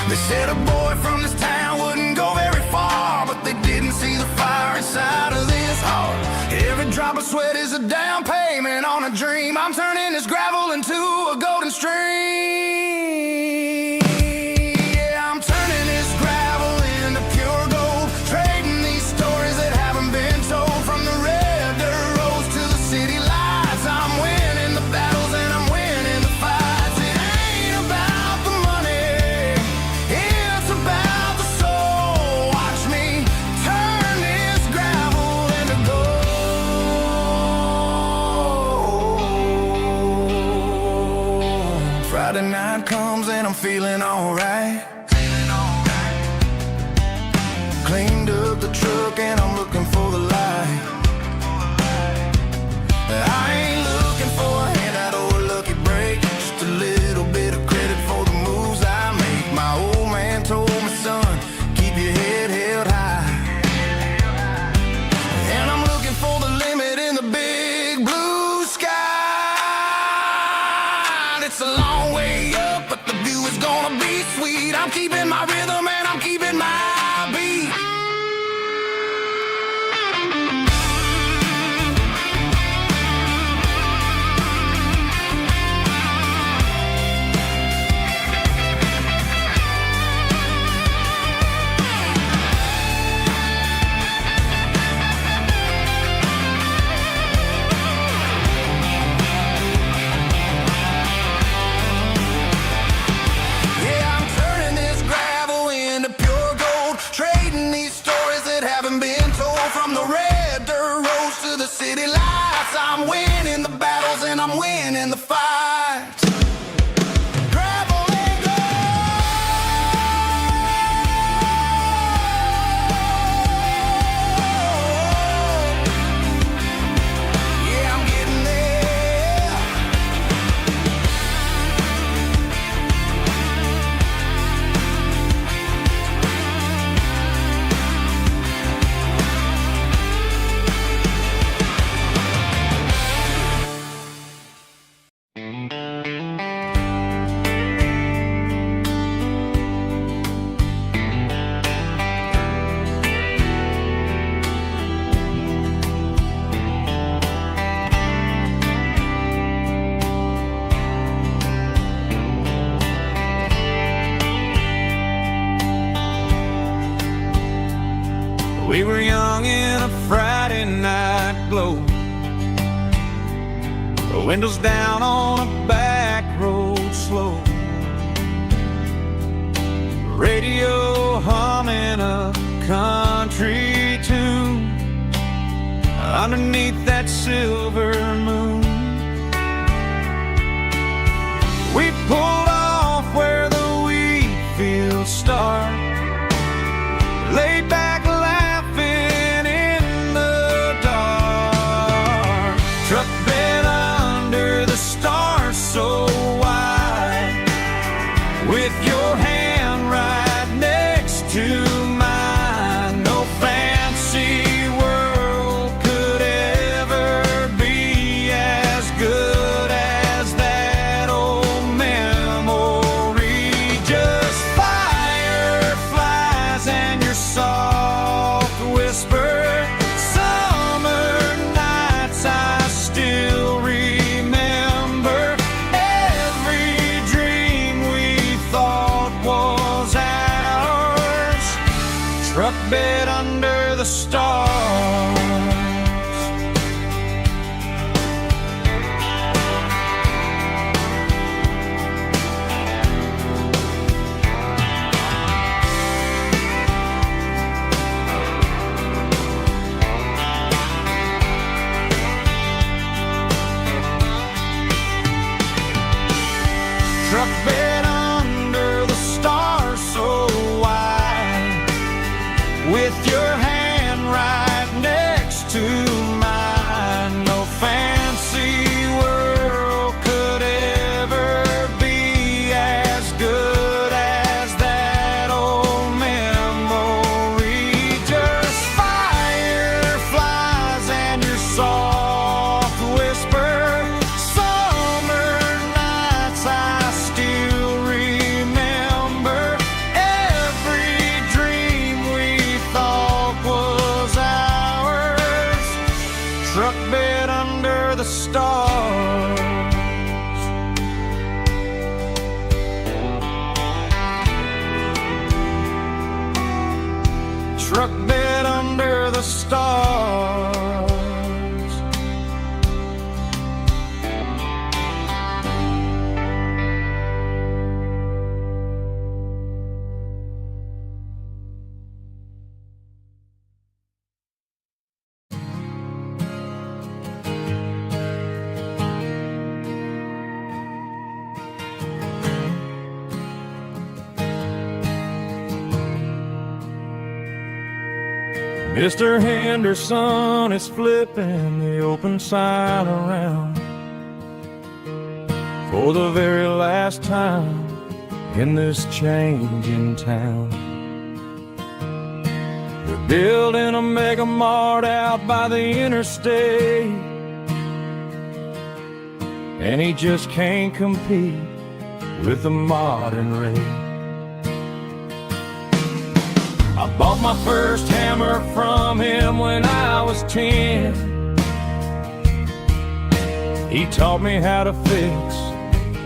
They said a boy from this town wouldn't go very far, but they didn't see the fire inside of this heart. Every drop of sweat is a down payment on a dream. I'm turning this gravel into a golden stream. Yeah, I'm turning this gravel into pure gold, trading these stories that haven't been told, from the red dirt roads to the city lights. I'm winning the battles and I'm winning the fights. It ain't about the money, it's about the soul. Watch me turn this gravel into gold. Friday night comes and I'm feeling alright. Cleaned up the truck and I'm looking for the light. I ain't looking for a handout or a lucky break, just a little bit of credit for the moves I make. My old man told me, son, keep your head held high. And I'm looking for the limit in the big blue sky. It's a long way up, but the view is gonna be sweet. I'm keeping my rhythm and I'm keeping my in the fight. Gravel and gold. Yeah, I'm getting there. We were young in a Friday night glow, the windows down on a back road slow, radio humming a country tune underneath that silver moon. We pulled off where the wheat fields start, laid back so wide, with your hand right next to mine. No fancy world could ever be as good as that old memory. Just fireflies and your soft whisper. Summer nights I still truck bed under the stars. Truck bed under the stars so wide, with your hand right next to mine. No fancy world could ever be as good as that old memory. Just fireflies and your soft whisper. Summer nights I still remember. Every dream we thought was ours. Truck bed under the stars. Truck bed under the stars. Mr. Henderson is flipping the open sign around for the very last time in this changing town. They're building a mega mart out by the interstate, and he just can't compete with the modern rate. I bought my first hammer from him when I was 10. He taught me how to fix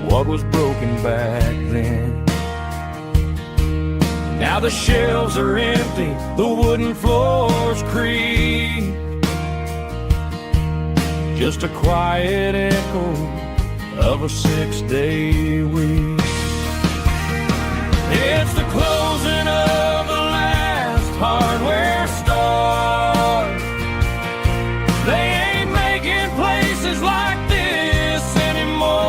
what was broken back then. Now the shelves are empty, the wooden floors creak, just a quiet echo of a 6-day week. It's the closing of the last hardware store. They ain't making places like this anymore.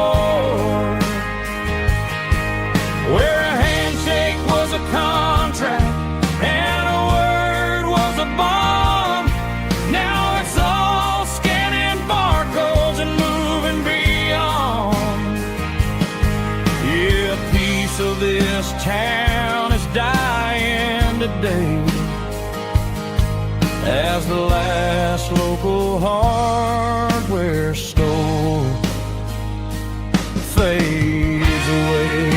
day as the last local hardware store fades away.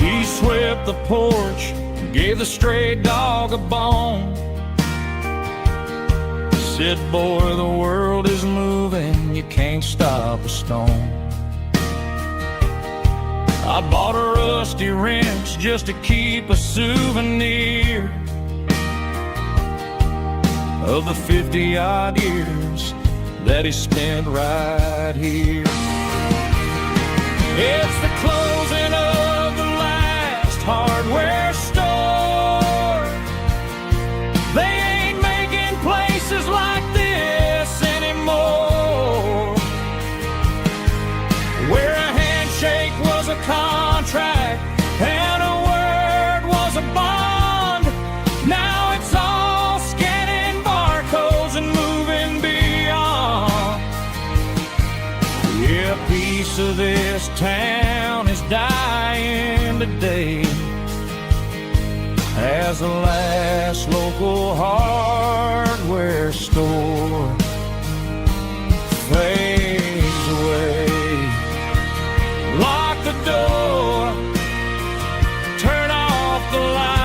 He swept the porch, gave the stray dog a bone, said, boy, the world is moving, you can't stop a stone. I bought a rusty wrench just to keep a souvenir of the 50-odd years that he spent right here. It's the closing of the last hardware store. They ain't making places like this anymore, where a handshake was a contract and a word was a bond. Now it's all scanning barcodes and moving beyond. Yeah, a piece of this town is dying today as the last local hardware store fades away. Lock the door, turn off the light.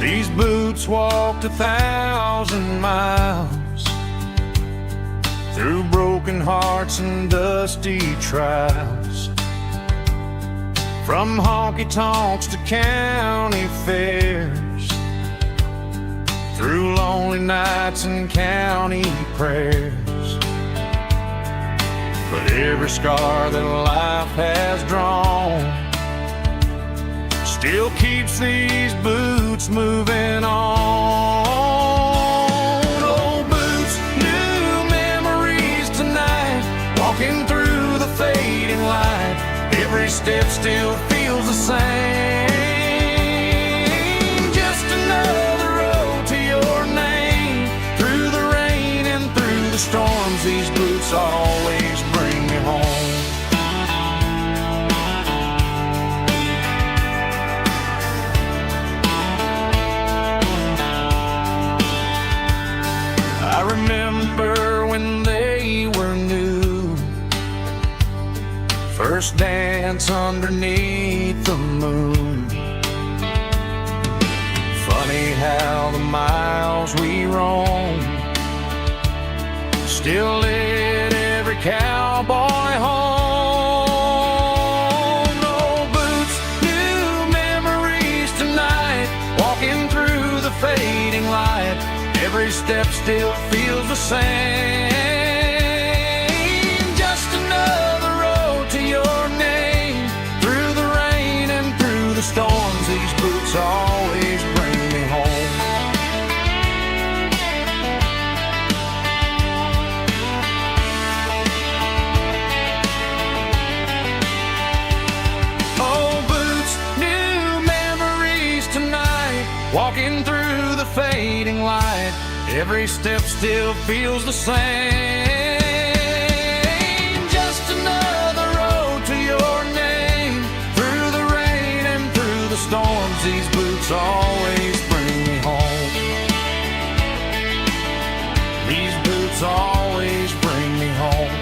These boots walked 1,000 miles through broken hearts and dusty trials, from honky-tonks to county fairs, through lonely nights and county prayers. But every scar that life has drawn still keeps these boots moving on. Old boots, new memories tonight, walking through the fading light. Every step still feels the same. Just another road to your name. Through the rain and through the storms, these boots always bring me home. I remember when they were new, first dance underneath the moon. Funny how the miles we roam still lit every cowboy home. Old boots, new memories tonight, walking through the fading light. Every step still feels the same. Just another road to your name. Through the rain and through the storms, these boots always bring me home. Old boots, new memories tonight, walking through the fading light. Every step still feels the same. Just another road to your name. Through the rain and through the storms, these boots always bring me home. These boots always bring me home.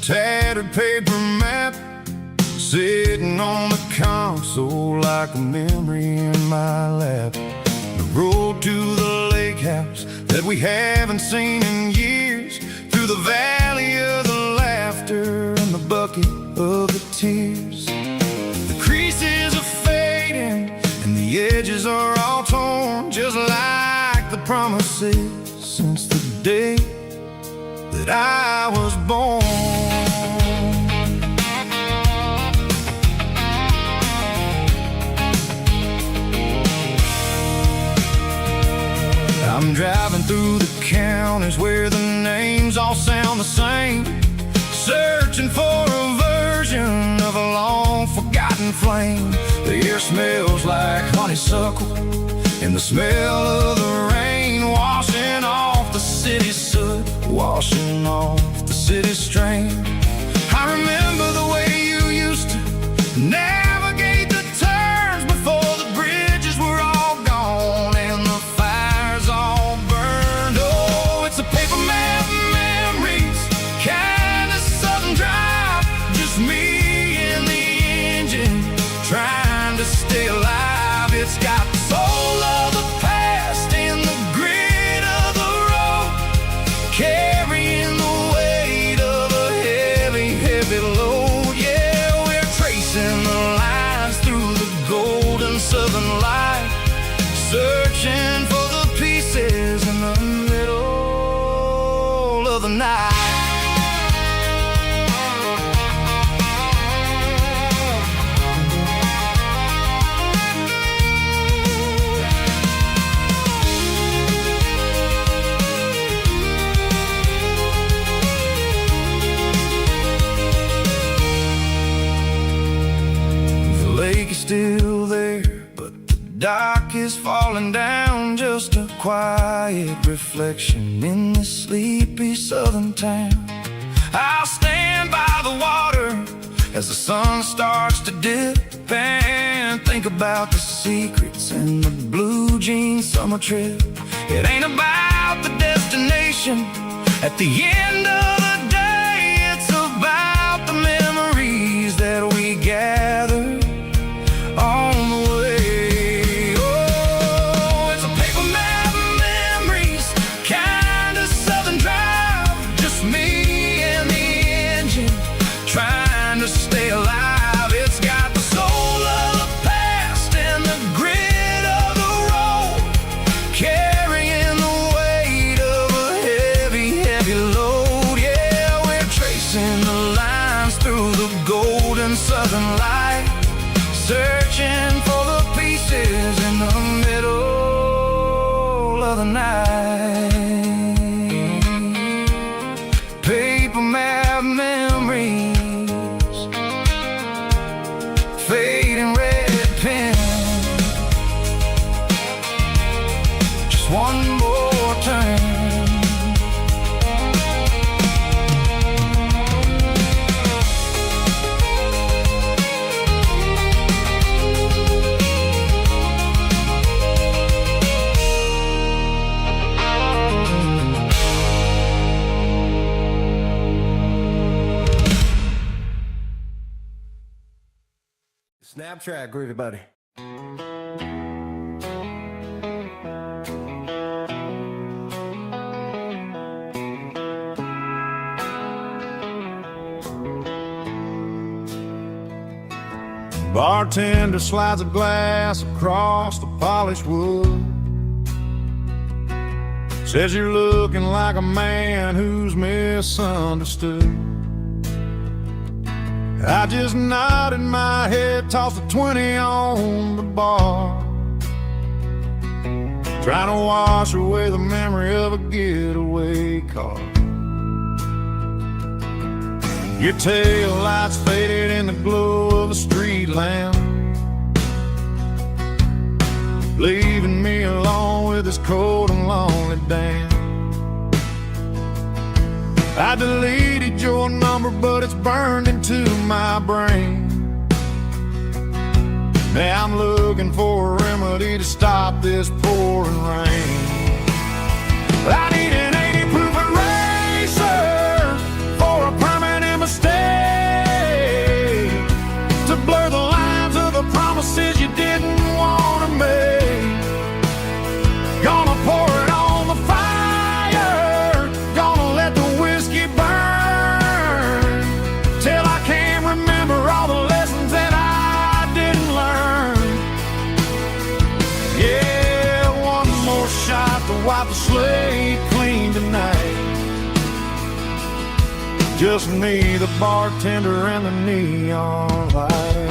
tattered paper map sitting on the console like a memory in my lap. The road to the lake house that we haven't seen in years, through the valley of the laughter and the bucket of the tears. The creases are fading and the edges are all torn, just like the promises since the day that I was born. I'm driving through the counties where the names all sound the same, searching for a version of a long-forgotten flame. The air smells like honeysuckle, and the smell of the rain washing off the city's soot, washing off the city's strain. I remember the way you used to navigate the turns before the bridges were all gone and the fires all burned. Oh, it's a paper map memories, kind of southern drive, just me and the engine trying to stay alive. It's got the soul of the past and the grit of the road, carrying the weight of a heavy, heavy load. Yeah, we're tracing the lines through the golden southern light, searching for the pieces in the middle of the night. The lake is still there, but the dock is falling down, just a quiet reflection in this sleepy southern town. I'll stand by the water as the sun starts to dip and think about the secrets and the blue jean summer trip. It ain't about the destination at the end of the day, it's about the memories that we gather on the way. Oh, it's a paper map memories, kind of southern drive, just me and the engine trying to stay alive. It's got the soul of the past and the grit of the road, carrying the weight of a heavy, heavy load. Yeah, we're tracing the lines through the golden southern light, searching for the pieces in the middle of the night. Paper map memories, fading red pen, just one more turn. Snaptrack, groovy buddy. Bartender slides a glass across the polished wood, says you're looking like a man who's misunderstood. I just nodded my head, tossed a 20 on the bar, trying to wash away the memory of a getaway car. Your tail lights faded in the glow of a street lamp, leaving me alone with this cold and lonely damn. I deleted your number, but it's burned into my brain. Now I'm looking for a remedy to stop this pouring rain. I need an 80 proof eraser for a permanent mistake. wipe the slate clean tonight. Just me, the bartender, and the neon light.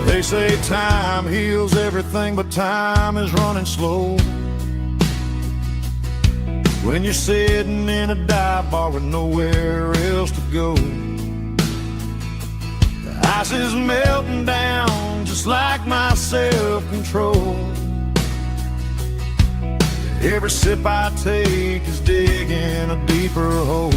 They say time heals everything, but time is running slow when you're sitting in a dive bar with nowhere else to go. The ice is melting down just like my self-control. Every sip I take is digging a deeper hole.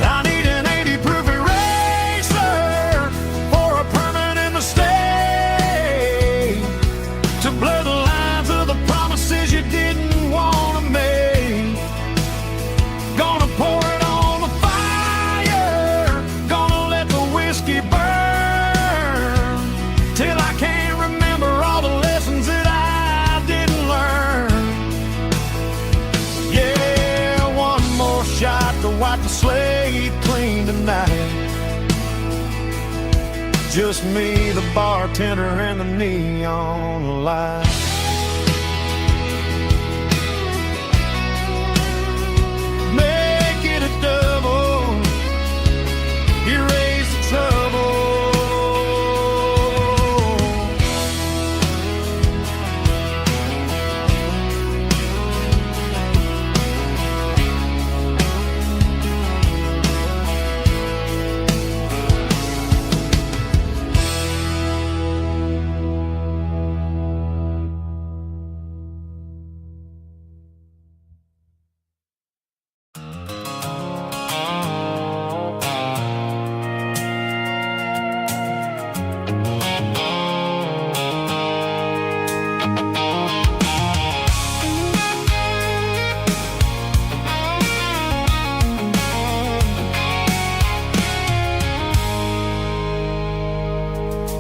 I need an 80 proof eraser for a permanent mistake, to blur the lines of the promises you didn't want to make. Gonna pour it on the fire, gonna let the whiskey burn till I can't remember all the lessons that I didn't learn. Yeah, one more shot to wipe the slate clean tonight. Just me, the bartender, and the neon light. Make it a double, erase the trouble.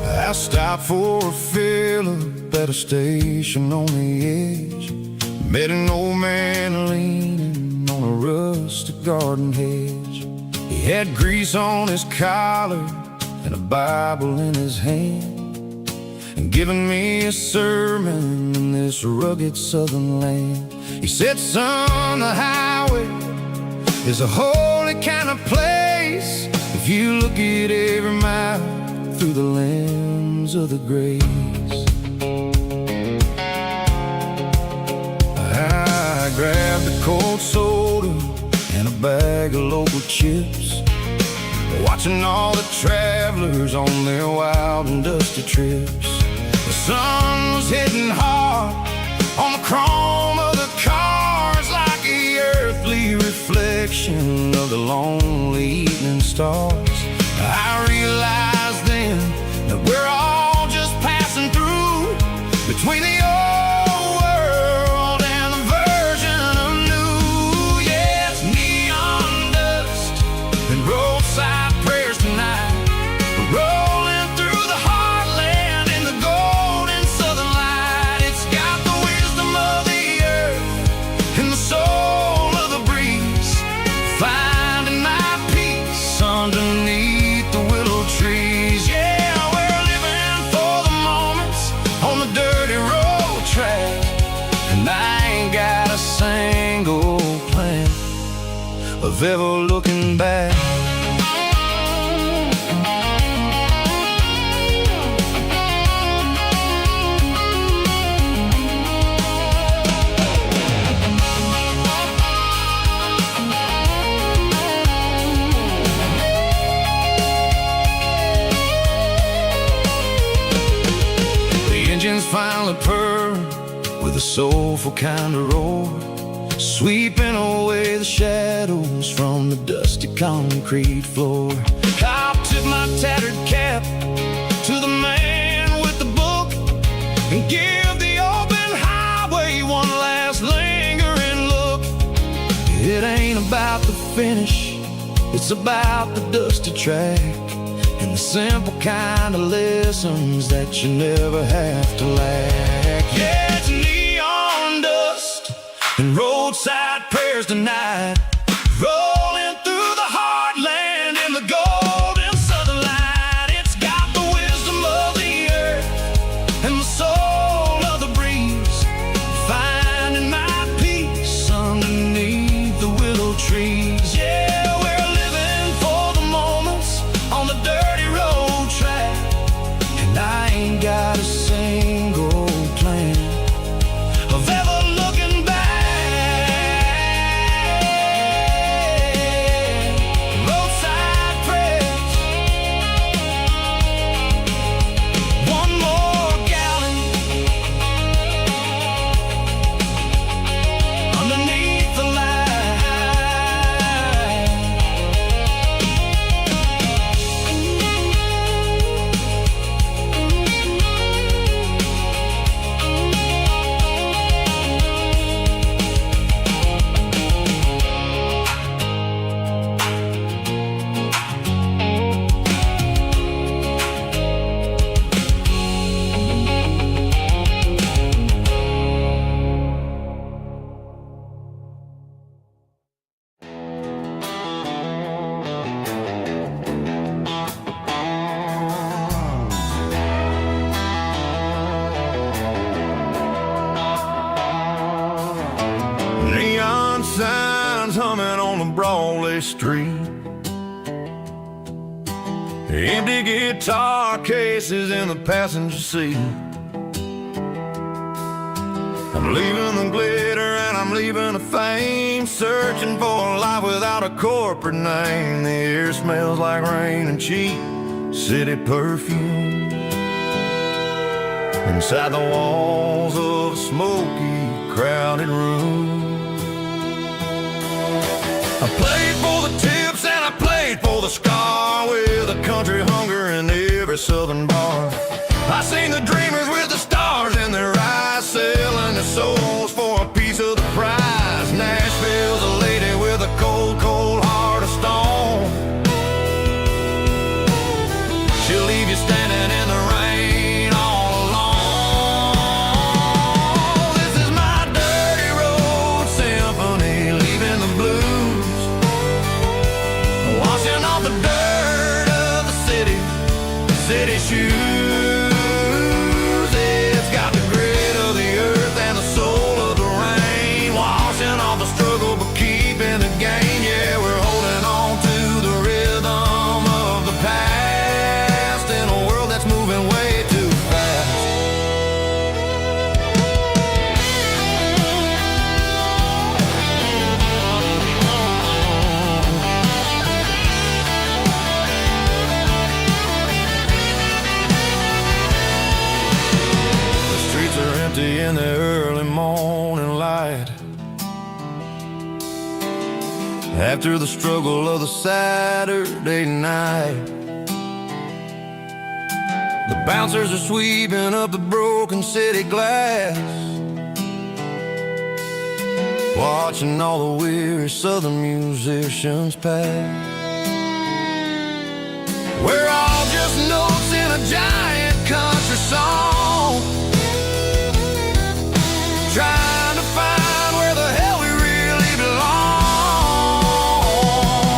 I stopped for a fill-up at a station on the edge. Met an old man leaning on a rustic garden hedge. He had grease on his collar and a Bible in his hand, and giving me a sermon in this rugged southern land. He said, son, the highway is a holy kind of place if you look at every mile through the lens of the grace. I grabbed a cold soda and a bag of local chips, watching all the travelers on their wild and dusty trips. The sun was hitting hard on the chrome of the cars, like the earthly reflection of the lonely evening stars. I realized then that we're all just passing through between the old world and the version of new. Yes, neon dust and roadside prayers tonight, rolling through the heartland in the golden southern light. It's got the wisdom of the earth and the soul of the breeze, finding my peace underneath the willow trees. Yeah, we're living for the moments on the dirty road track, and I ain't got a single plan of ever looking back. Engines finally purred with a soulful kind of roar, sweeping away the shadows from the dusty concrete floor. I tip my tattered cap to the man with the book and give the open highway one last lingering look. It ain't about the finish, it's about the dusty track and the simple kind of lessons that you never have to lack. Yeah, it's neon dust and roadside prayers tonight. signs humming on the Broadway street. Empty guitar cases in the passenger seat. I'm leaving the glitter and I'm leaving the fame, searching for a life without a corporate name. The air smells like rain and cheap city perfume. Inside the walls of a smoky, crowded room. I played for the tips and I played for the scar, with a country hunger in every southern bar. I seen the dreamers with the stars in their eyes, selling their souls for a piece of the prize. Nashville's a lady with a cold, cold heart of stone. She'll leave you standing in the rain all alone. This is my dirty road symphony, leaving the blues, washing off the dirt of the city shoes. It's got the grit of the earth and the soul of the rain, washing off the struggle but keeping the gain. Yeah, we're holding on to the rhythm of the past in a world that's moving way too fast. The streets are empty in the early morning light, after the struggle of the Saturday night. The bouncers are sweeping up the broken city glass, watching all the weary southern musicians pass. We're all just notes in a giant country song, trying to find where the hell we really belong.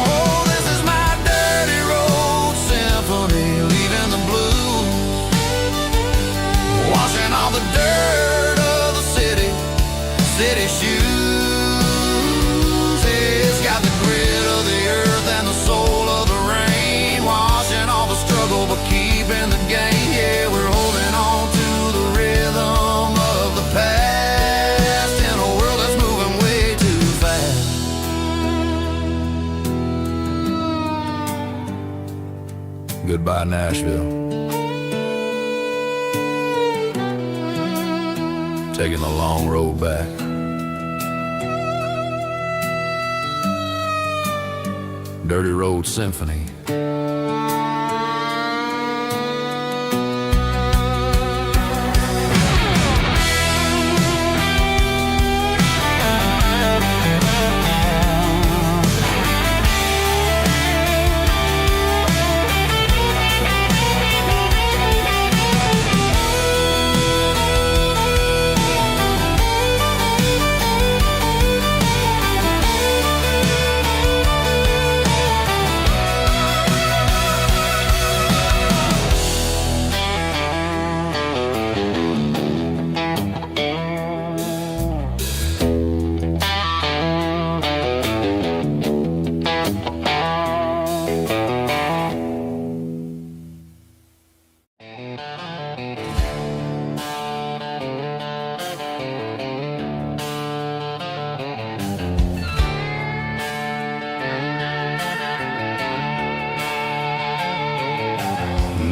Oh, this is my dirty road symphony, leaving the blues, washing all the dirt of the city shoes. It's got the grit of the earth and the soul of the rain, washing all the struggle but keeping the gain. Yeah, we're holding on to the rhythm of the past in a world that's moving way too fast. Goodbye, Nashville. Taking the long road back. Dirty Road Symphony.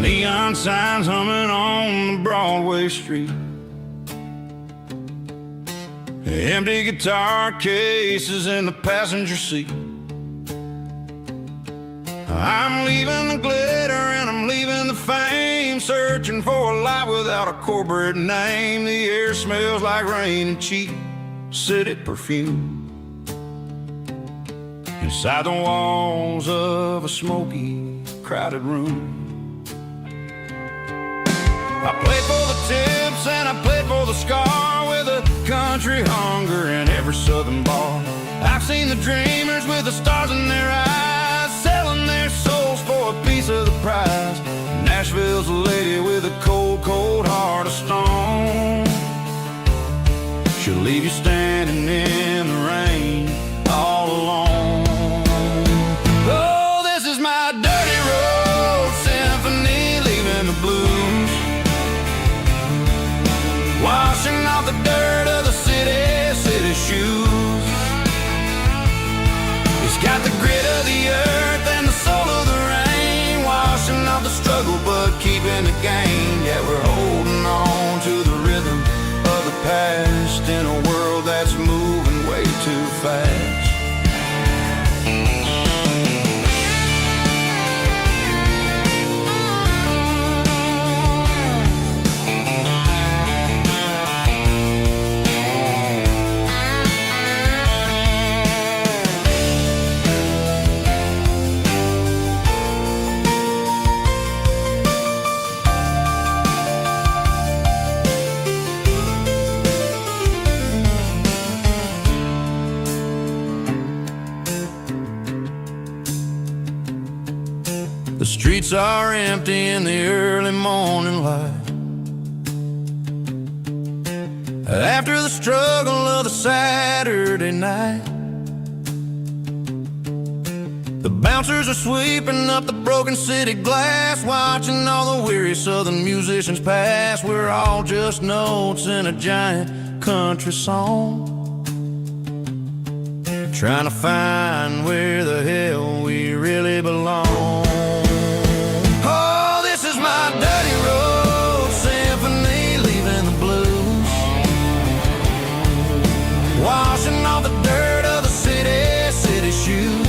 Neon signs humming on the Broadway street, empty guitar cases in the passenger seat. I'm leaving the glitter and I'm leaving the fame, searching for a life without a corporate name. The air smells like rain and cheap city perfume. Inside the walls of a smoky, crowded room. I played for the tips and I played for the scar, with a country hunger in every southern bar. I've seen the dreamers with the stars in their eyes, selling their souls for a piece of the prize. Nashville's a lady with a cold, cold heart of stone. She'll leave you standing in the rain all alone. keeping the game. Yeah, we're holding on to the rhythm of the past in a world that's moving way too fast. The streets are empty in the early morning light. After the struggle of the Saturday night, the bouncers are sweeping up the broken city glass, watching all the weary southern musicians pass. We're all just notes in a giant country song, trying to find where the hell we really belong. Oh, this is my dirty road symphony, leaving the blues, washing off the dirt of the city shoes.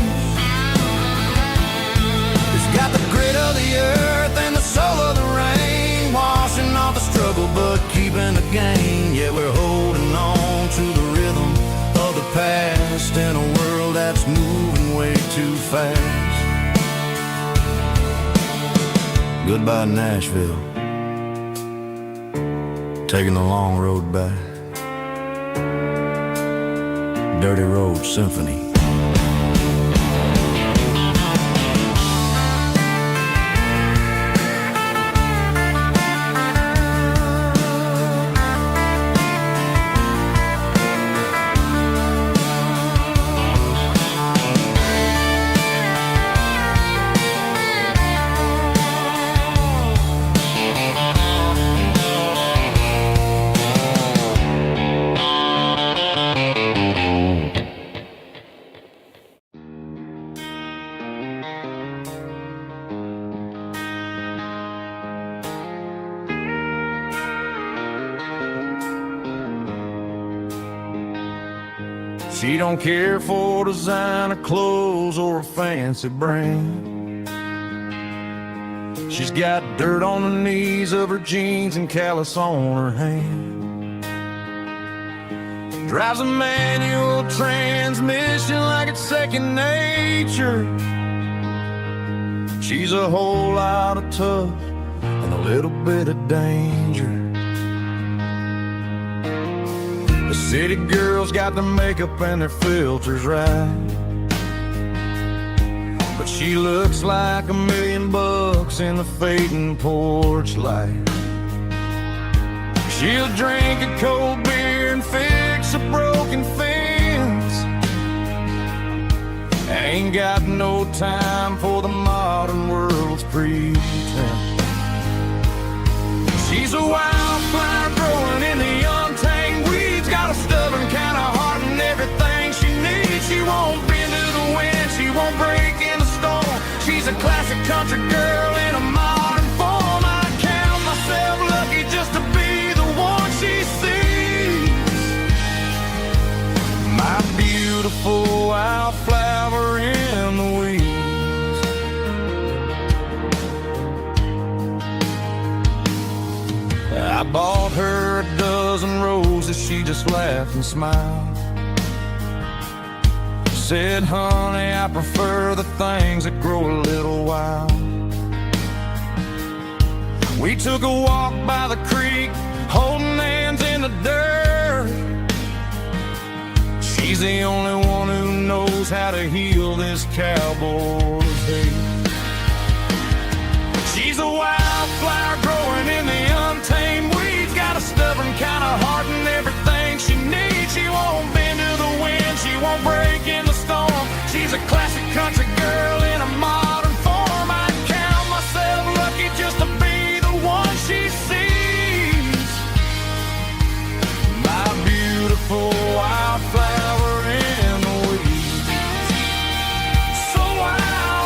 It's got the grit of the earth and the soul of the rain, washing off the struggle but keeping the gain. Yeah, we're holding on to the rhythm of the past in a world that's moving way too fast. Goodbye Nashville, taking the long road back. Dirty Road Symphony. She don't care for designer clothes or a fancy brand. She's got dirt on the knees of her jeans and callus on her hand. Drives a manual transmission like it's second nature. She's a whole lot of tough and a little bit of danger. The city girls got their makeup and their filters right, but she looks like $1 million in the fading porch light. She'll drink a cold beer and fix a broken fence. Ain't got no time for the modern world's pretense. She's a wildflower growing in the untamed weeds, got a stubborn kind of heart and everything she needs. She won't bend to the wind, she won't break in the storm. She's a classic country girl in a modern form. I count myself lucky just to be the one she sees. My beautiful wildflower in the weeds. I bought her a dozen roses, she just laughed and smiled. Said, honey, I prefer the things that grow a little wild. We took a walk by the creek, holding hands in the dirt. She's the only one who knows how to heal this cowboy's hate. She's a wildflower growing in the untamed weeds, got a stubborn kind of heart and everything she needs. She won't bend to the wind, she won't break in the storm. She's a classic country girl in a modern form. I count myself lucky just to be the one she sees. My beautiful wildflower in the weeds. So wild.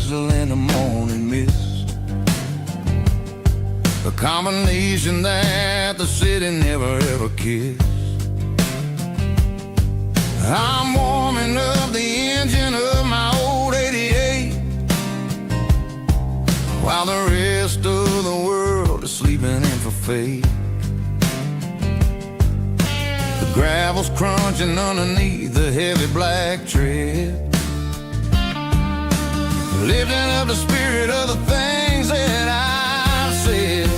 drizzle and the morning mist, a combination that the city never ever kissed. I'm warming up the engine of my old 88, while the rest of the world is sleeping in for fate. The gravel's crunching underneath the heavy black tread, lifting up the spirit of the things that I've said.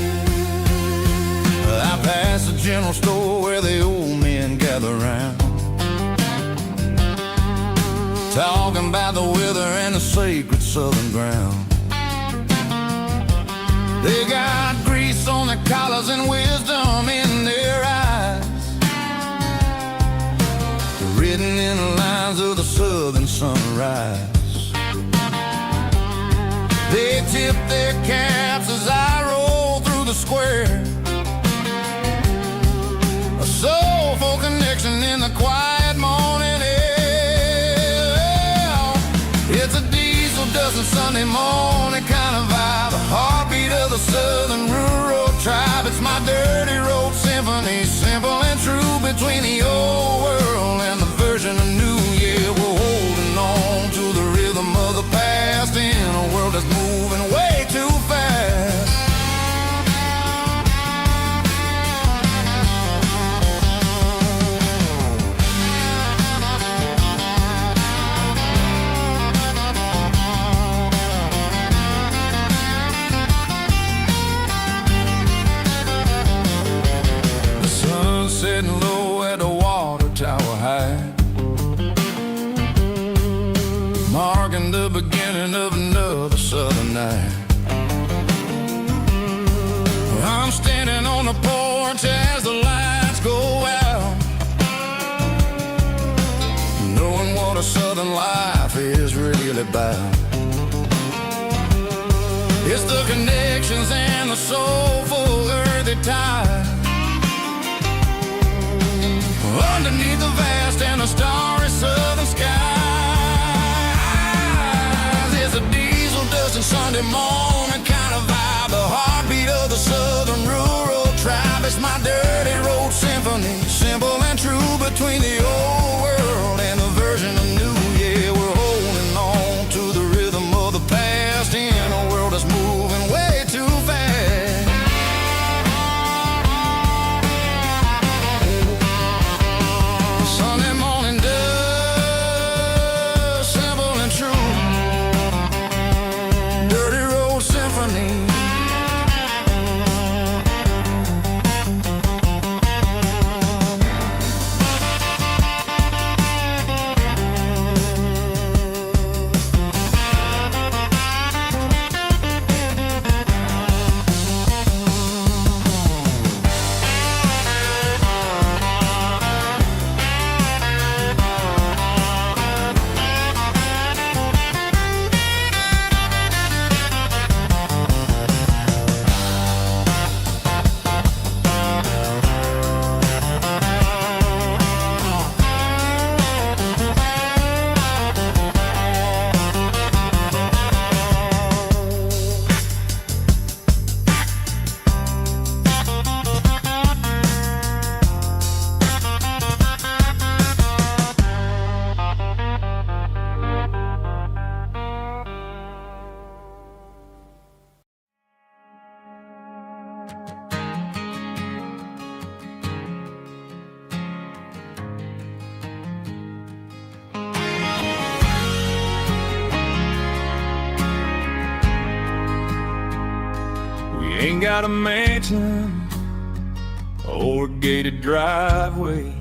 I pass the general store where the old men gather round, talking about the weather and the sacred southern ground. They got grease on their collars and wisdom in their eyes, written in the lines of the southern sunrise. They tip their caps as I roll through the square, a soulful connection in the quiet morning air. It's a diesel dusting Sunday morning kind of vibe, the heartbeat of the southern rural tribe. It's my dirty road symphony, simple and true, between the old world and the version of new. Yeah, we're holding on to the rhythm of the past in a world that's moving way too fast. Sitting low at the water tower high, marking the beginning of another southern night. I'm standing on the porch as the lights go out, knowing what a southern life is really about. It's the connections and the soulful earthy ties, underneath the vast and the starry southern skies. It's a diesel dusting Sunday morning kind of vibe, the heartbeat of the southern rural tribe. It's my dirty road symphony, simple and true, between the old world and the version of new. Yeah, we're holding on to the rhythm of the past in a world that's moving way too fast. Sunday morning dust, simple and true, dirty road symphony. Ain't got a mansion or a gated driveway,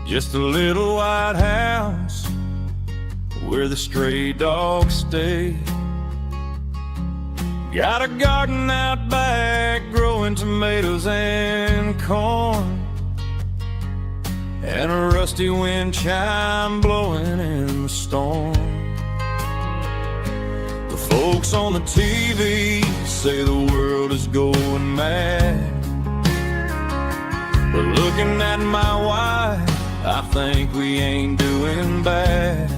just a little white house where the stray dogs stay. Got a garden out back growing tomatoes and corn, and a rusty wind chime blowing in the storm. The folks on the TV say the world is going mad, but looking at my wife, I think we ain't doing bad.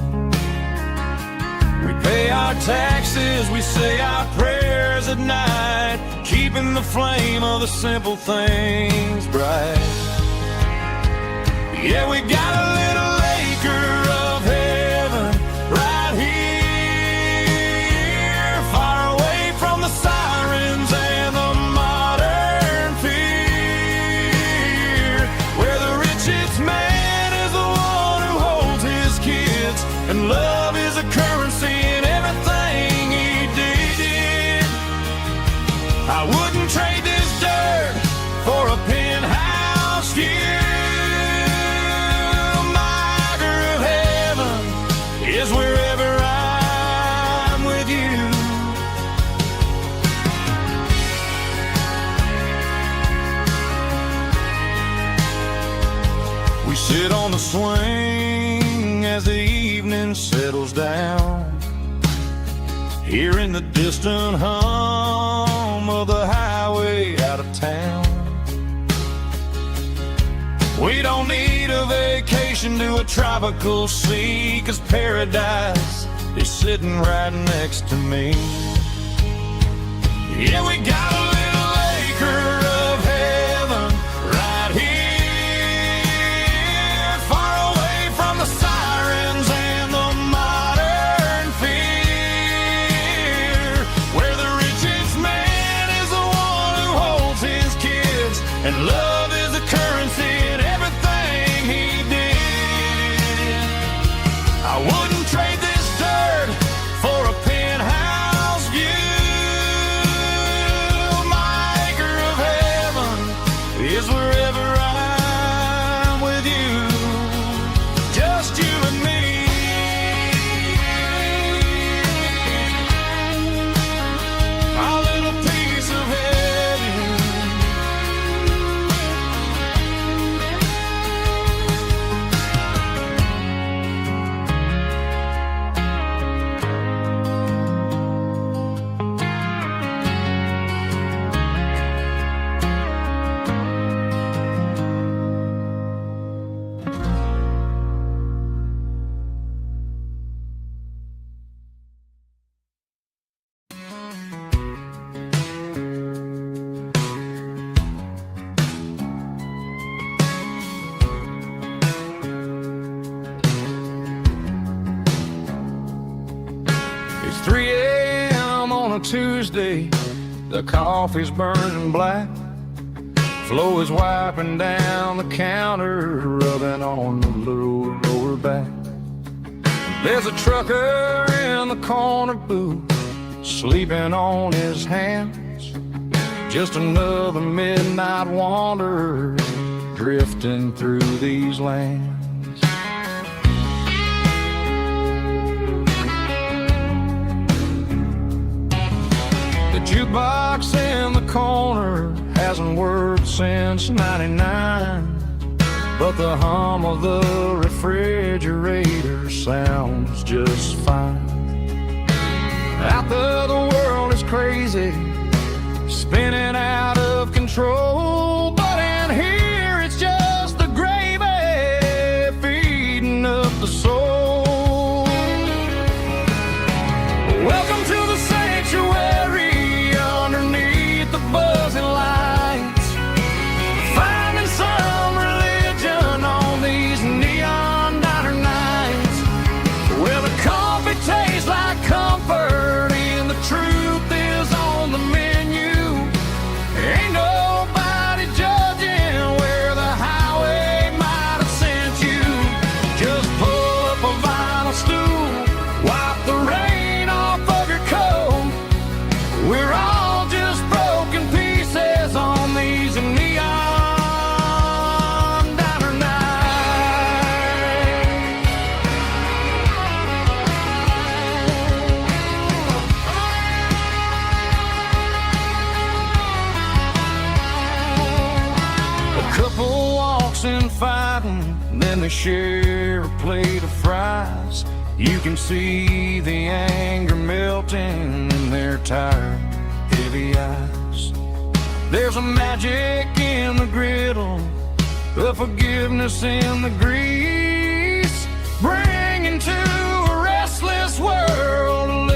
We pay our taxes, we say our prayers at night, keeping the flame of the simple things bright. Yeah, we got a little acre of heaven right here, far away from the sirens and the modern fear, where the richest man is the one who holds his kids, and love is a currency in everything he did. I wouldn't trade this dirt for a penthouse view. Is wherever I'm with you. We sit on the swing as the evening settles down, hearing the distant hum of the highway out of town. We don't need a vacation to a tropical sea, 'cause paradise is sitting right next to me. Yeah, we got a little acre of heaven right here, far away from the sirens and the modern fear, where the richest man is the one who holds his kids, and love is a currency in everything he did. I wouldn't trade this dirt for a penthouse view. My acre of heaven is wherever I'm with you, just you and me. Our little piece of heaven. It's 3 a.m. on a Tuesday, the coffee's burning black, Flo is wiping down the counter, rubbing on the little lower back. There's a trucker in the corner booth, sleeping on his hands, just another midnight wanderer drifting through these lands. The jukebox in the corner hasn't worked since '99, but the hum of the refrigerator sounds just fine. Out there the world is crazy, spinning out of control, but in here it's just the gravy feeding up the soul. Welcome to the sanctuary underneath the buzzing lights, finding some religion on these neon diner nights, where the coffee tastes like comfort and the truth is on the menu. Ain't nobody judging where the highway might have sent you. Just pull up a vinyl stool, wipe the rain off of your coat. We're all just broken pieces on these neon diner nights. A couple walks in fighting, then they share a plate of fries. You can see the anger melting in their tired, heavy eyes. There's a magic in the griddle, a forgiveness in the grease, bringing to a restless world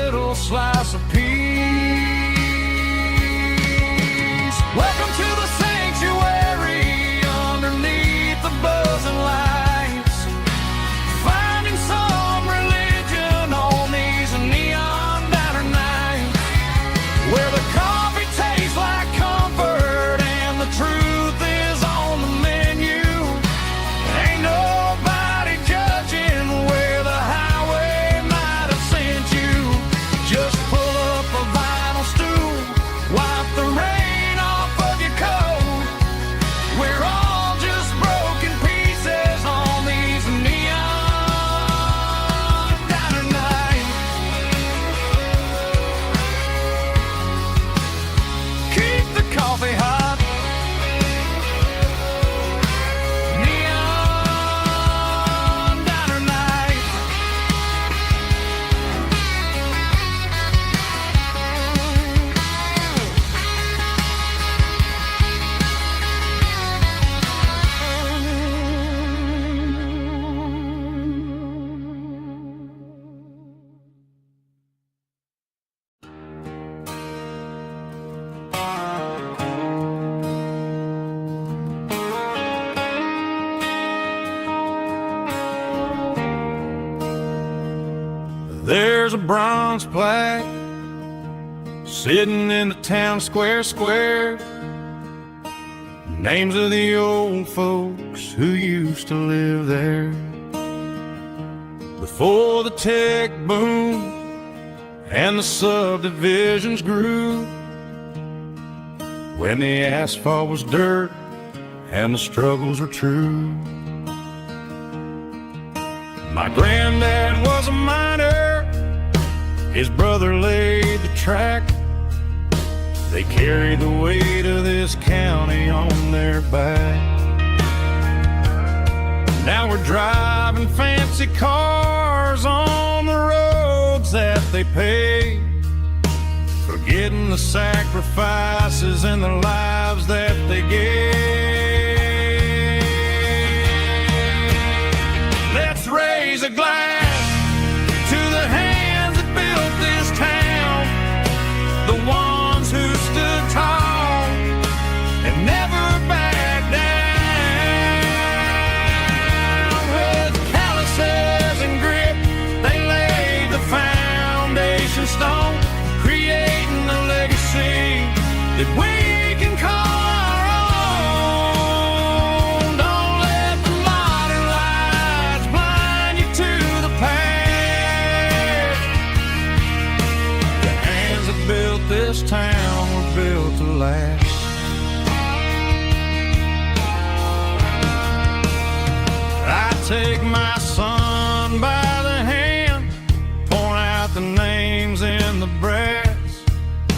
there's a bronze plaque sitting in the town square. Names of the old folks who used to live there before the tech boom and the subdivisions grew, when the asphalt was dirt and the struggles were true. My granddad was a miner, his brother laid the track. They carried the weight of this county on their back. Now we're driving fancy cars on the roads that they paved, forgetting the sacrifices and the lives that they gave. Let's raise a glass to the hands that built this town, the ones who stood tall and never backed down. With calluses and grit, they laid the foundation stone, creating a legacy that we can call our own. Don't let the modern lights blind you to the past. The hands that built this town were built to last. I take my son by the hand, point out the names in the brass.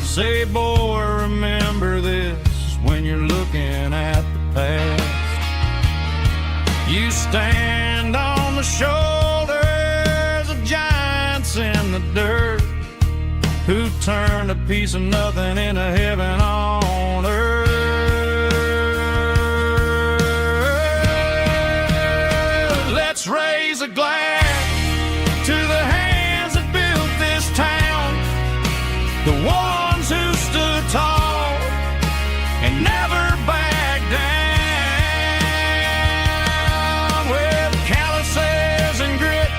Say, boy, remember this when you're looking at the past. You stand on the shoulders of giants in the dirt, who turned a piece of nothing into heaven on earth. Let's raise a glass to the hands that built this town, the ones who stood tall and never backed down. With calluses and grit,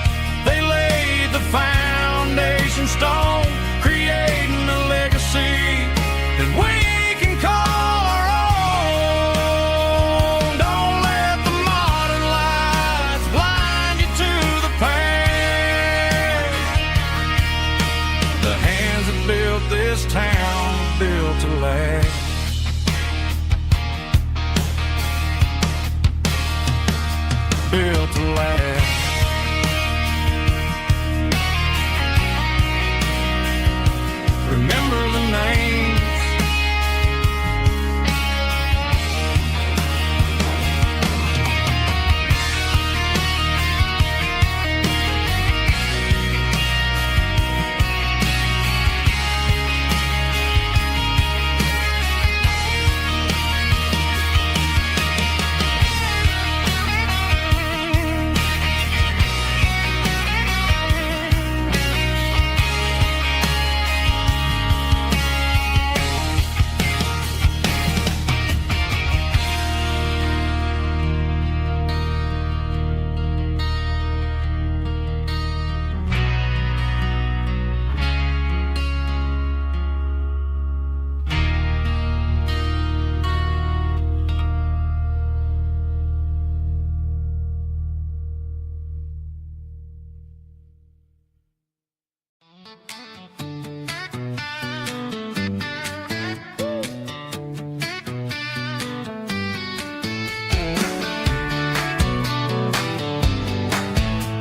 they laid the foundation stone, creating a legacy that we can call our own. Don't let the modern lights blind you to the past. The hands that built this town built to last. Built to last. Remember the names.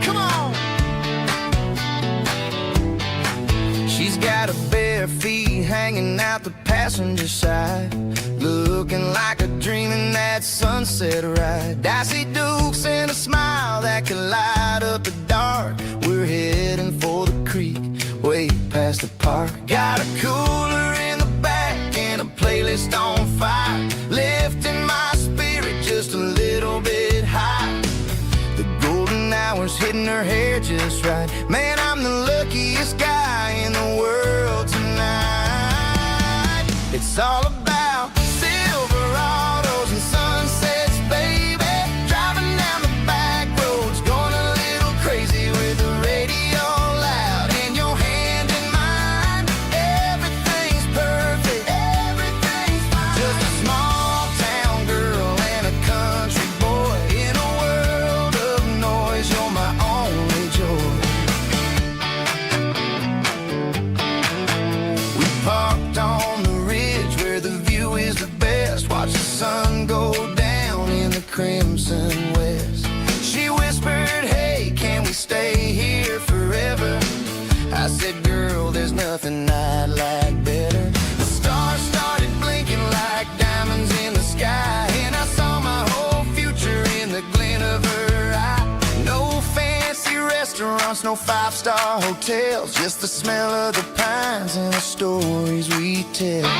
Come on. She's got her bare feet hanging out the passenger side, looking like a dream in that sunset ride. Dicey dukes and a smile that can light up the dark. We're heading for the creek, way past the park. Got a cooler in the back and a playlist on fire, lifting my spirit just a little bit high. The golden hours hitting her hair just right. Man, I'm the luckiest guy in the world tonight. It's all about Silverados and sunsets, baby. Driving down the back roads, going a little crazy with the radio loud and your hands nothing I'd like better. The stars started blinking like diamonds in the sky, and I saw my whole future in the glint of her eye. No fancy restaurants, no five-star hotels, just the smell of the pines and the stories we tell.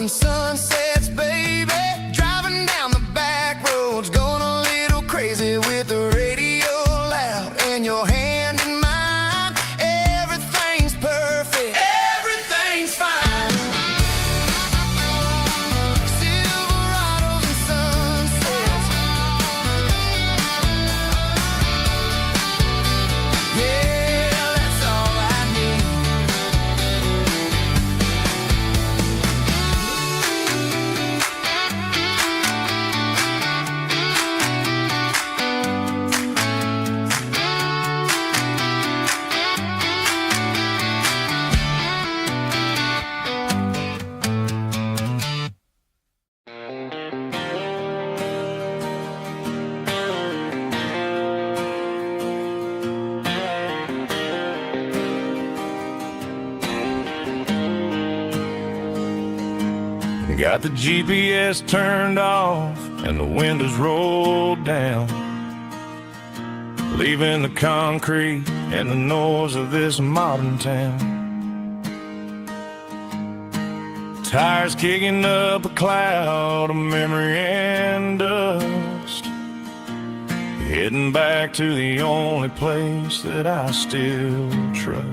Sunsets, baby, driving down the back roads, going a little crazy with the radio loud, and your hand in mine. Everything's perfect, everything's fine. Silverados and sunsets, yeah, that's all I need. Got the GPS turned off and the windows rolled down, leaving the concrete and the noise of this modern town. Tires kicking up a cloud of memory and dust, heading back to the only place that I still trust.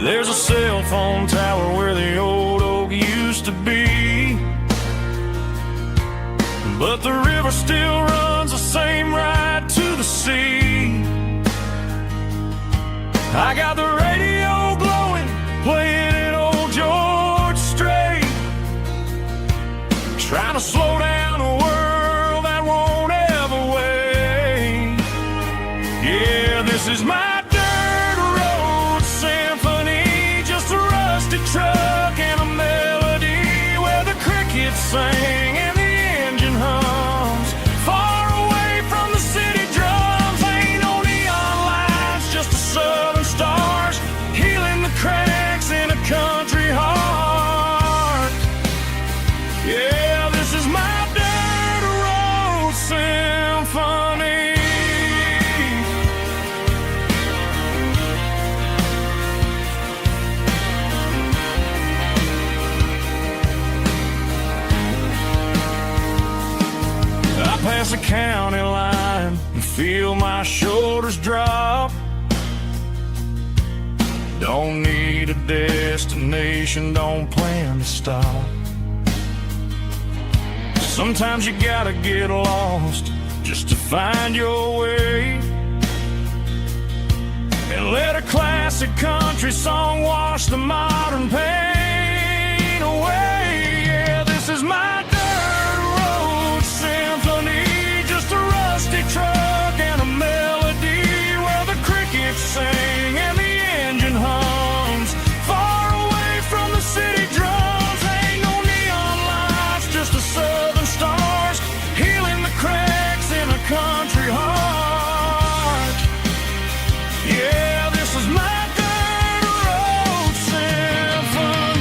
There's a cell phone tower where the old oak used to be, but the river still runs the same right to the sea. I got the radio glowing, playing an old George Strait, trying to slow down a world that won't ever wait. Yeah, this is my truck and a melody where the crickets sing and the engine hums, far away from the city drums. Ain't no neon lights, just the southern stars healing the cracks in a country heart. Yeah, this is my dirt road symphony. Past the county line and feel my shoulders drop. Don't need a destination, don't plan to stop. Sometimes you gotta get lost just to find your way, and let a classic country song wash the modern pain away. Yeah, this is my truck and a melody where the crickets sing and the engine hums, far away from the city drums. Ain't no neon lights, just the southern stars healing the cracks in a country heart. Yeah, this is my dirt road symphony.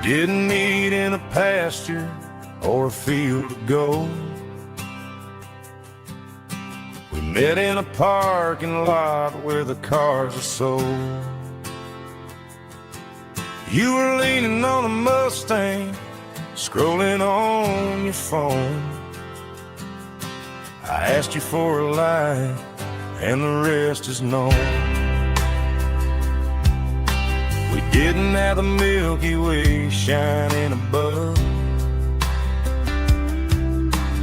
didn't meet in a pasture or a field of gold. We met in a parking lot where the cars are sold. You were leaning on a Mustang, scrolling on your phone. I asked you for a light, and the rest is known. We didn't have the Milky Way shining above,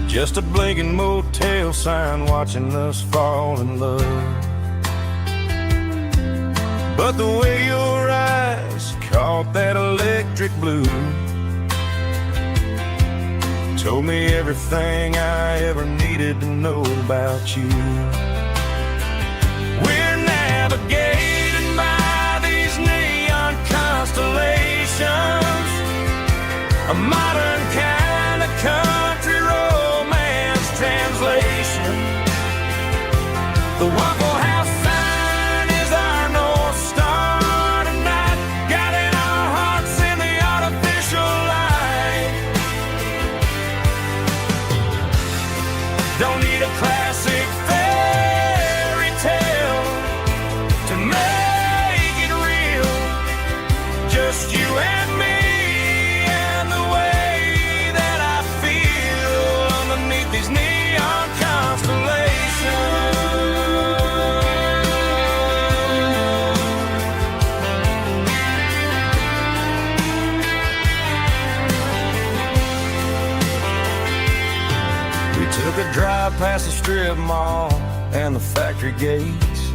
just a blinking motel sign watching us fall in love. But the way your eyes caught that electric blue told me everything I ever needed to know about you. We're navigating by these neon constellations, a modern kind of country romance translation. The Waffle House sign is our North Star tonight, guiding our hearts in the artificial light. Don't need a classic fairy tale to make it real, just you and me and the way that I feel underneath these neon constellations. We took a drive past the strip mall and the factory gates,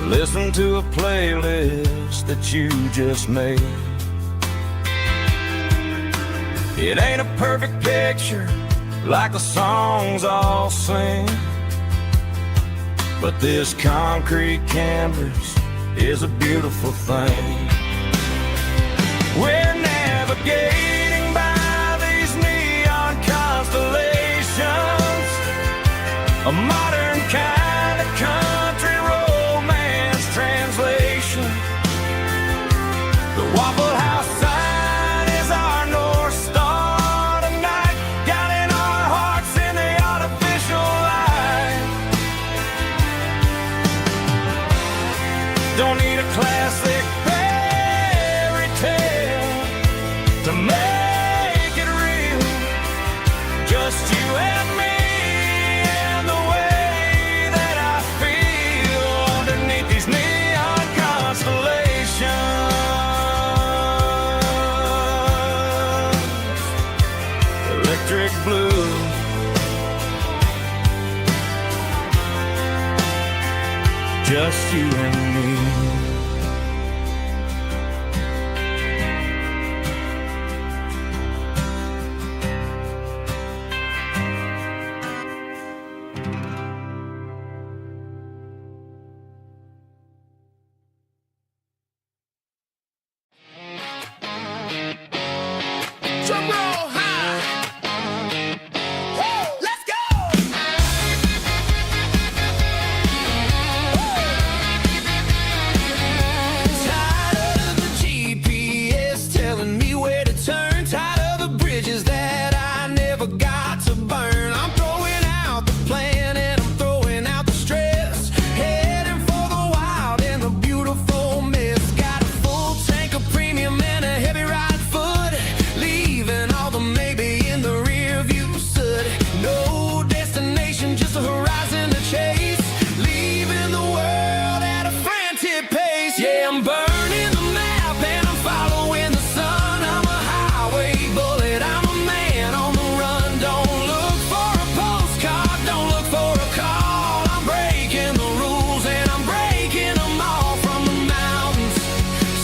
listened to a playlist that you just made. It ain't a perfect picture like the songs all sing, but this concrete canvas is a beautiful thing. We're navigating by these neon constellations, a modern kind of country romance translation. The Waffle House sign is our North Star tonight, guiding our hearts in the artificial light. Don't need a classic fairy tale to make it real, just you and me and the way that I feel underneath these neon constellations. Electric blue, just you and me. Drum roll high. Woo, let's go. Tired of the GPS telling me where to turn, tired of the bridges that I never got to burn. I'm throwing out the plan and I'm throwing out the stress, heading for the wild and the beautiful mess. Got a full tank of premium and a heavy right foot, leaving all the maybe in the rear view soot. No destination, just a horizon to chase, leaving the world at a frantic pace. Yeah, I'm burning the map and I'm following the sun. I'm a highway bullet, I'm a man on the run. Don't look for a postcard, don't look for a call. I'm breaking the rules and I'm breaking them all. From the mountains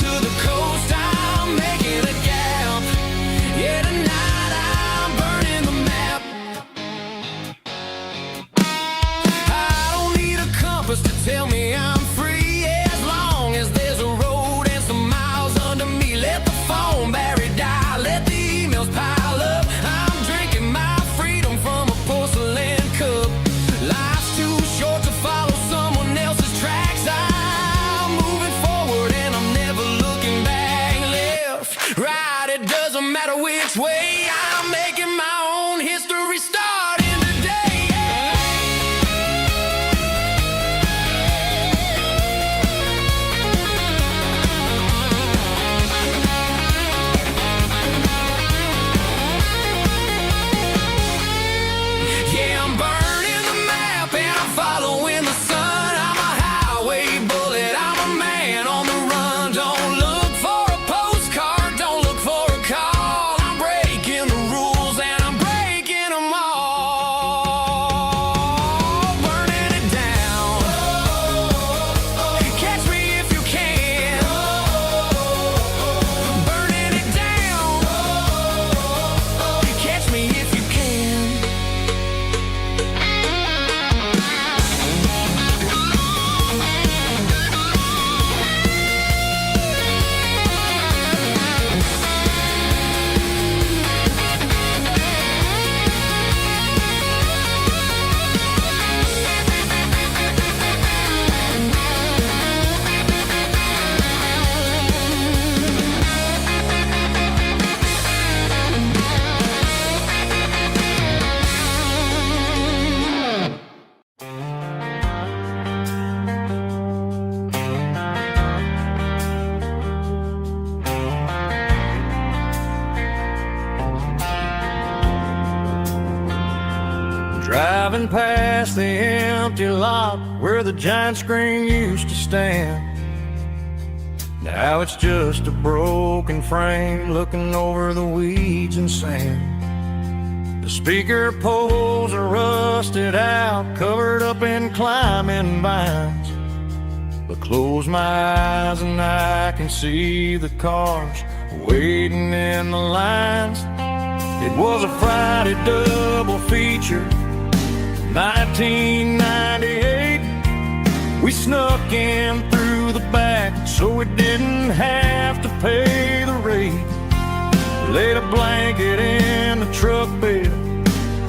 to the coast, I'm making a gap. Yeah, tonight I'm burning the map. I don't need a compass to tell me I'm free, as long as there's a road and some miles under me. Let the phone battery die, let the emails pile up. I'm drinking my freedom from a porcelain cup. Life's too short to follow someone else's tracks. I'm moving forward and I'm never looking back. driving past the empty lot where the giant screen used to stand. Now it's just a broken frame looking over the weeds and sand. The speaker poles are rusted out, covered up in climbing vines. But close my eyes and I can see the cars waiting in the lines. It was a Friday double feature, 1998. We snuck in through the back so we didn't have to pay the rate. Laid a blanket in the truck bed,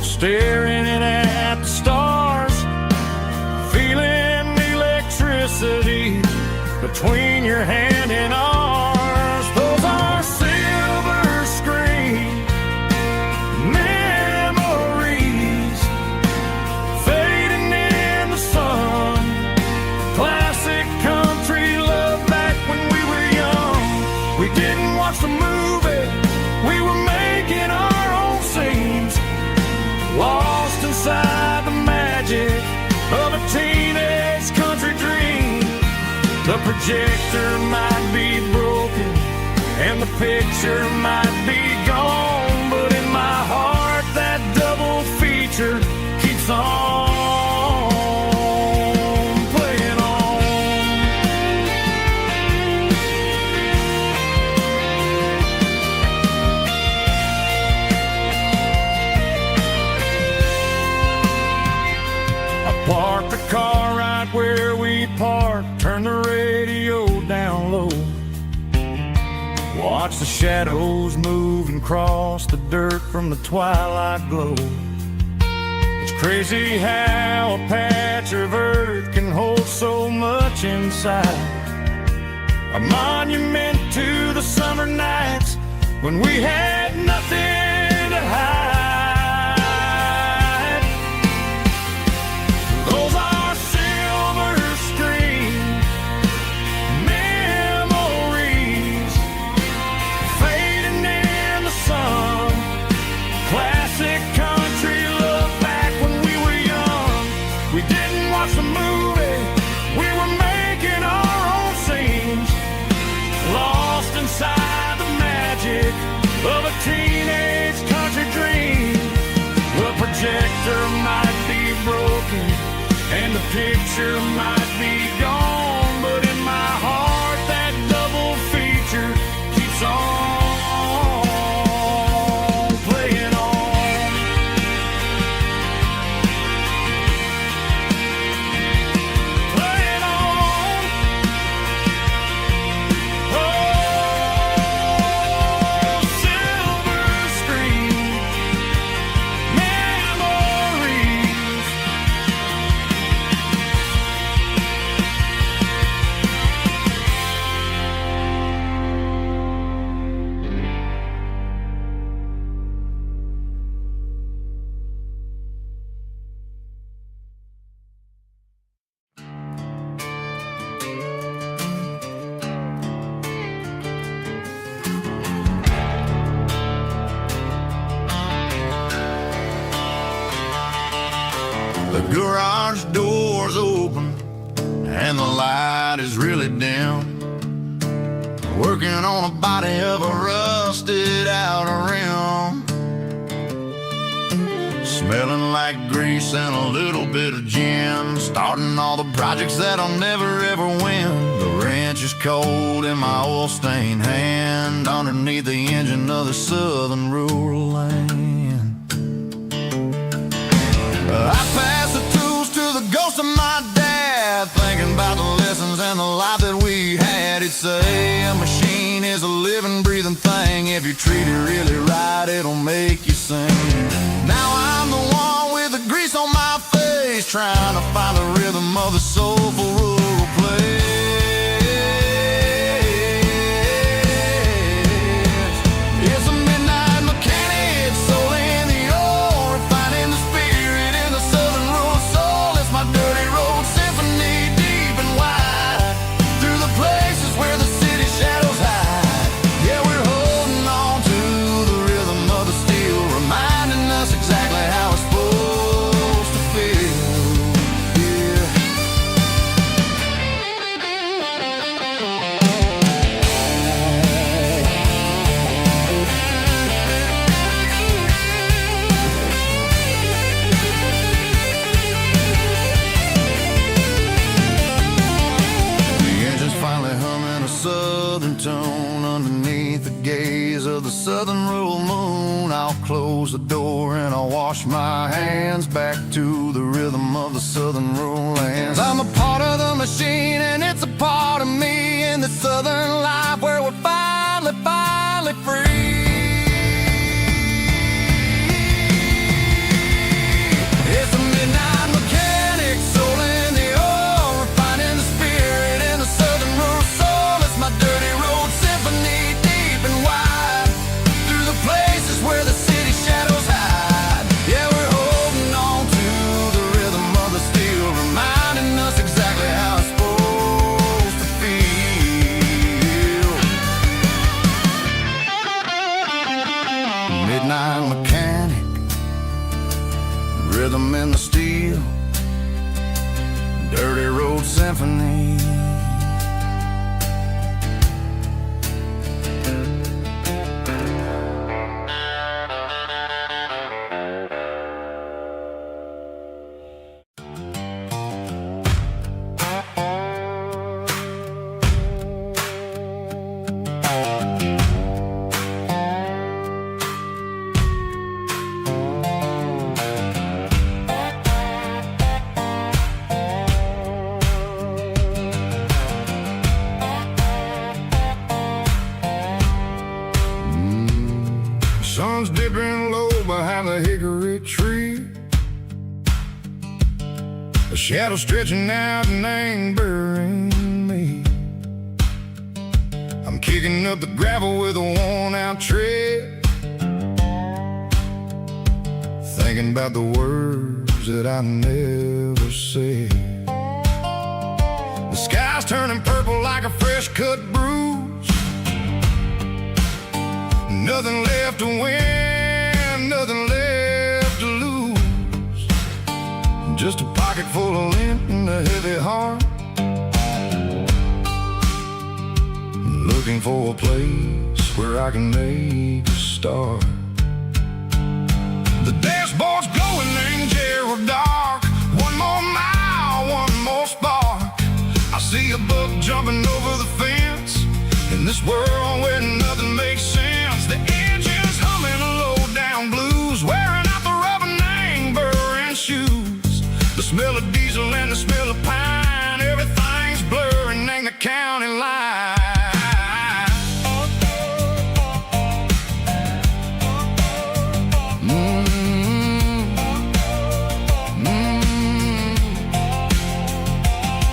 staring at the stars, feeling the electricity between your hand and ours. Those are silver screen memories fading in the sun. Classic country love back when we were young. We didn't watch the movie, we were making our own scenes, lost inside the magic of a teenage country dream. The projector might be broken and the picture might be gone, but in my heart that double feature keeps on playing on. I parked the car right where we parked, turned the radio down low, watch the shadows move and cross the dirt from the twilight glow. It's crazy how a patch of earth can hold so much inside. A monument to the summer nights when we had nothing to hide. Those are silver screen memories fading in the sun. Classic country love back when we were young. We didn't watch the movie, we were making our own scenes, lost inside the magic of a teenage country dream. The projector might be broken and the picture might be gone, but in my heart that double feature keeps on playing on. Playing on. Oh, silver screen memories. The garage door's open and the light is really dim. Working on a body of a rusted out rim. Smelling like grease and a little bit of gin. Starting all the projects that'll never ever win. The wrench is cold in my oil-stained hand underneath the engine of the southern rural land. I pass the tools to the ghost of my dad, thinking about the lessons and the life that we had. He'd say a machine is a living, breathing thing. If you treat it really right, it'll make you sing. Now I'm the one with the grease on my face, trying to find the rhythm of the soulful rural place. It's a midnight mechanic, soul in the ore, refining the spirit in the southern rural soul. It's my dirty road symphony, deep and wide, through the places where the city shadows hide. Yeah, we're holding on to the rhythm of the steel, reminding us exactly how it's supposed to feel. tune underneath the gaze of the southern rural moon. I'll close the door and I'll wash my hands back to the rhythm of the southern rural lands. I'm a part of the machine and it's a part of me in the southern life where we're finally free. It's a midnight mechanic, soul in the oil, refining the spirit in the southern rural soul. It's my dirty road symphony, deep and wide, through the places where the city shadows hide. Yeah, we're holding on to the rhythm of the steel, reminding us exactly how it's supposed to feel. Midnight mechanic, rhythm in the steel, dirty road symphony. Sun's dipping low behind the hickory tree, a shadow stretching out and angering me. I'm kicking up the gravel with a worn-out tread, thinking about the words that I never said. The sky's turning purple like a fresh-cut bruise. Nothing left to win, nothing left to lose. Just a pocket full of lint and a heavy heart, looking for a place where I can make a start. The dashboard's glowing angel dark. One more mile, one more spark. I see a buck jumping over the fence in this world where nothing makes sense. The engine's humming a low-down blues, wearing out the rubber-nang burring shoes. The smell of diesel and the smell of pine, everything's blurring, ain't the county line.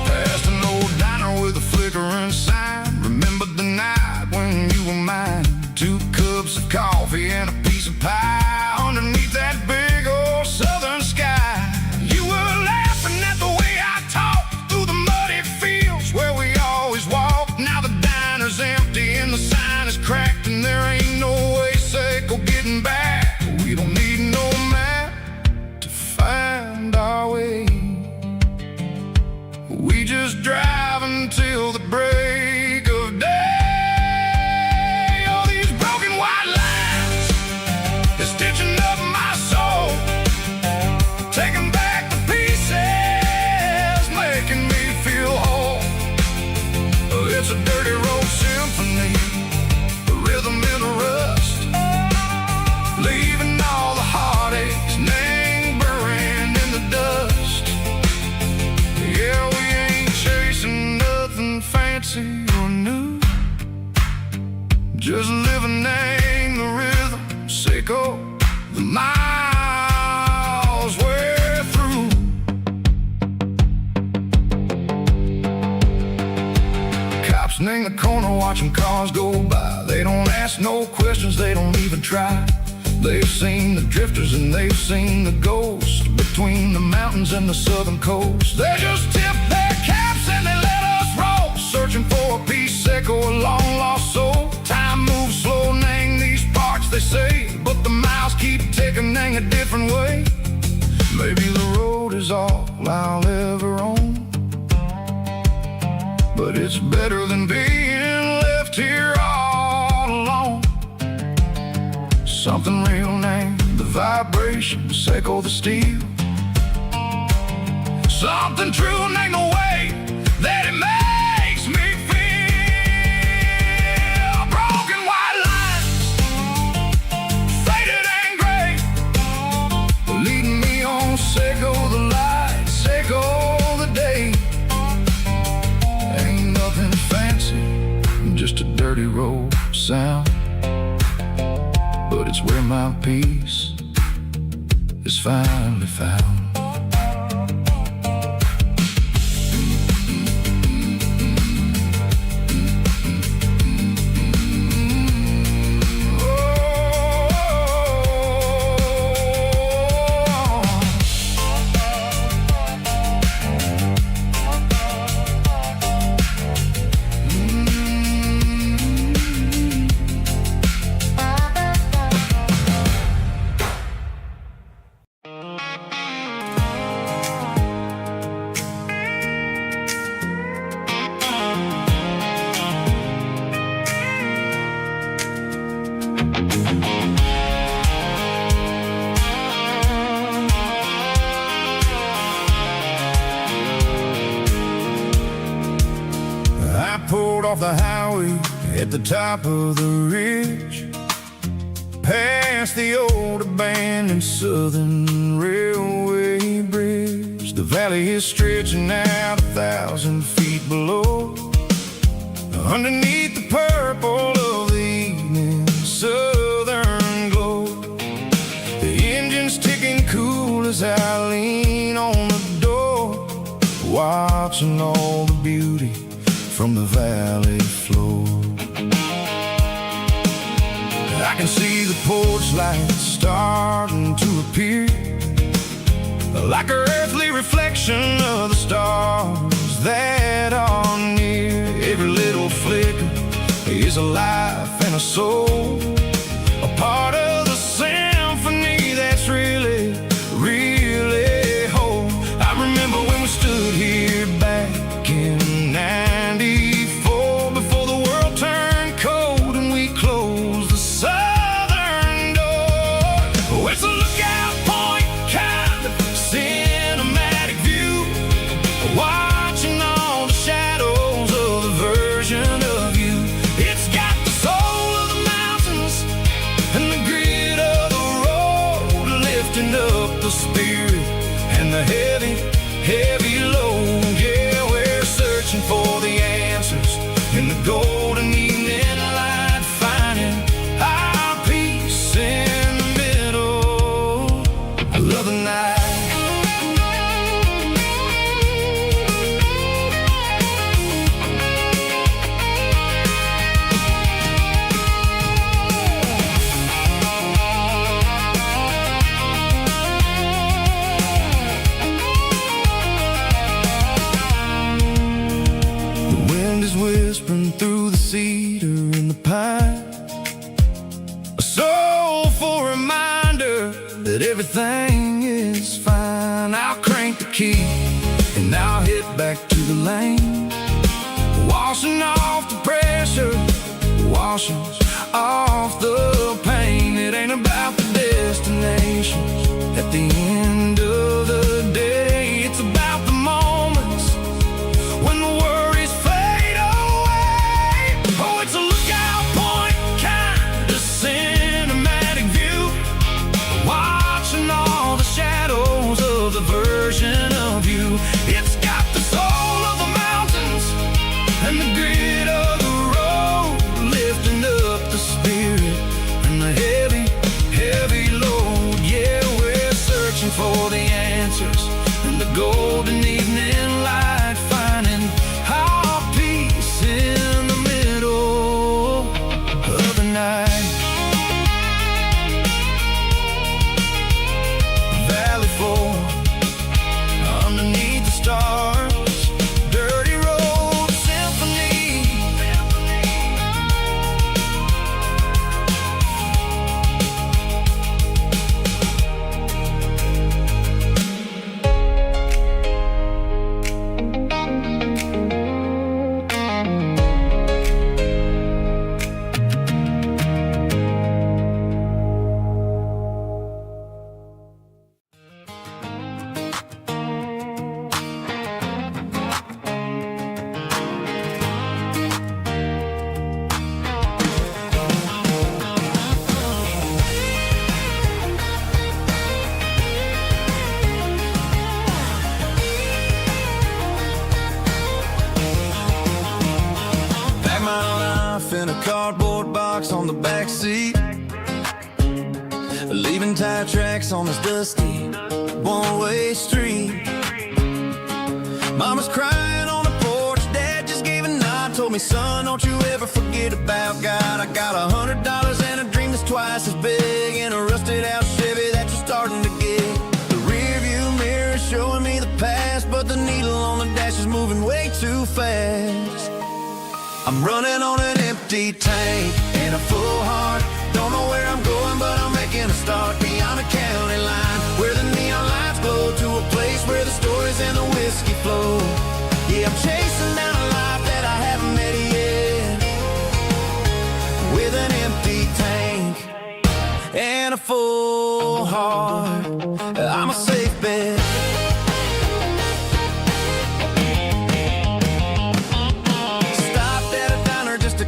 Past an old diner with a flickering sign. Remember the night when you were mine? 2 cups of coffee and a piece of pie underneath that big old southern sky. You were laughing at the way I talked through the muddy fields where we always walked. Now the diner's empty and the sign is cracked, and there ain't no way safe or getting back. We don't need no map to find our way. We just drive until the break of day. Stitching up my soul, taking back the pieces, making me feel whole. It's a dirty road symphony, the rhythm in the rust, leaving all the heartaches lingering in the dust. Yeah, we ain't chasing nothing fancy or new, just living in the rhythm. Sickle the miles we're through. Cops in the corner watching cars go by. They don't ask no questions, they don't even try. They've seen the drifters and they've seen the ghosts between the mountains and the southern coast. They just tip their caps and they let us roll, searching for a piece echo, a long lost soul. Time moves slow, nang these parts they say, but the miles keep ticking a different way. Maybe the road is all I'll ever own, but it's better than being left here all alone. Something real named the vibrations echo the steel. Something true named the way that it makes me feel. dirty road sound, but it's where my peace is finally found. Pulled off the highway at the top of the ridge, past the old abandoned Southern Railway bridge. The valley is stretching out 1,000 feet below, underneath the purple of the evening southern glow. The engine's ticking cool as I lean on the door, watching all the beauty from the valley floor. I can see the porch lights starting to appear, like an earthly reflection of the stars that are near. Every little flicker is a life and a soul, a part of the symphony that's really, really whole. I remember when we stood here back in '94, before the world turned cold and we closed the southern door. Oh, it's a lookout point, kind of cinematic view, watching all the shadows of the version of you. It's got the soul of the mountains and the grit of the road, lifting up the spirit and the heavy, heavy load. Yeah, we're searching for the answers in the golden evening light, finding our peace in the middle of the night. Whispering through the cedar and the pine, a soulful reminder that everything is fine. I'll crank the key and I'll hit back to the lane, washing off the pressure, washing off the pain. It ain't about the destination at the end of the day, it's about the moments when the worries fade away. Oh, it's a lookout point, kind of cinematic view, watching all the shadows of the version of you. It's got the soul of the mountains and the grit of the road, lifting up the spirit and the heavy, heavy load. Yeah, we're searching for the answers in the golden evening light, finding our peace in the middle of the night. Valley floor, underneath the stars, dirty road symphony. on the back seat, leaving tire tracks on this dusty one-way street. Mama's crying on the porch, Dad just gave a nod, told me, son, don't you ever forget about God. I got $100 and a dream that's twice as big, and a rusted out Chevy that you're starting to get. The rear view mirror is showing me the past, but the needle on the dash is moving way too fast. I'm running on an empty tank and a full heart. Don't know where I'm going, but I'm making a start beyond the county line, where the neon lights glow, to a place where the stories and the whiskey flow. Yeah, I'm chasing down a life that I haven't met yet, with an empty tank and a full heart. I'm a safe bet.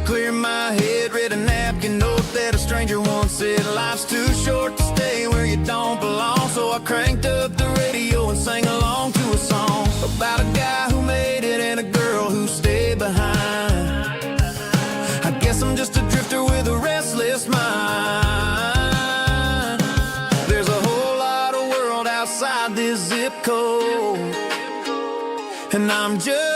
Clear my head, read a napkin note that a stranger once said, life's too short to stay where you don't belong. So I cranked up the radio and sang along to a song about a guy who made it and a girl who stayed behind. I guess I'm just a drifter with a restless mind. There's a whole lot of world outside this zip code, and I'm just